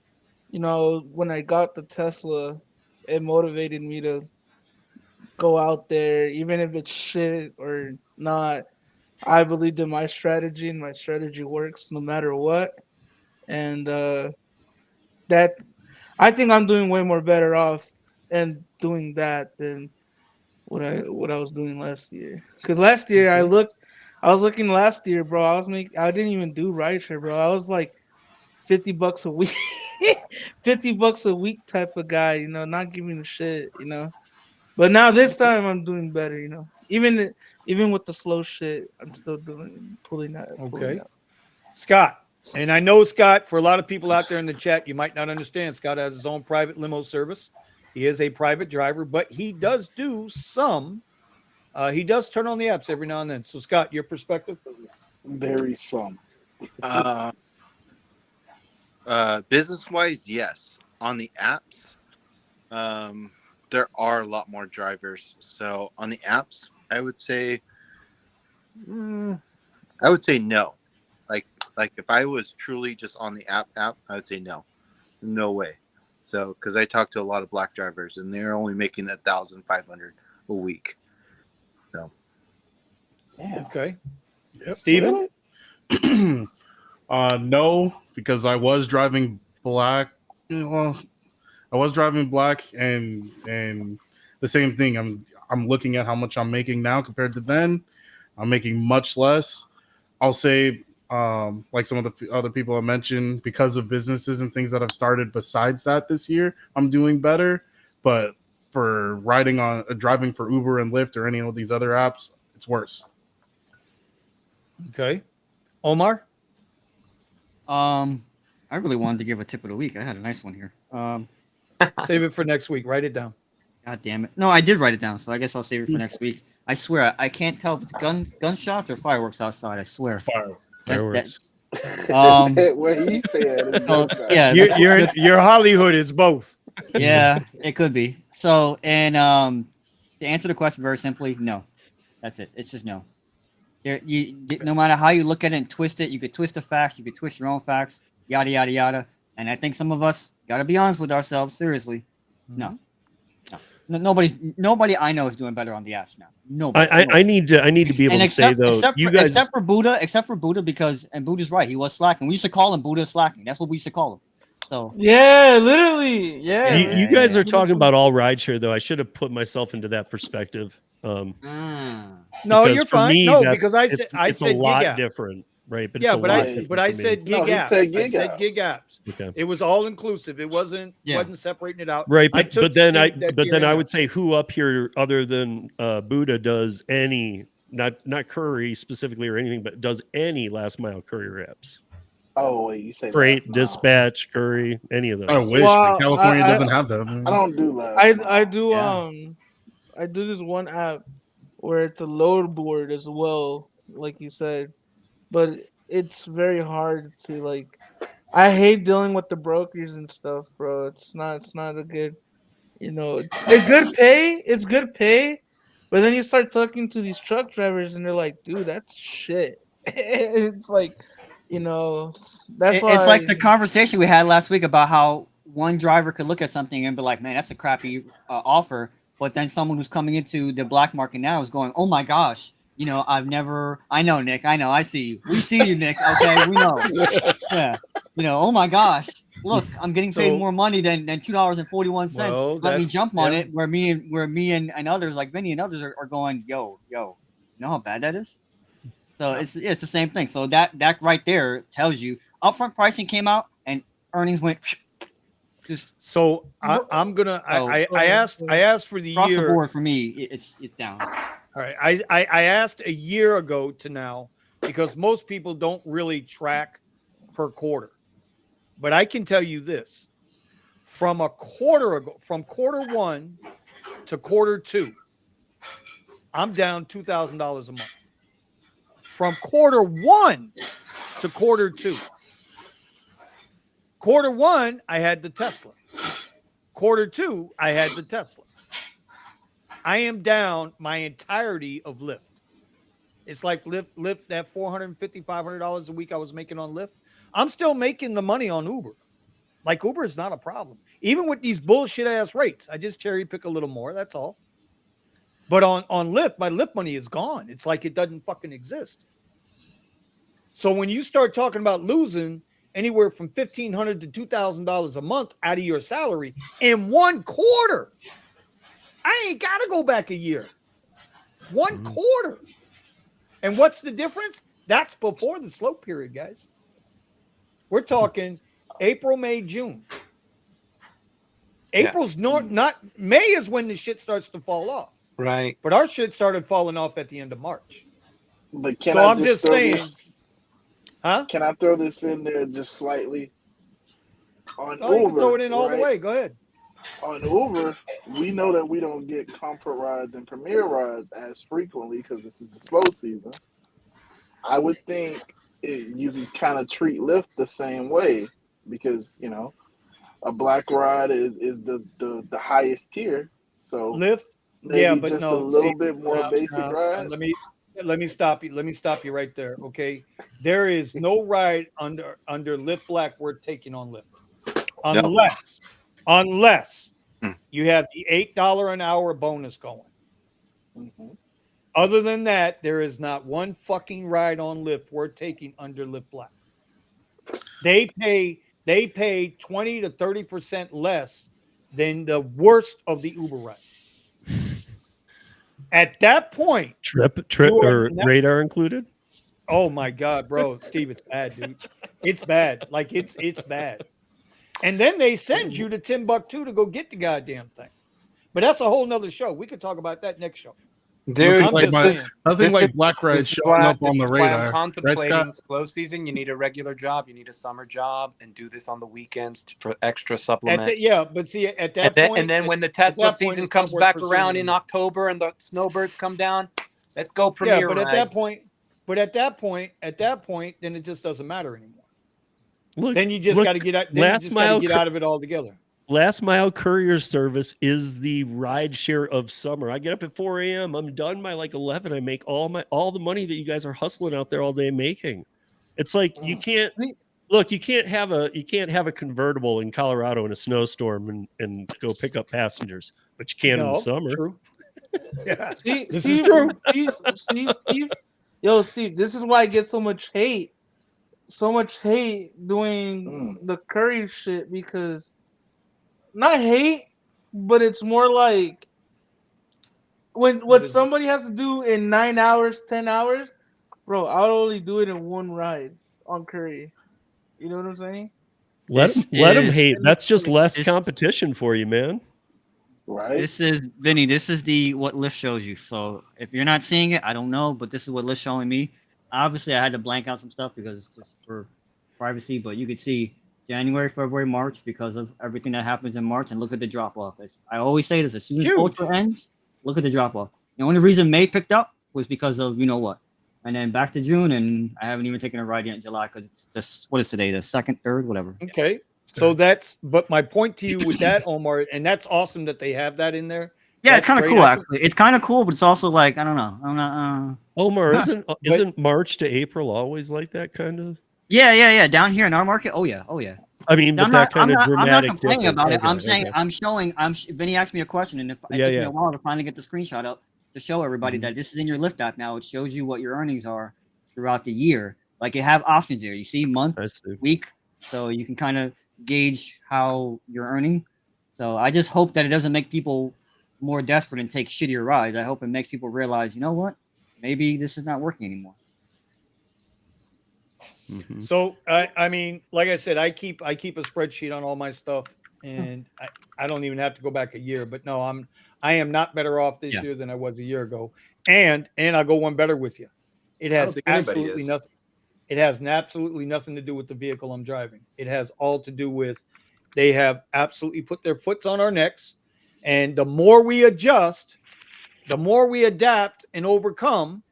when I got the Tesla, it motivated me to go out there, even if it's shit or not. I believed in my strategy, and my strategy works no matter what. And that I think I'm doing way more better off and doing that than what I was doing last year. Because last year I was looking last year, bro. I didn't even do rideshare, bro. I was like $50 a week, $50 a week type of guy, not giving a shit, But now this time I'm doing better, even with the slow shit, I'm still pulling Okay. out. Scott, and I know Scott, for a lot of people out there in the chat, you might not understand. Scott has his own private limo service. He is a private driver, but he does do some. He does turn on the apps every now and then. So, Scott, your perspective? Very some. Business wise, yes. On the apps, there are a lot more drivers. So on the apps, I would say no. Like if I was truly just on the app, I would say no way. So because I talk to a lot of black drivers and they're only making 1,500 a week. So okay, Yep. Steven? No, because I was driving black. Well, I was driving black, and the same thing. I'm looking at how much I'm making now compared to then. I'm making much less. I'll say, like some of the other people I mentioned, because of businesses and things that I've started besides that this year, I'm doing better. But for driving for Uber and Lyft or any of these other apps, it's worse. Okay. Omar? I really wanted to give a tip of the week. I had a nice one here. Save it for next week. Write it down. God damn it. No, I did write it down, so I guess I'll save it for next week. I swear, I can't tell if it's gunshots or fireworks outside. I swear. Fireworks. Where he said, yeah, your Hollywood is both. Yeah, it could be. So, and to answer the question very simply, no. That's it. It's just no. No matter how you look at it and twist it, you could twist the facts, you could twist your own facts, yada yada yada. And I think some of us gotta be honest with ourselves. Seriously, no. Nobody I know is doing better on the apps now. Nobody. I need to be able to say though, except for Buddha, because Buddha's right, he was slacking. We used to call him Buddha slacking. That's what we used to call him. So yeah, literally, yeah. You guys are talking about all rideshare though. I should have put myself into that perspective. No, you're fine. Me, no, because I it's said a lot gig apps. different, right? But yeah, it's but I said gig apps. I said gig apps. Okay. It was all inclusive. It wasn't separating it out. Right, but then I would say who up here other than Buddha does any not courier specifically or anything, but does any last mile courier apps? Oh, wait, you say freight, dispatch, courier, any of those? I wish, but California doesn't have them. I don't do that. I do. I do this one app where it's a load board as well, like you said, but it's very hard to like. I hate dealing with the brokers and stuff, bro. It's not a good, it's good pay. It's good pay, but then you start talking to these truck drivers and they're like, dude, that's shit. It's like, that's why it's like the conversation we had last week about how one driver could look at something and be like, man, that's a crappy offer. But then someone who's coming into the black market now is going, oh my gosh, I know, Nick, I see you. We see you, Nick. Okay, we know. Yeah. Oh my gosh, look, I'm getting paid more money than $2.41. Well, let me jump on it. Where me and others like Vinny and others are going, yo, you know how bad that is? So it's the same thing. So that right there tells you upfront pricing came out and earnings went just. So I'm gonna I asked for the across year. the board for me. It's down. All right, I asked a year ago to now because most people don't really track per quarter, but I can tell you this: from quarter 1 to quarter 2, I'm down $2,000 a month. From quarter 1 to quarter 2. Quarter 1, I had the Tesla. Quarter 2, I had the Tesla. I am down my entirety of Lyft. It's like Lyft that $450, $500 a week I was making on Lyft. I'm still making the money on Uber. Like Uber is not a problem. Even with these bullshit ass rates, I just cherry pick a little more. That's all. But on Lyft, my Lyft money is gone. It's like it doesn't fucking exist. So when you start talking about losing anywhere from $1,500 to $2,000 a month out of your salary in 1 quarter, I ain't got to go back a year. 1 quarter. And what's the difference? That's before the slow period, guys. We're talking April, May, June. April's not May is when the shit starts to fall off. Right. But our shit started falling off at the end of March. But can So I I'm just throw saying, this, huh? Can I throw this in there just slightly? On Oh, you Uber, can throw it in all the right? way. Go ahead. On Uber, we know that we don't get comfort rides and premier rides as frequently because this is the slow season. I would think you can kind of treat Lyft the same way because, you know, a black ride is the highest tier. So Lyft, maybe but just a no. little See, bit more basic rides. let me stop you. Let me stop you right there. Okay, there is no ride under Lyft Black worth taking on Lyft, unless you have the $8 an hour bonus going. Mm-hmm. Other than that, there is not one fucking ride on Lyft worth taking under Lyft Black. They pay 20 to 30% less than the worst of the Uber rides. At that point, trip or radar included. Oh my God, bro, Steve, it's bad, dude. It's bad. Like it's bad. And then they send you to Timbuktu to go get the goddamn thing. But that's a whole nother show. We could talk about that next show. Dude, Nothing like Black Ride showing up on the radar. I'm contemplating right, slow season. You need a regular job. You need a summer job, and do this on the weekends for extra supplements. But see, at that point, and then when the Tesla season comes back around in October and the snowbirds come down, let's go premiere. Yeah, but rides. at that point, then it just doesn't matter anymore. Look, then you just got to get out. Then you just got to get out of it altogether. Last mile courier service is the rideshare of summer. I get up at 4 a.m. I'm done by like 11. I make all the money that you guys are hustling out there all day making. It's like you can't have a convertible in Colorado in a snowstorm and go pick up passengers, but you can in the summer. True. Yeah, this is true. Steve. Yo, Steve, this is why I get so much hate doing the courier shit, because not hate, but it's more like what somebody has to do in 9 hours, 10 hours, bro, I'll only do it in one ride on courier. You know what I'm saying? Let them hate. That's just less competition for you, man. Right. This is Vinny. This is what Lyft shows you. So if you're not seeing it, I don't know, but this is what Lyft's showing me. Obviously, I had to blank out some stuff because it's just for privacy, but you could see January, February, March because of everything that happens in March, and look at the drop off. I always say this: as soon as Ultra ends, look at the drop off. The only reason May picked up was because of you know what, and then back to June, and I haven't even taken a ride yet in July because it's this. What is today? The 2nd, 3rd, whatever. Okay, so but my point to you with that, Omar, and that's awesome that they have that in there. Yeah, it's kind of cool actually. It's kind of cool, but it's also like I don't know. I'm not. Omar, isn't March to April always like that kind of? Yeah. Down here in our market, oh yeah. I mean, but that kind of dramatic. I'm not complaining about it. I'm saying I'm showing. Vinny asked me a question, and it took me a while to finally get the screenshot up to show everybody that this is in your Lyft app now. It shows you what your earnings are throughout the year. Like you have options there. You see month, week, so you can kind of gauge how you're earning. So I just hope that it doesn't make people more desperate and take shittier rides. I hope it makes people realize, you know what, maybe this is not working anymore. Mm-hmm. So I mean, like I said, I keep a spreadsheet on all my stuff, and I don't even have to go back a year. But no, I am not better off this year than I was a year ago. And I'll go one better with you. It has absolutely nothing. It has absolutely nothing to do with the vehicle I'm driving. It has all to do with they have absolutely put their foots on our necks, and the more we adjust, the more we adapt and overcome.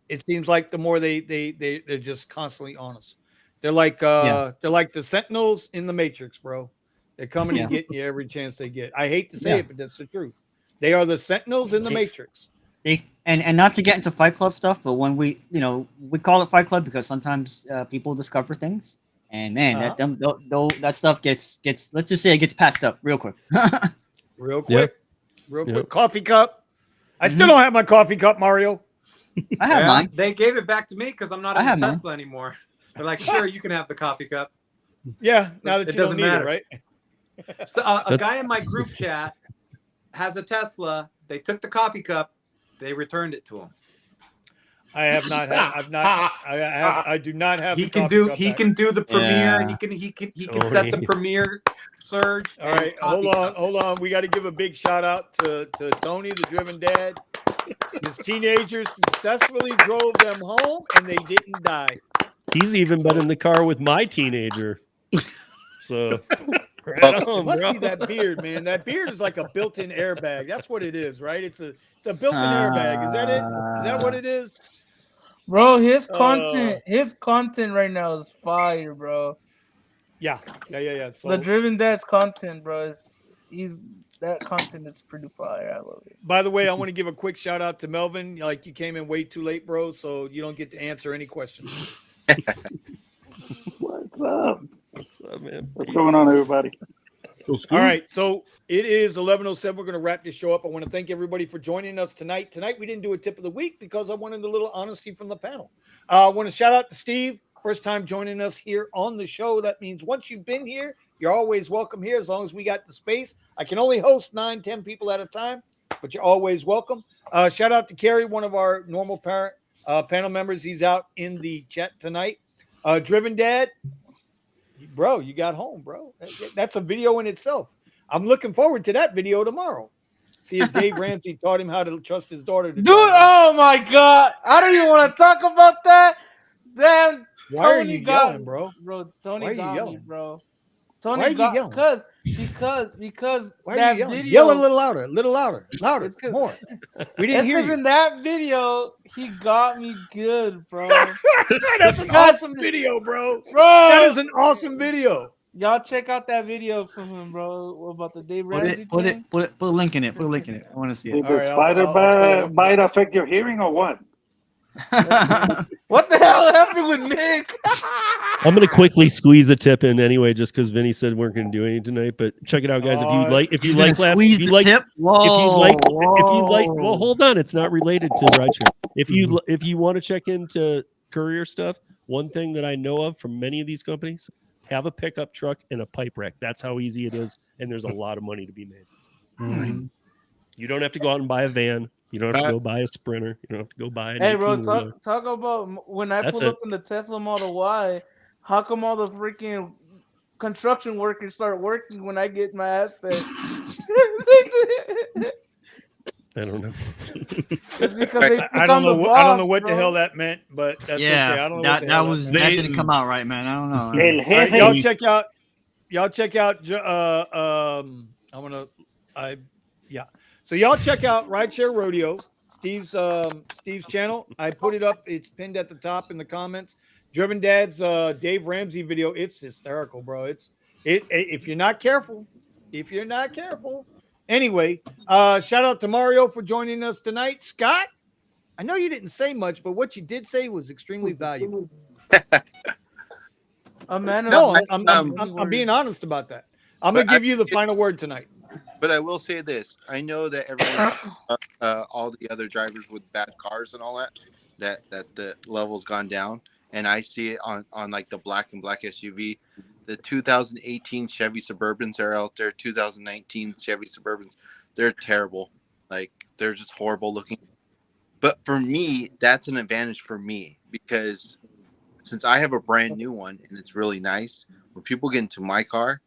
It seems like the more they're just constantly on us. They're like the Sentinels in the Matrix, bro. They're coming to get you every chance they get. I hate to say it, but that's the truth. They are the Sentinels in the Matrix. And not to get into Fight Club stuff, but when we call it Fight Club because sometimes people discover things, and man, that stuff gets let's just say it gets patched up real quick. Real quick. Coffee cup. I still don't have my coffee cup, Mario. I have mine. They gave it back to me because I'm not I in have the mine. Tesla anymore. They're like, sure, you can have the coffee cup. Yeah, now that It you don't doesn't need matter. it, right? So a guy in my group chat has a Tesla. They took the coffee cup. They returned it to him. I have not had. I've not. I do not have. He the can coffee do. cup He back. can do the premiere. Yeah. He can set the premiere surge. All right, hold on. We got to give a big shout out to Tony, the driven dad. His teenagers successfully drove them home, and they didn't die. He's even been in the car with my teenager. So right on, it must bro. be that beard, man. That beard is like a built-in airbag. That's what it is, right? It's a built-in airbag. Is that it? Is that what it is? Bro, his content right now is fire, bro. Yeah. So, the Driven Dad's content, bro, that content is pretty fire. I love it. By the way, I want to give a quick shout out to Melvin. Like, you came in way too late, bro, so you don't get to answer any questions. What's up? What's up, man? What's going on, everybody? All right, so it is 11:07. We're going to wrap this show up. I want to thank everybody for joining us tonight. Tonight we didn't do a tip of the week because I wanted a little honesty from the panel. I want to shout out to Steve, first time joining us here on the show. That means once you've been here, you're always welcome here as long as we got the space. I can only host 9-10 people at a time, but you're always welcome. Shout out to Kerry, one of our normal panel members. He's out in the chat tonight. Driven Dad, bro, you got home, bro. That's a video in itself. I'm looking forward to that video tomorrow. See if Dave Ramsey taught him how to trust his daughter. Dude, oh my God. I don't even want to talk about that. Damn, Why are Tony you got yelling, bro? Bro, Tony Why are you got me, yelling? bro. Why are Tony you got yelling? because Why that are you yelling? video. Yell a little louder, louder, more. We didn't hear you. In that video, he got me good, bro. That's an awesome video, bro. Bro, that is an awesome video. Y'all check out that video from him, bro. About the Dave Ramsey thing. Put a link in it. Put a link in it. I want to see it. Did the spider bite affect your hearing or what? What the hell happened with Nick? I'm gonna quickly squeeze a tip in anyway, just because Vinny said we weren't gonna do anything tonight. But check it out, guys. If you like, well, hold on, it's not related to rideshare. If you want to check into courier stuff, one thing that I know of from many of these companies, have a pickup truck and a pipe rack. That's how easy it is, and there's a lot of money to be made. Mm-hmm. You don't have to go out and buy a van. You don't have to go buy a Sprinter. You don't have to go buy an Hey, bro, 18-wheeler. talk about when I pulled up in the Tesla Model Y. How come all the freaking construction workers start working when I get my ass there? I don't know. Because they I don't know. I don't know what bro. the hell that meant, but that's okay. I don't know what the hell that didn't come out right, man. I don't know. Right, y'all check out. So y'all check out Rideshare Rodeo, Steve's channel. I put it up. It's pinned at the top in the comments. Driven Dad's Dave Ramsey video. It's hysterical, bro. If you're not careful. Anyway, shout out to Mario for joining us tonight. Scott, I know you didn't say much, but what you did say was extremely valuable. I'm being honest about that. I'm gonna give you the final word tonight. But I will say this: I know that everyone, all the other drivers with bad cars and all that the level's gone down, and I see it on like the black and black SUV. The 2018 Chevy Suburbans are out there. 2019 Chevy Suburbans, they're terrible. Like, they're just horrible looking. But for me, that's an advantage for me, because since I have a brand new one and it's really nice, when people get into my car,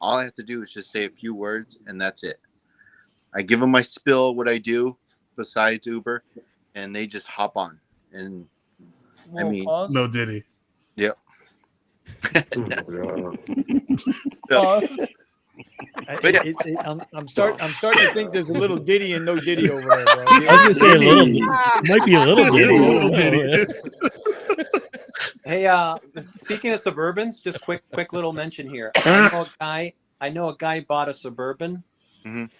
all I have to do is just say a few words and that's it. I give them my spill, what I do besides Uber, and they just hop on. And I mean, no Diddy. Yep. I'm starting to think there's a little Diddy and no Diddy over there, bro. I was gonna say a little Diddy. Might be a little Diddy. Hey, speaking of Suburbans, just quick little mention here. I know a guy bought a Suburban,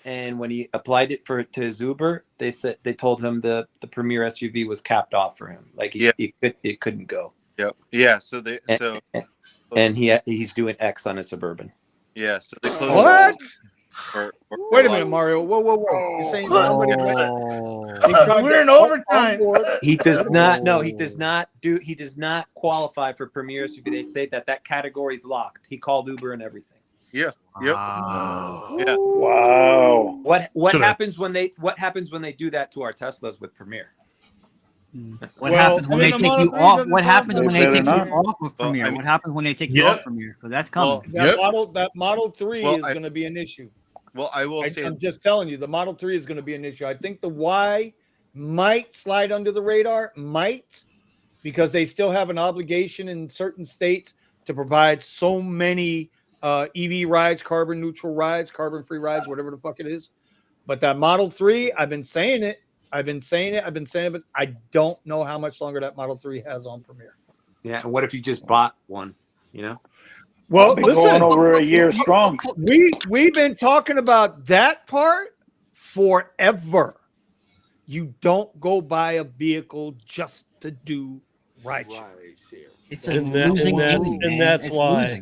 and when he applied it to his Uber, they told him the Premier SUV was capped off for him. Like it couldn't go. Yep. Yeah. And he's doing X on his Suburban. Yeah. So they closed. What? Wait a minute, Mario. Whoa. You're saying somebody We're in overtime. He does not. No, he does not do. He does not qualify for premieres. They say that category is locked. He called Uber and everything. Yeah. Yep. Yeah. Wow. What happens when they do that to our Teslas with Premiere? What happens when they take you off? What happens when they take you off of Well, Premiere? I mean- What happens when they take you off Premiere? Because that's coming. That Model 3 is going to be an issue. Well, I will say, I'm just telling you, the Model 3 is going to be an issue. I think the Y might slide under the radar, because they still have an obligation in certain states to provide so many EV rides, carbon neutral rides, carbon free rides, whatever the fuck it is. But that Model 3, I've been saying it, but I don't know how much longer that Model 3 has on Premiere. Yeah, and what if you just bought one? You know. Well, Been going over a year strong. We've been talking about that part forever. You don't go buy a vehicle just to do rideshare. It's and that's why.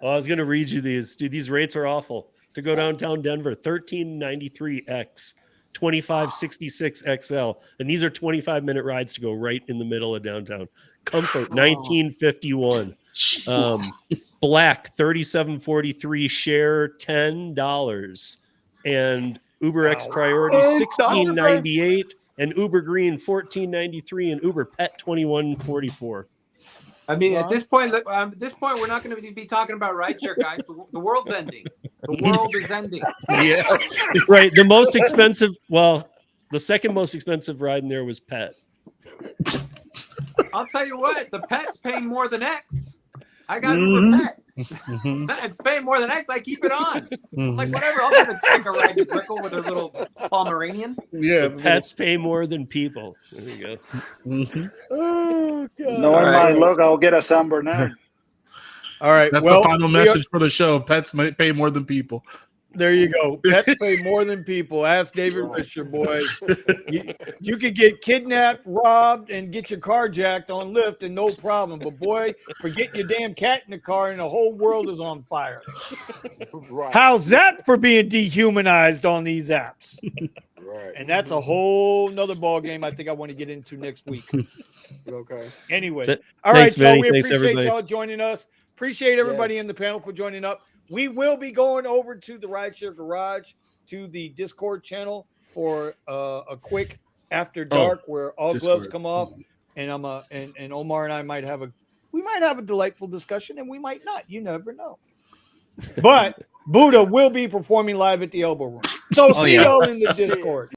Oh, I was going to read you these. Dude, these rates are awful. To go downtown Denver, 1393X, 2566 XL, and these are 25-minute rides to go right in the middle of downtown. Comfort 1951. Black 3743, share $10, and Uber X Priority 1698, and Uber Green 1493, and Uber Pet 2144. I mean, at this point, we're not going to be talking about rideshare, guys. The world's ending. The world is ending. Yeah, right. The most expensive. Well, the second most expensive ride in there was Pet. I'll tell you what, the Pet's paying more than X. I got Uber Pet. It's paying more than X. I keep it on. Like, whatever. I'll take a ride to Brickell with her little Pomeranian. Yeah, so pets pay more than people. There you go. Oh, God. Knowing my luck, I'll get a San Bernardino. All right. That's the final message for the show. Pets might pay more than people. There you go. Pets pay more than people. Ask David Fisher, boys. You could get kidnapped, robbed, and get your car jacked on Lyft and no problem. But boy, forget your damn cat in the car and the whole world is on fire. Right. How's that for being dehumanized on these apps? Right. And that's a whole nother ball game I think I want to get into next week. Okay. Anyway. All right, y'all. We appreciate y'all joining us. Appreciate everybody in the panel for joining up. We will be going over to the Rideshare Garage, to the Discord channel for a quick after dark where all gloves come off, and and Omar and I might have a delightful discussion, and we might not. You never know. But Buddha will be performing live at the Elbow Room. So see y'all in the Discord.